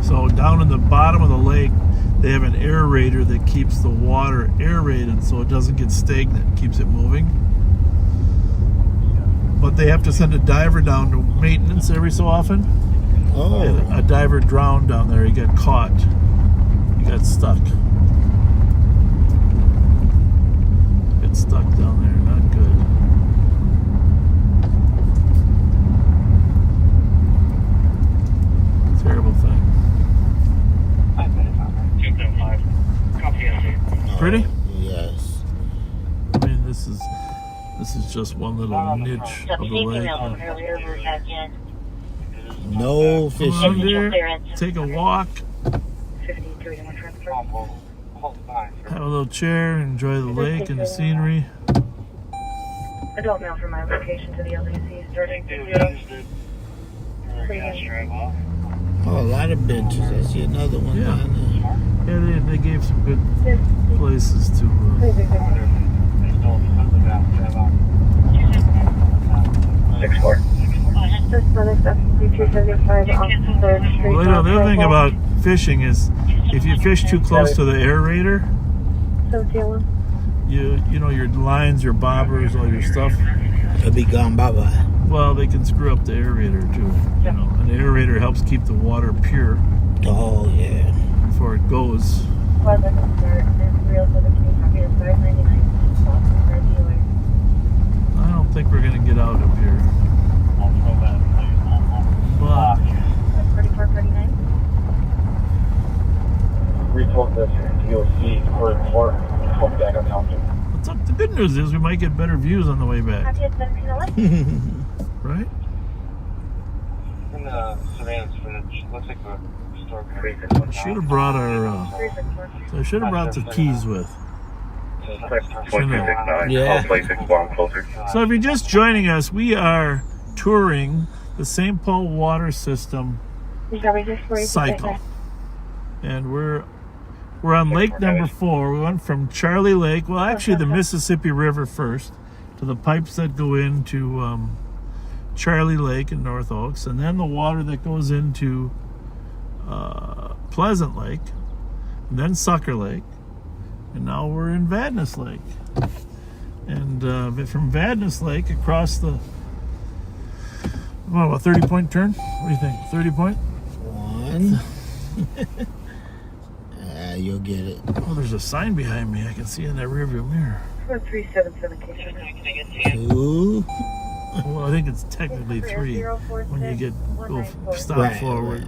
So down in the bottom of the lake, they have an aerator that keeps the water aerated so it doesn't get stagnant, keeps it moving. But they have to send a diver down to maintenance every so often. Oh. A diver drowned down there, he got caught. He got stuck. Got stuck down there, not good. Terrible thing. Pretty? Yes. I mean, this is just one little niche of the lake. No Come fishing. on there, take a walk, have a little chair, enjoy the lake and the scenery. Adult mail from my location to the LDC starting to Oh, a lot of benches. I see another one down there. Yeah, they gave some good places to. 6-4. Well, you know, the other thing about fishing is if you fish too close to the aerator, you know your lines, your bobbers, all your stuff, it'll be gone bye-bye. Well, they can screw up the aerator too. You know, and the aerator helps keep the water pure. Oh yeah. Before it goes. I don't think we're gonna get out up here. But Retold this DOC for back on Thompson. So the good news is we might get better views on the way back. Right? In the surveillance footage, looks like we're stored pretty good. Should have brought our. I should have brought the keys with. Yeah. So if you're just joining us, we are touring the St. Paul water system cycle, and we're on lake number 4. We went from Charlie Lake, well, actually the Mississippi River first, to the pipes that go into Charlie Lake in North Oaks, and then the water that goes into Pleasant Lake, and then Sucker Lake, and now we're in Vadnais Lake. And from Vadnais Lake across the, a 30-point turn? What do you think? 30 point? 1. You'll get it. Oh, there's a sign behind me. I can see in that rearview mirror. 377 2. Well, I think it's technically 3 when you go stop forward.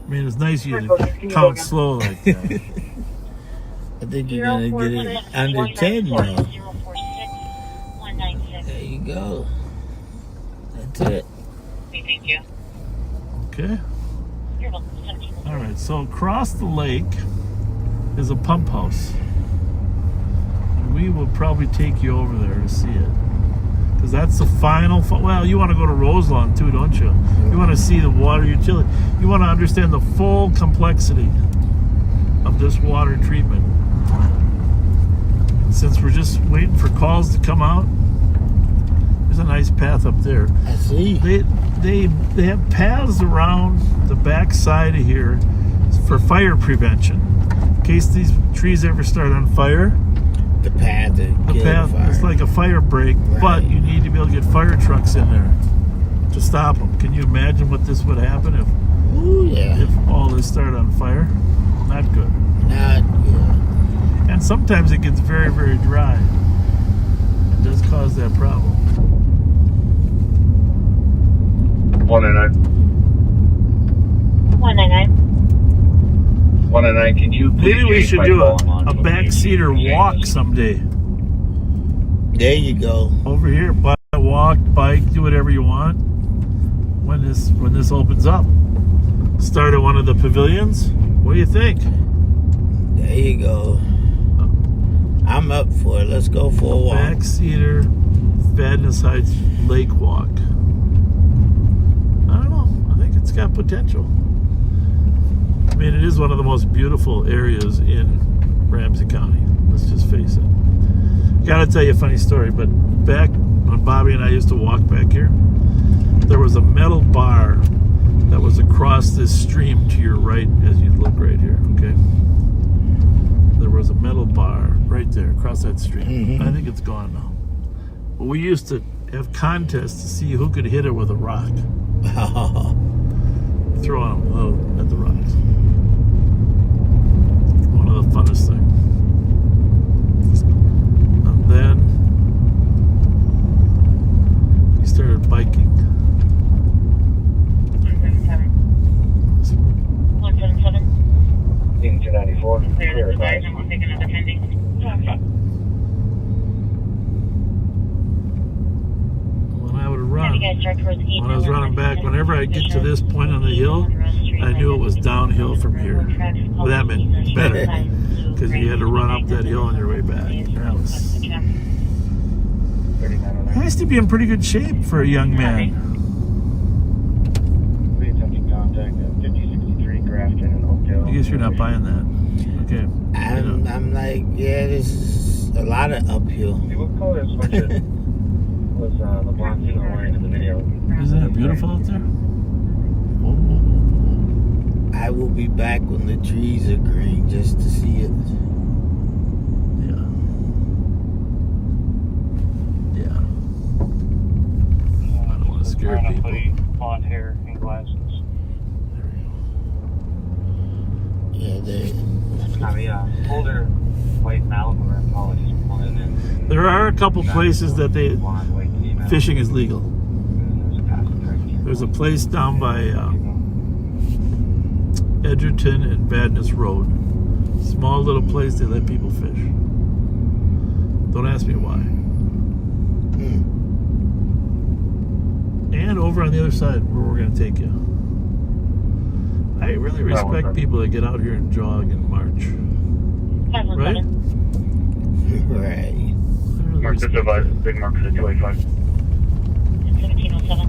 I mean, it's nice you to count slow like that. I think you're gonna get it under 10 now. There you go. That's it. Thank you. Okay. You're welcome. All right. So across the lake is a pump house, and we will probably take you over there to see it, because that's the final. Well, you want to go to Roselawn too, don't you? You want to see the water utility. You want to understand the full complexity of this water treatment. Since we're just waiting for calls to come out, there's a nice path up there. I see. They have paths around the back side of here for fire prevention. In case these trees ever start on fire, the path is like a fire break, right. But you need to be able to get fire trucks in there to stop them. Can you imagine what this would happen if all this started on fire? Not good. Not good. And sometimes it gets very, very dry. It does cause that problem. 199. 199. Can you please maybe we should do a backseater walk someday. There you go. Over here, walk, bike, do whatever you want. When this opens up, start at one of the pavilions. What do you think? There you go. I'm up for it. Let's go for a walk. Backseater, Vadnais Heights Lake Walk. I don't know. I think it's got potential. I mean, it is one of the most beautiful areas in Ramsey County. Let's just face it. Gotta tell you a funny story, but back when Bobby and I used to walk back here, there was a metal bar that was across this stream to your right as you look right here, okay? There was a metal bar right there across that stream. Mm-hmm. I think it's gone now. But we used to have contests to see who could hit it with a rock. Throw on them at the rocks. One of the funnest things. And then we started biking. 177. 177. 294. Clear the guys, and we'll take another pending. When I would run, when I was running back, whenever I get to this point on the hill, I knew it was downhill from here. Well, that meant better, because you had to run up that hill on your way back. That was nice to be in pretty good shape for a young man. I guess you're not buying that. Okay. I'm like, yeah, this is a lot of uphill. What color sweatshirt was LeBron wearing in the video? Isn't it beautiful out there? I will be back when the trees are green just to see it. Yeah. I don't want to scare people. Blonde hair and glasses. Yeah, older white Malibu apologies. There are a couple places that fishing is legal. There's a place down by Edgerton and Vadnais Road. Small little place, they let people fish. Don't ask me why. And over on the other side where we're going to take you. I really respect people that get out here and jog and march. Right? Right. Mark this device, big mark to 285. 1707.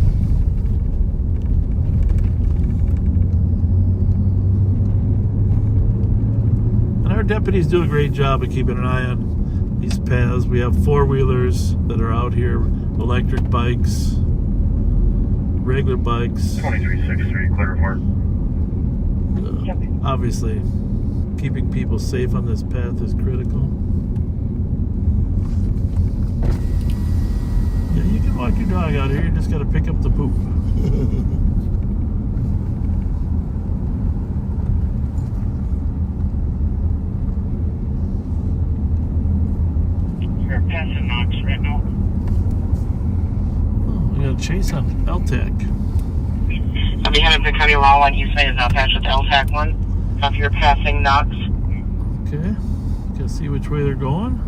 And our deputies do a great job of keeping an eye on these paths. We have four-wheelers that are out here, electric bikes, regular bikes. 2363, clear report. Obviously, keeping people safe on this path is critical. Yeah, you can walk your dog out here. You just got to pick up the poop. We're passing Knox right now. Oh, we got a chase on LTAC. I'm behind the county law line east side is now patched with the LTAC one. If you're passing Knox. Okay. Can see which way they're going.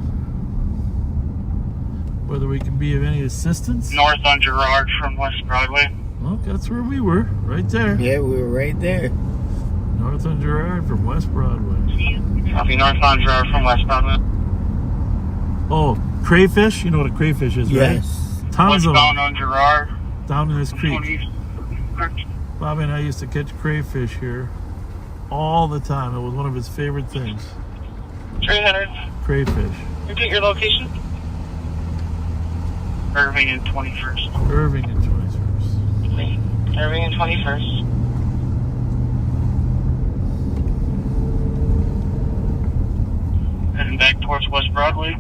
Whether we can be of any assistance. North on Girard from West Broadway. Well, that's where we were. Right there. Yeah, we were right there. North on Girard from West Broadway. Copy North on Girard from West Broadway. Oh, crayfish? You know what a crayfish is, right? Yes. Tons of Westbound them. on Girard. Down in this creek. 20. Bobby and I used to catch crayfish here all the time. It was one of his favorite things. 300. Crayfish. Repeat your location. Irving and 21st. Irving and 21st. Irving and 21st. Heading back towards West Broadway.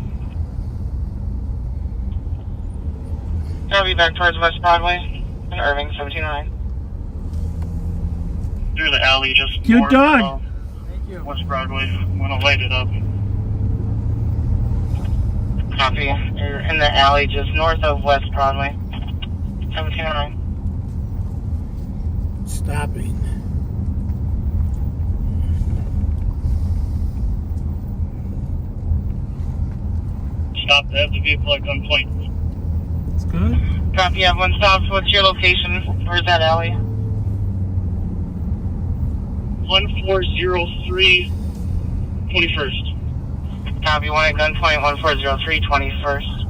I'll be back towards West Broadway and Irving, 1709. Through the alley just Cute north dog. of West Broadway. I'm gonna light it up. Copy. You're in the alley just north of West Broadway, 1709. Stopping. Stop to have the vehicle at gunpoint. That's good. Copy. You have one stop. What's your location? Where's that alley? 1403 21st. Copy. One at gunpoint. 1403 21st.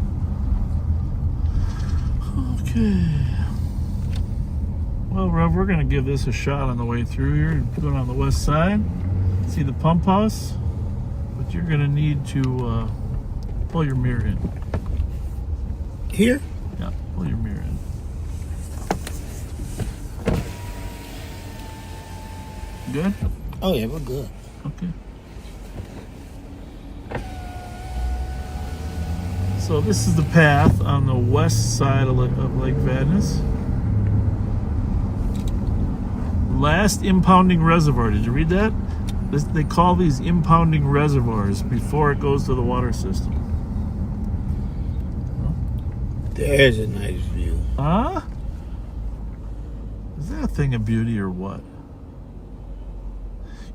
Okay. Well, Rev, we're going to give this a shot on the way through here. Going on the west side. See the pump house? But you're going to need to pull your mirror in. Here? Yeah, pull your mirror in. Good? Oh, yeah, we're good. Okay. So this is the path on the west side of Lake Vadnais. Last impounding reservoir. Did you read that? They call these impounding reservoirs before it goes to the water system. There's a nice view. Huh? Is that a thing of beauty or what?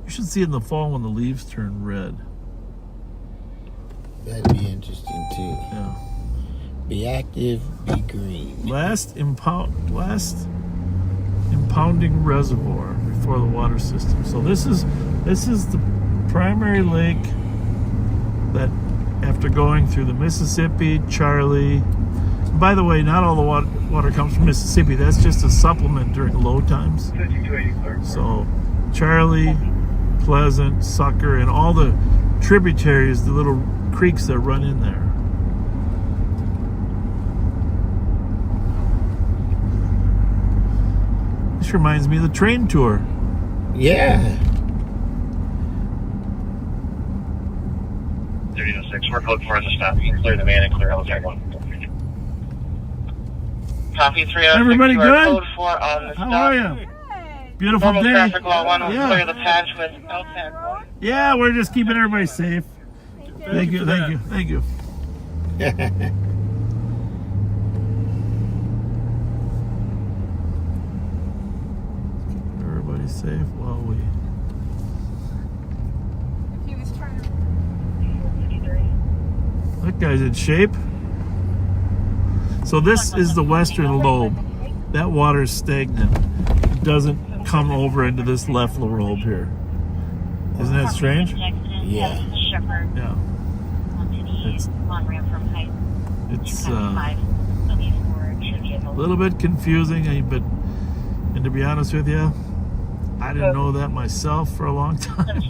You should see it in the fall when the leaves turn red. That'd be interesting too. Yeah. Be active, be green. Last impounding reservoir before the water system. So this is the primary lake that, after going through the Mississippi, Charlie. By the way, not all the water comes from Mississippi. That's just a supplement during low times. 5280 clear. So Charlie, Pleasant, Sucker, and all the tributaries, the little creeks that run in there. This reminds me of the train tour. Yeah. 3006. We're code 4 as a stop. You can clear the van and clear LTAC 1. Copy 306. Everybody You are good? Code 4 on the How stop. are you? Beautiful Normal day. traffic law 1 will Yeah. clear the patch with LTAC 1. Yeah, we're just keeping everybody safe. Thank you. Everybody safe while we. He was trying to. That guy's in shape. So this is the western lobe. That water is stagnant. It doesn't come over into this left lobe here. Isn't that strange? Yeah. Yeah. It's a little bit confusing, and to be honest with you, I didn't know that myself for a long time.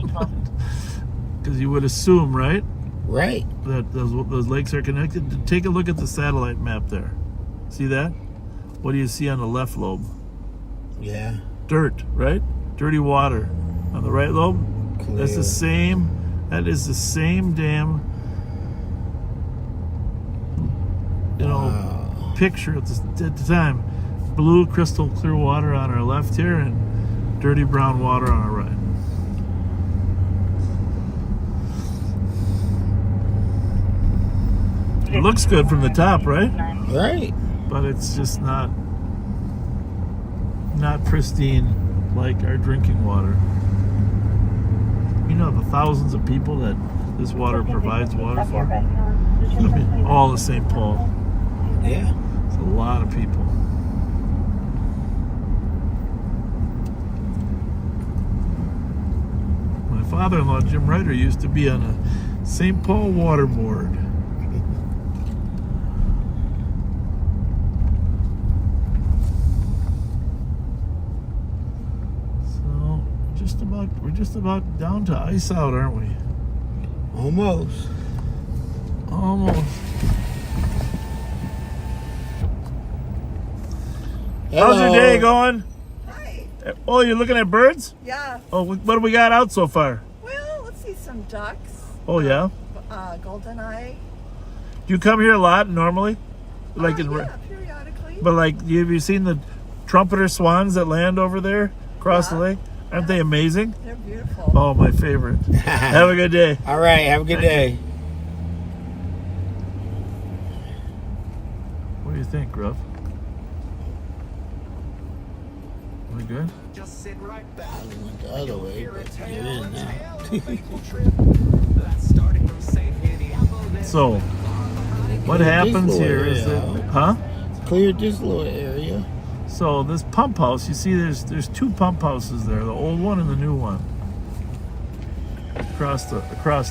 Because you would assume, right? Right. That those lakes are connected. Take a look at the satellite map there. See that? What do you see on the left lobe? Yeah. Dirt, right? Dirty water. On the right lobe, clear. That's the same. That is the same damn, picture at the time. Blue crystal clear water on our left here, and dirty brown water on our right. It looks good from the top, right? Right. But it's just not pristine like our drinking water. You know the thousands of people that this water provides water for? I mean, all of St. Paul. Yeah. It's a lot of people. My father-in-law, Jim Ryder, used to be on a St. Paul water board. We're just about down to ice out, aren't we? Almost. How's your day going? Hi. Oh, you're looking at birds? Yeah. Oh, what do we got out so far? Well, let's see, some ducks. Oh, yeah? Goldeneye. Do you come here a lot normally? Like yeah, periodically. But like, have you seen the trumpeter swans that land over there across the lake? Aren't they amazing? They're beautiful. Oh, my favorite. Have a good day. All right, have a good day. What do you think, Gruff? We good? Just sit right back. I went the other way, but you're in now. So, what happens here is that, huh? Cleared this little area. So this pump house, you see there's two pump houses there, the old one and the new one. Across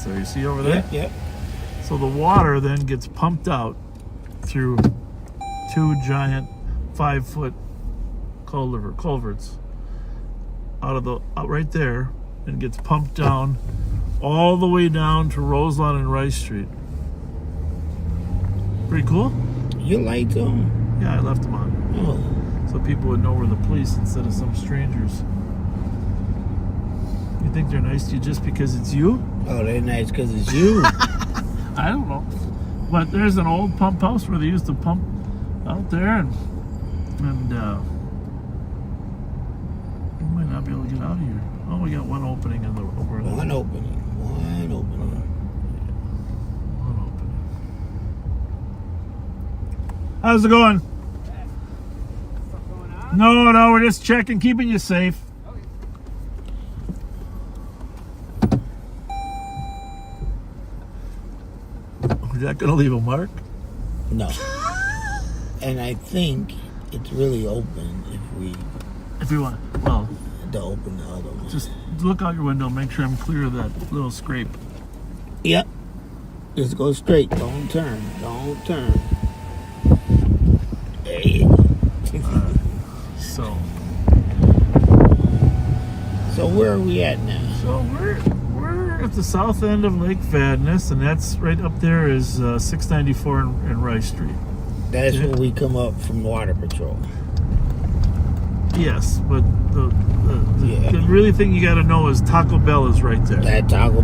there, you see over there? Yep. So the water then gets pumped out through two giant 5-foot culverts out right there, and gets pumped down all the way down to Roselawn and Rice Street. Pretty cool? Your lights on? Yeah, I left them on. Oh. So people would know we're the police instead of some strangers. You think they're nice to you just because it's you? Oh, they're nice because it's you. I don't know. But there's an old pump house where they used to pump out there, and we might not be able to get out of here. Oh, we got one opening in the over there. One opening. How's it going? No, we're just checking, keeping you safe. Is that going to leave a mark? No. And I think it's really open if we want, well, to open the other one. Just look out your window, make sure I'm clear of that little scrape. Yep. Just go straight. Don't turn. There you go. So where are we at now? So we're at the south end of Lake Vadnais, and that's right up there is 694 and Rice Street. That's where we come up from Water Patrol. Yes, but the really thing you got to know is Taco Bell is right there. That Taco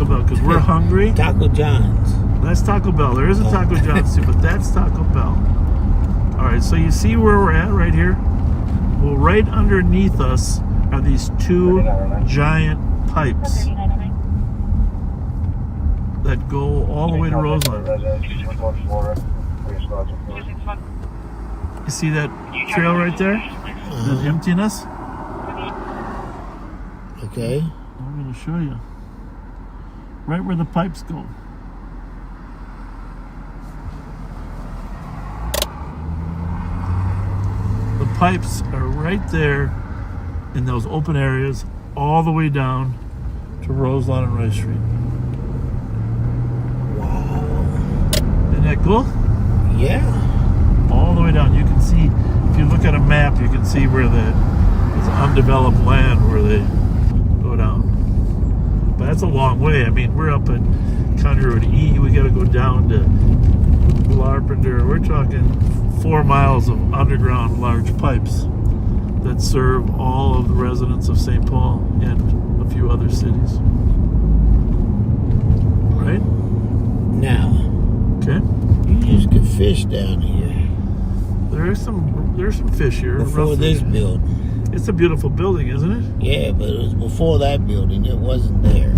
Bell, because we're hungry. Taco John's. That's Taco Bell. There is a Taco John's too, but that's Taco Bell. All right, so you see where we're at right here? Well, right underneath us are these two giant pipes that go all the way to Roseland. You see that trail right there? That emptiness? Okay. I'm going to show you. Right where the pipes go. pipes are right there in those open areas, all the way down to Roselawn and Rice Street. Wow. Isn't that cool? Yeah. All the way down. You can see, if you look at a map, you can see where there's undeveloped land where they go down. But that's a long way. I mean, we're up at County Road E. We got to go down to Larpenteur. We're talking 4 miles of underground large pipes that serve all of the residents of St. Paul and a few other cities. Right? Now. Okay. You just could fish down here. There's some fish here. Before this building. It's a beautiful building, isn't it? Yeah, but it was before that building. It wasn't there.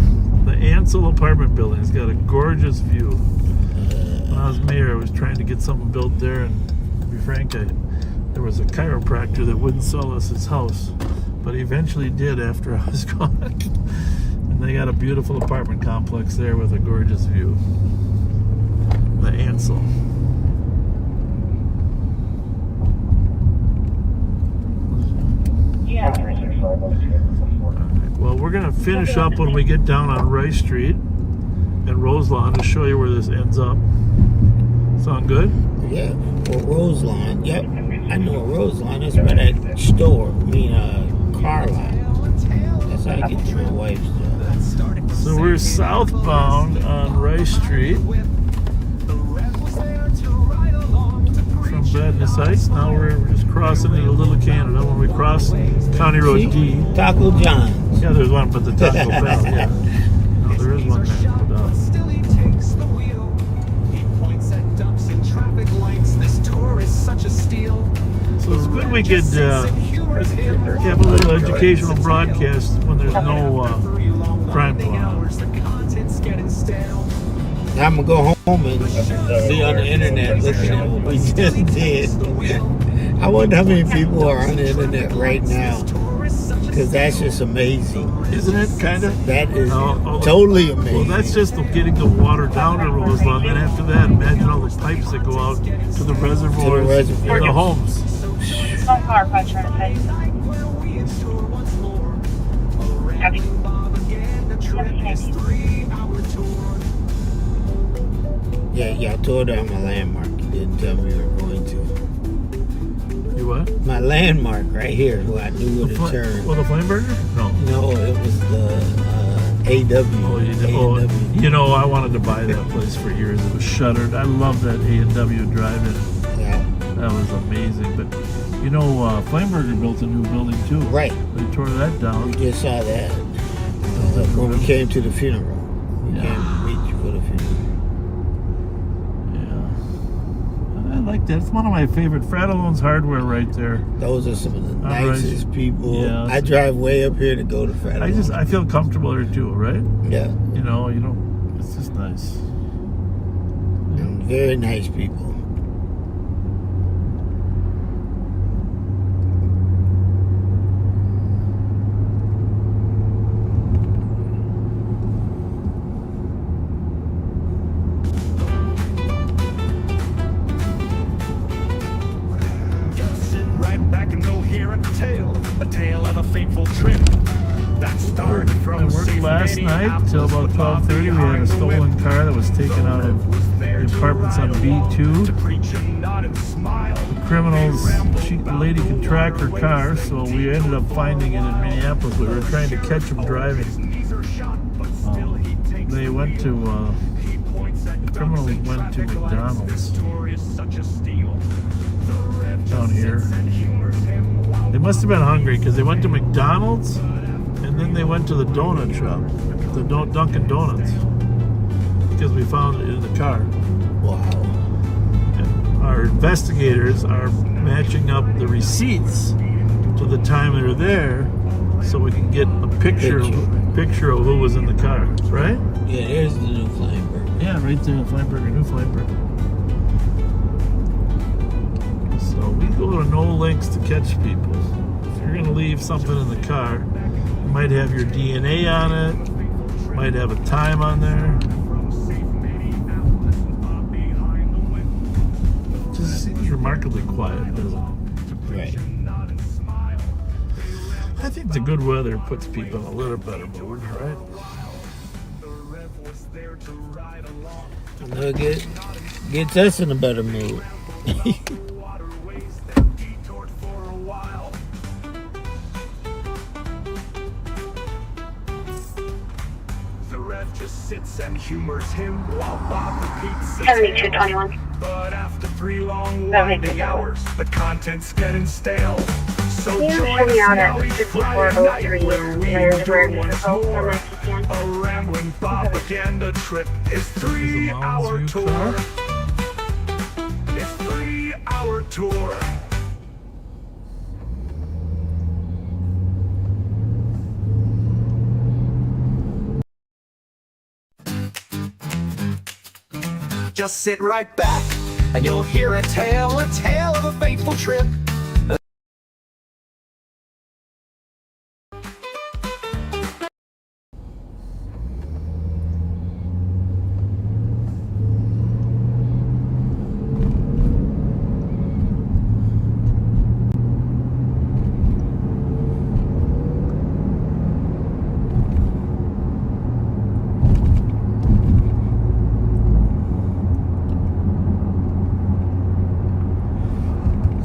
The Ansel apartment building has got a gorgeous view. When I was mayor, I was trying to get something built there, and to be frank, there was a chiropractor that wouldn't sell us his house, but he eventually did after I was gone. And they got a beautiful apartment complex there with a gorgeous view. The Ansel. Yeah. Well, we're going to finish up when we get down on Rice Street and Roselawn to show you where this ends up. Sound good? Yeah. Well, Roselawn. Yep. I know Roselawn. That's where that store, car lot. That's how I get to my wife's job. So we're southbound on Rice Street from Badness Heights. Now we're just crossing into Little Canada. When we cross County Road D. Taco John's. Yeah, there's one, but the Taco Bell, yeah. No, there is one there, no doubt. So it's good we could have a little educational broadcast when there's no crime going on. Now I'm going to go home and be on the internet looking at what we just did. I wonder how many people are on the internet right now. Because that's just amazing. Isn't it, kind of? That is totally amazing. Well, that's just getting the water down to Roselawn. Then after that, imagine all the pipes that go out to the reservoirs and the homes. One car punch trying to say. Yeah, I told her I'm a landmark. You didn't tell me you were going to. You what? My landmark right here, who I knew would have turned. Well, the Flame Burger? No. No, it was the AW. Oh, you did. Oh, you know, I wanted to buy that place for years. It was shuttered. I love that A&W drive-in. Yeah. That was amazing. But, you know, Flame Burger built a new building, too. Right. They tore that down. We just saw that when we came to the funeral. We came to meet you for the funeral. I like that. It's one of my favorite. Fratalone's Hardware right there. Those are some of the nicest people. Yeah, I drive way up here to go to Fratalone's. I feel comfortable there too, right? Yeah. You know, it's just nice. And very nice people. last night till about 12:30. We had a stolen car that was taken out of the apartments on B2. The criminals, the lady could track her car, so we ended up finding it in Minneapolis. We were trying to catch them driving. They went to, the criminals went to McDonald's down here. They must have been hungry because they went to McDonald's and then they went to the donut shop, the Dunkin' Donuts, because we found it in the car. Wow. And our investigators are matching up the receipts to the time they were there so we can get a picture of who was in the car, right? Yeah, there's the new Flying. Yeah, right there, the Flying Burger, new Flying Burger. So we go to no lengths to catch people. If you're going to leave something in the car, you might have your DNA on it, might have a time on there. It just seems remarkably quiet, doesn't it? Right. I think the good weather puts people in a little better mood, right? Look, it gets us in a better mood. The rev just sits and humors him while Bob repeats the 7221. But after 3 long winding hours, the content's getting stale. So Can you join show me us out now at each Friday night 5403 where we Mayor's endure Road, once Municipal, more. MSCN? A rambling Bobaganda trip is 3-hour tour. It's 3-hour tour. Just sit right back and you'll hear a tale of a fateful trip.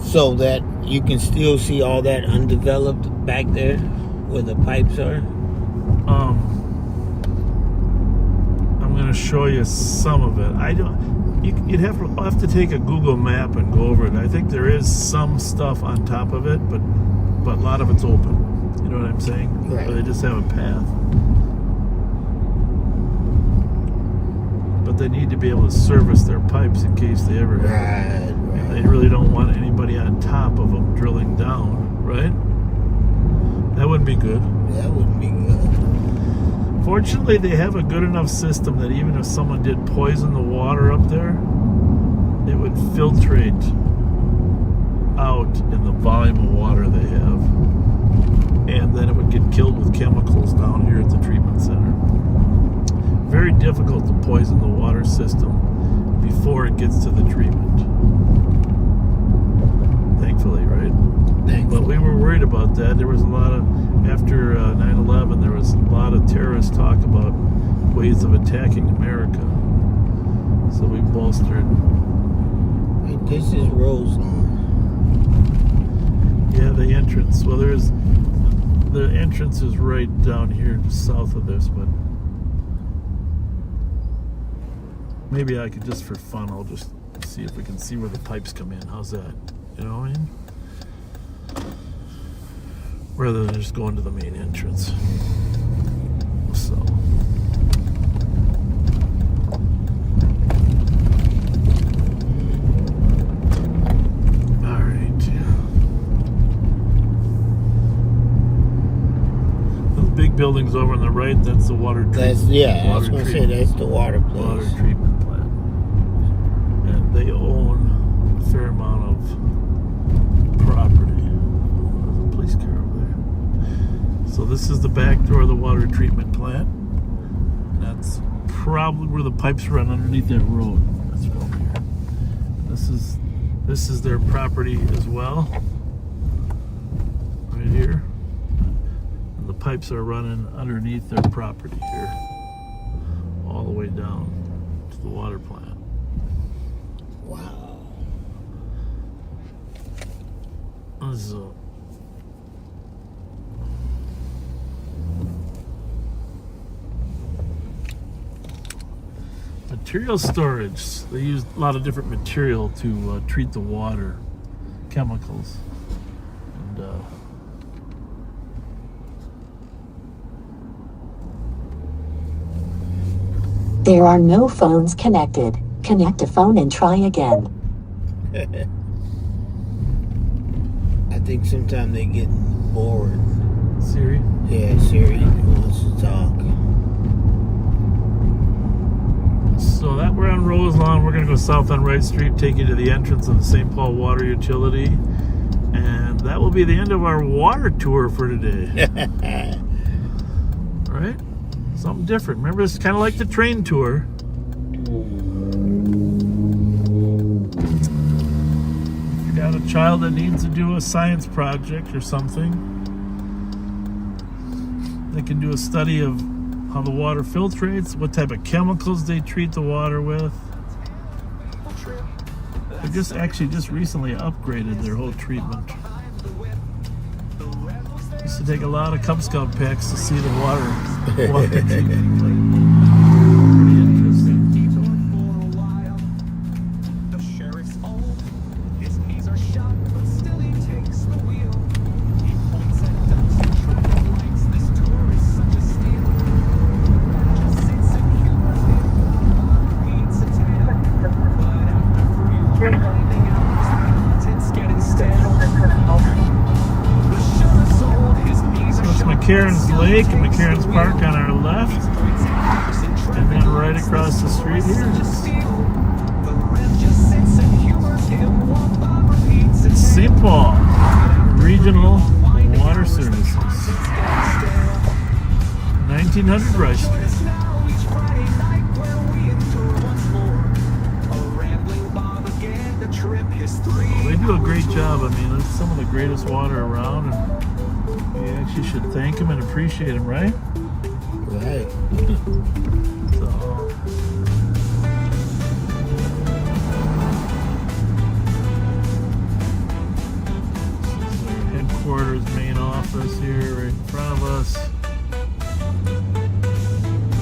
So that you can still see all that undeveloped back there where the pipes are. I'm going to show you some of it. You'd have to take a Google map and go over it. I think there is some stuff on top of it, but a lot of it's open. You know what I'm saying? Right. Or they just have a path. But they need to be able to service their pipes in case they ever have. Right. They really don't want anybody on top of them drilling down, right? That wouldn't be good. That wouldn't be good. Fortunately, they have a good enough system that even if someone did poison the water up there, it would filtrate out in the volume of water they have. And then it would get killed with chemicals down here at the treatment center. Very difficult to poison the water system before it gets to the treatment. Thankfully, right? But we were worried about that. There was a lot of, after 9/11, there was a lot of terrorist talk about ways of attacking America. So we bolstered. Wait, this is Roselawn. Yeah, the entrance. Well, the entrance is right down here just south of this, but maybe I could just for fun, I'll just see if we can see where the pipes come in. How's that? You know what I mean? Rather than just going to the main entrance. So. Alright. The big buildings over on the right, that's the water treatment. I was going to say that's the water place. Water treatment plant. And they own a fair amount of property. There's a police car over there. So this is the back door of the water treatment plant. That's probably where the pipes run underneath that road. Let's go over here. This is their property as well. Right here. And the pipes are running underneath their property here. All the way down to the water plant. Wow. So, material storage. They use a lot of different material to treat the water, chemicals, and there are no phones connected. Connect a phone and try again. I think sometimes they get bored. Siri? Yeah, Siri wants to talk. So that we're on Roselawn. We're going to go south on Wright Street, take you to the entrance of the St. Paul Water Utility. And that will be the end of our water tour for today. Right? Something different. Remember, it's kind of like the train tour. If you got a child that needs to do a science project or something, They can do a study of how the water filtrates, what type of chemicals they treat the water with. They just recently upgraded their whole treatment. Used to take a lot of Cub Scout packs to see the water treatment. Pretty interesting. McCarran's Lake and McCarran's Park on our left, and then right across the street here it's St. Paul Regional Water Services, 1900 Rush Street. Well, they do a great job. I mean, it's some of the greatest water around, and we actually should thank him and appreciate him, right? Right. So, this is our headquarters main office here right in front of us.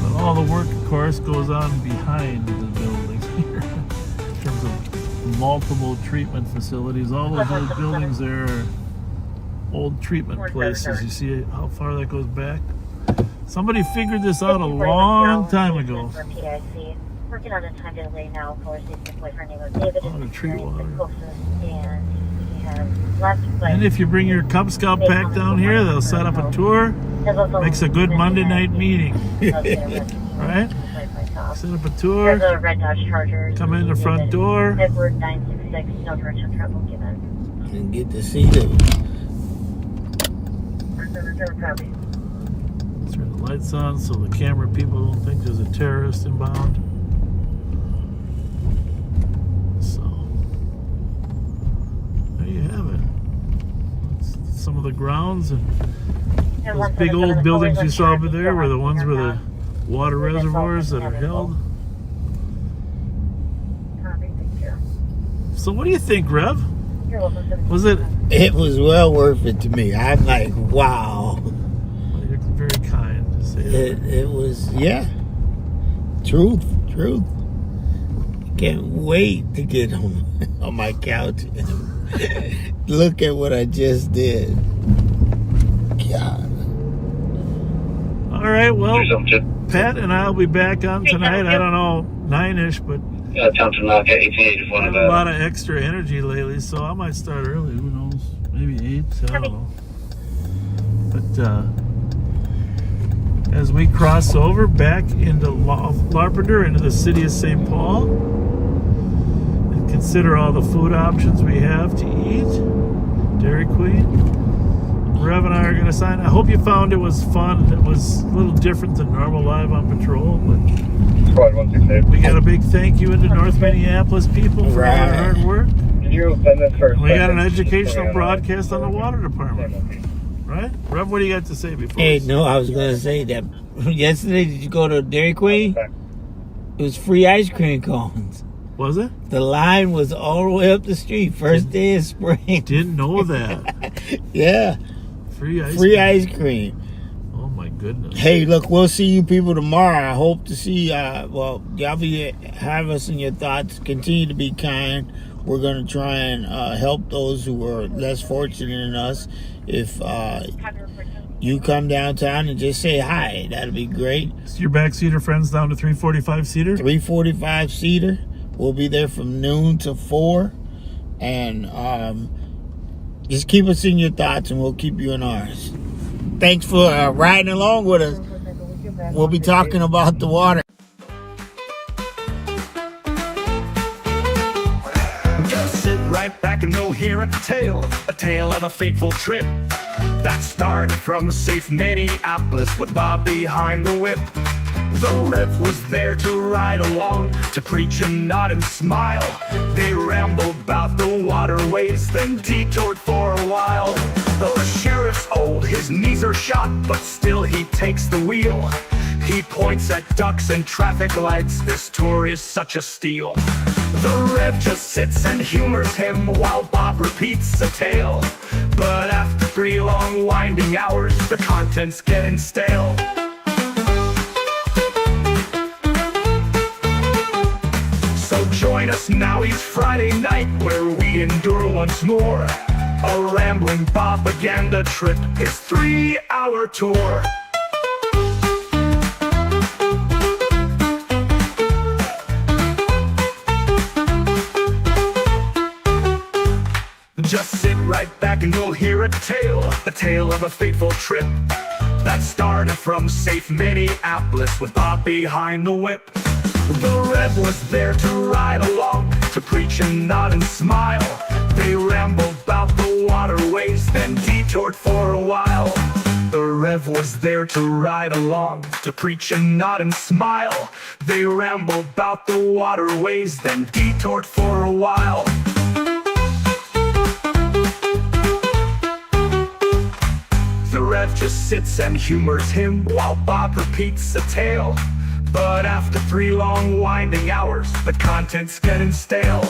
But all the work, of course, goes on behind the building here in terms of multiple treatment facilities. All of those buildings there are old treatment places. You see how far that goes back? Somebody figured this out a long time ago. Working on a time delay now for his boyfriend name of David. A lot of tree water. And And if you bring your Cub Scout pack down here, they'll set up a tour. Makes a good Monday night meeting. Right? Set up a tour. There's a red Dodge Charger. Come in the front door. Edward 966, no direction travel given. And get to see them. Turn the lights on so the camera people don't think there's a terrorist inbound. So, there you have it. That's some of the grounds, and those big old buildings you saw over there were the ones where the water reservoirs that are held. So what do you think, Rev? Was it? It was well worth it to me. I'm like, wow. Well, you're very kind to say that. It was, yeah. Truth. Can't wait to get on my couch and look at what I just did. God. All right, well, Pat and I'll be back on tonight. I don't know, 9-ish, but I have a lot of extra energy lately, so I might start early. Who knows? Maybe 8. I don't know. But as we cross over back into Larpenteur, into the city of St. Paul, and consider all the food options we have to eat, Dairy Queen, Rev and I are going to sign. I hope you found it was fun. It was a little different than normal Live on Patrol, but we got a big thank you into North Minneapolis people for all their hard work. We got an educational broadcast on the water department, right? Rev, what do you got to say before? Hey, no, I was going to say that yesterday, did you go to Dairy Queen? It was free ice cream cones. Was it? The line was all the way up the street. First day of spring. Didn't know that. Yeah. Free ice cream. Oh my goodness. Hey, look, we'll see you people tomorrow. I hope to see, y'all have us in your thoughts. Continue to be kind. We're going to try and help those who are less fortunate than us. If you come downtown and just say hi, that'll be great. So your backseater friends down to 345-seater? 345-seater. We'll be there from noon to 4. And just keep us in your thoughts, and we'll keep you in ours. Thanks for riding along with us. We'll be talking about the water. Just sit right back and you'll hear a tale of a fateful trip that started from safe Minneapolis with Bob behind the whip. The Rev was there to ride along, to preach and nod and smile. They rambled about the waterways, then detoured for a while. The sheriff's sheriff's old, his knees are shot, but still he takes the wheel. He points at ducks and traffic lights, this tour is such a steal. The Rev just sits and humors him while Bob repeats a tale. But after 3 long winding hours, the content's getting stale. So join us now each Friday night where we endure once more a rambling Bobaganda trip, his 3-hour tour. Just sit right back and you'll hear a tale of a fateful trip that started from safe Minneapolis with Bob behind the whip. The Rev was there to ride along, to preach and nod and smile. They rambled about the waterways, then detoured for a while. The Rev was there to ride along, to preach and nod and smile. They rambled about the waterways, then detoured for a while. The Rev just sits and humors him while Bob repeats a tale. But after 3 long winding hours, the content's getting stale.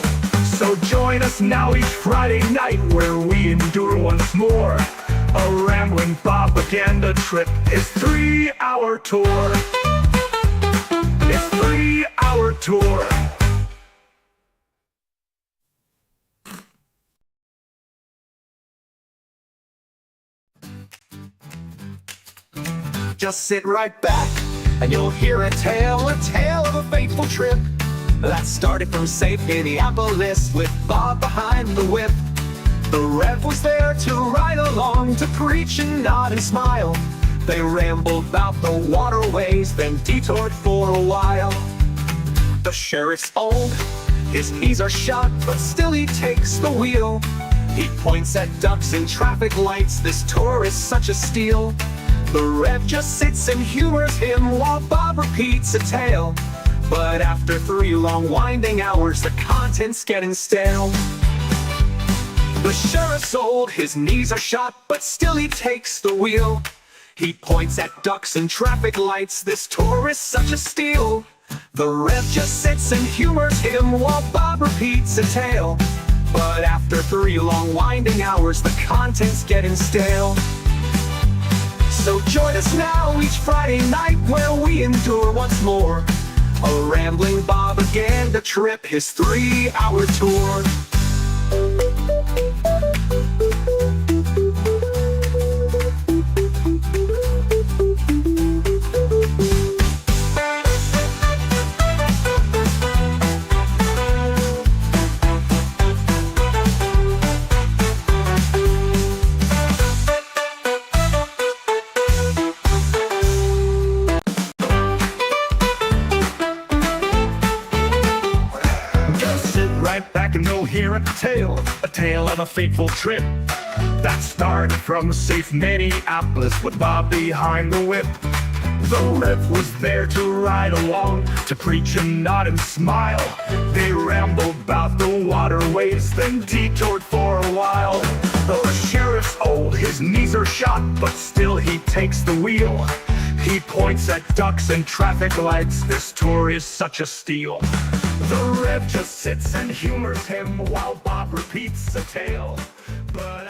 So join us now each Friday night where we endure once more a rambling Bobaganda trip, his 3-hour tour. His 3-hour tour. Just sit right back and you'll hear a tale of a fateful trip that started from safe Minneapolis with Bob behind the whip. The Rev was there to ride along, to preach and nod and smile. They rambled about the waterways, then detoured for a while. The sheriff's old, his knees are shot, but still he takes the wheel. He points at ducks and traffic lights, this tour is such a steal. The Rev just sits and humors him while Bob repeats a tale. But after 3 long winding hours, the content's getting stale. The sheriff's old, his knees are shot, but still he takes the wheel. He points at ducks and traffic lights, this tour is such a steal. The Rev just sits and humors him while Bob repeats a tale. But after 3 long winding hours, the content's getting stale. So join us now each Friday night where we endure once more a rambling Bobaganda trip, his 3-hour tour. Hear a tale of a fateful trip that started from safe Minneapolis with Bob behind the whip. The Rev was there to ride along, to preach and nod and smile. They rambled about the waterways, then detoured for a while. The sheriff's old, his knees are shot, but still he takes the wheel. He points at ducks and traffic lights, this tour is such a steal. The Rev just sits and humors him while Bob repeats a tale. But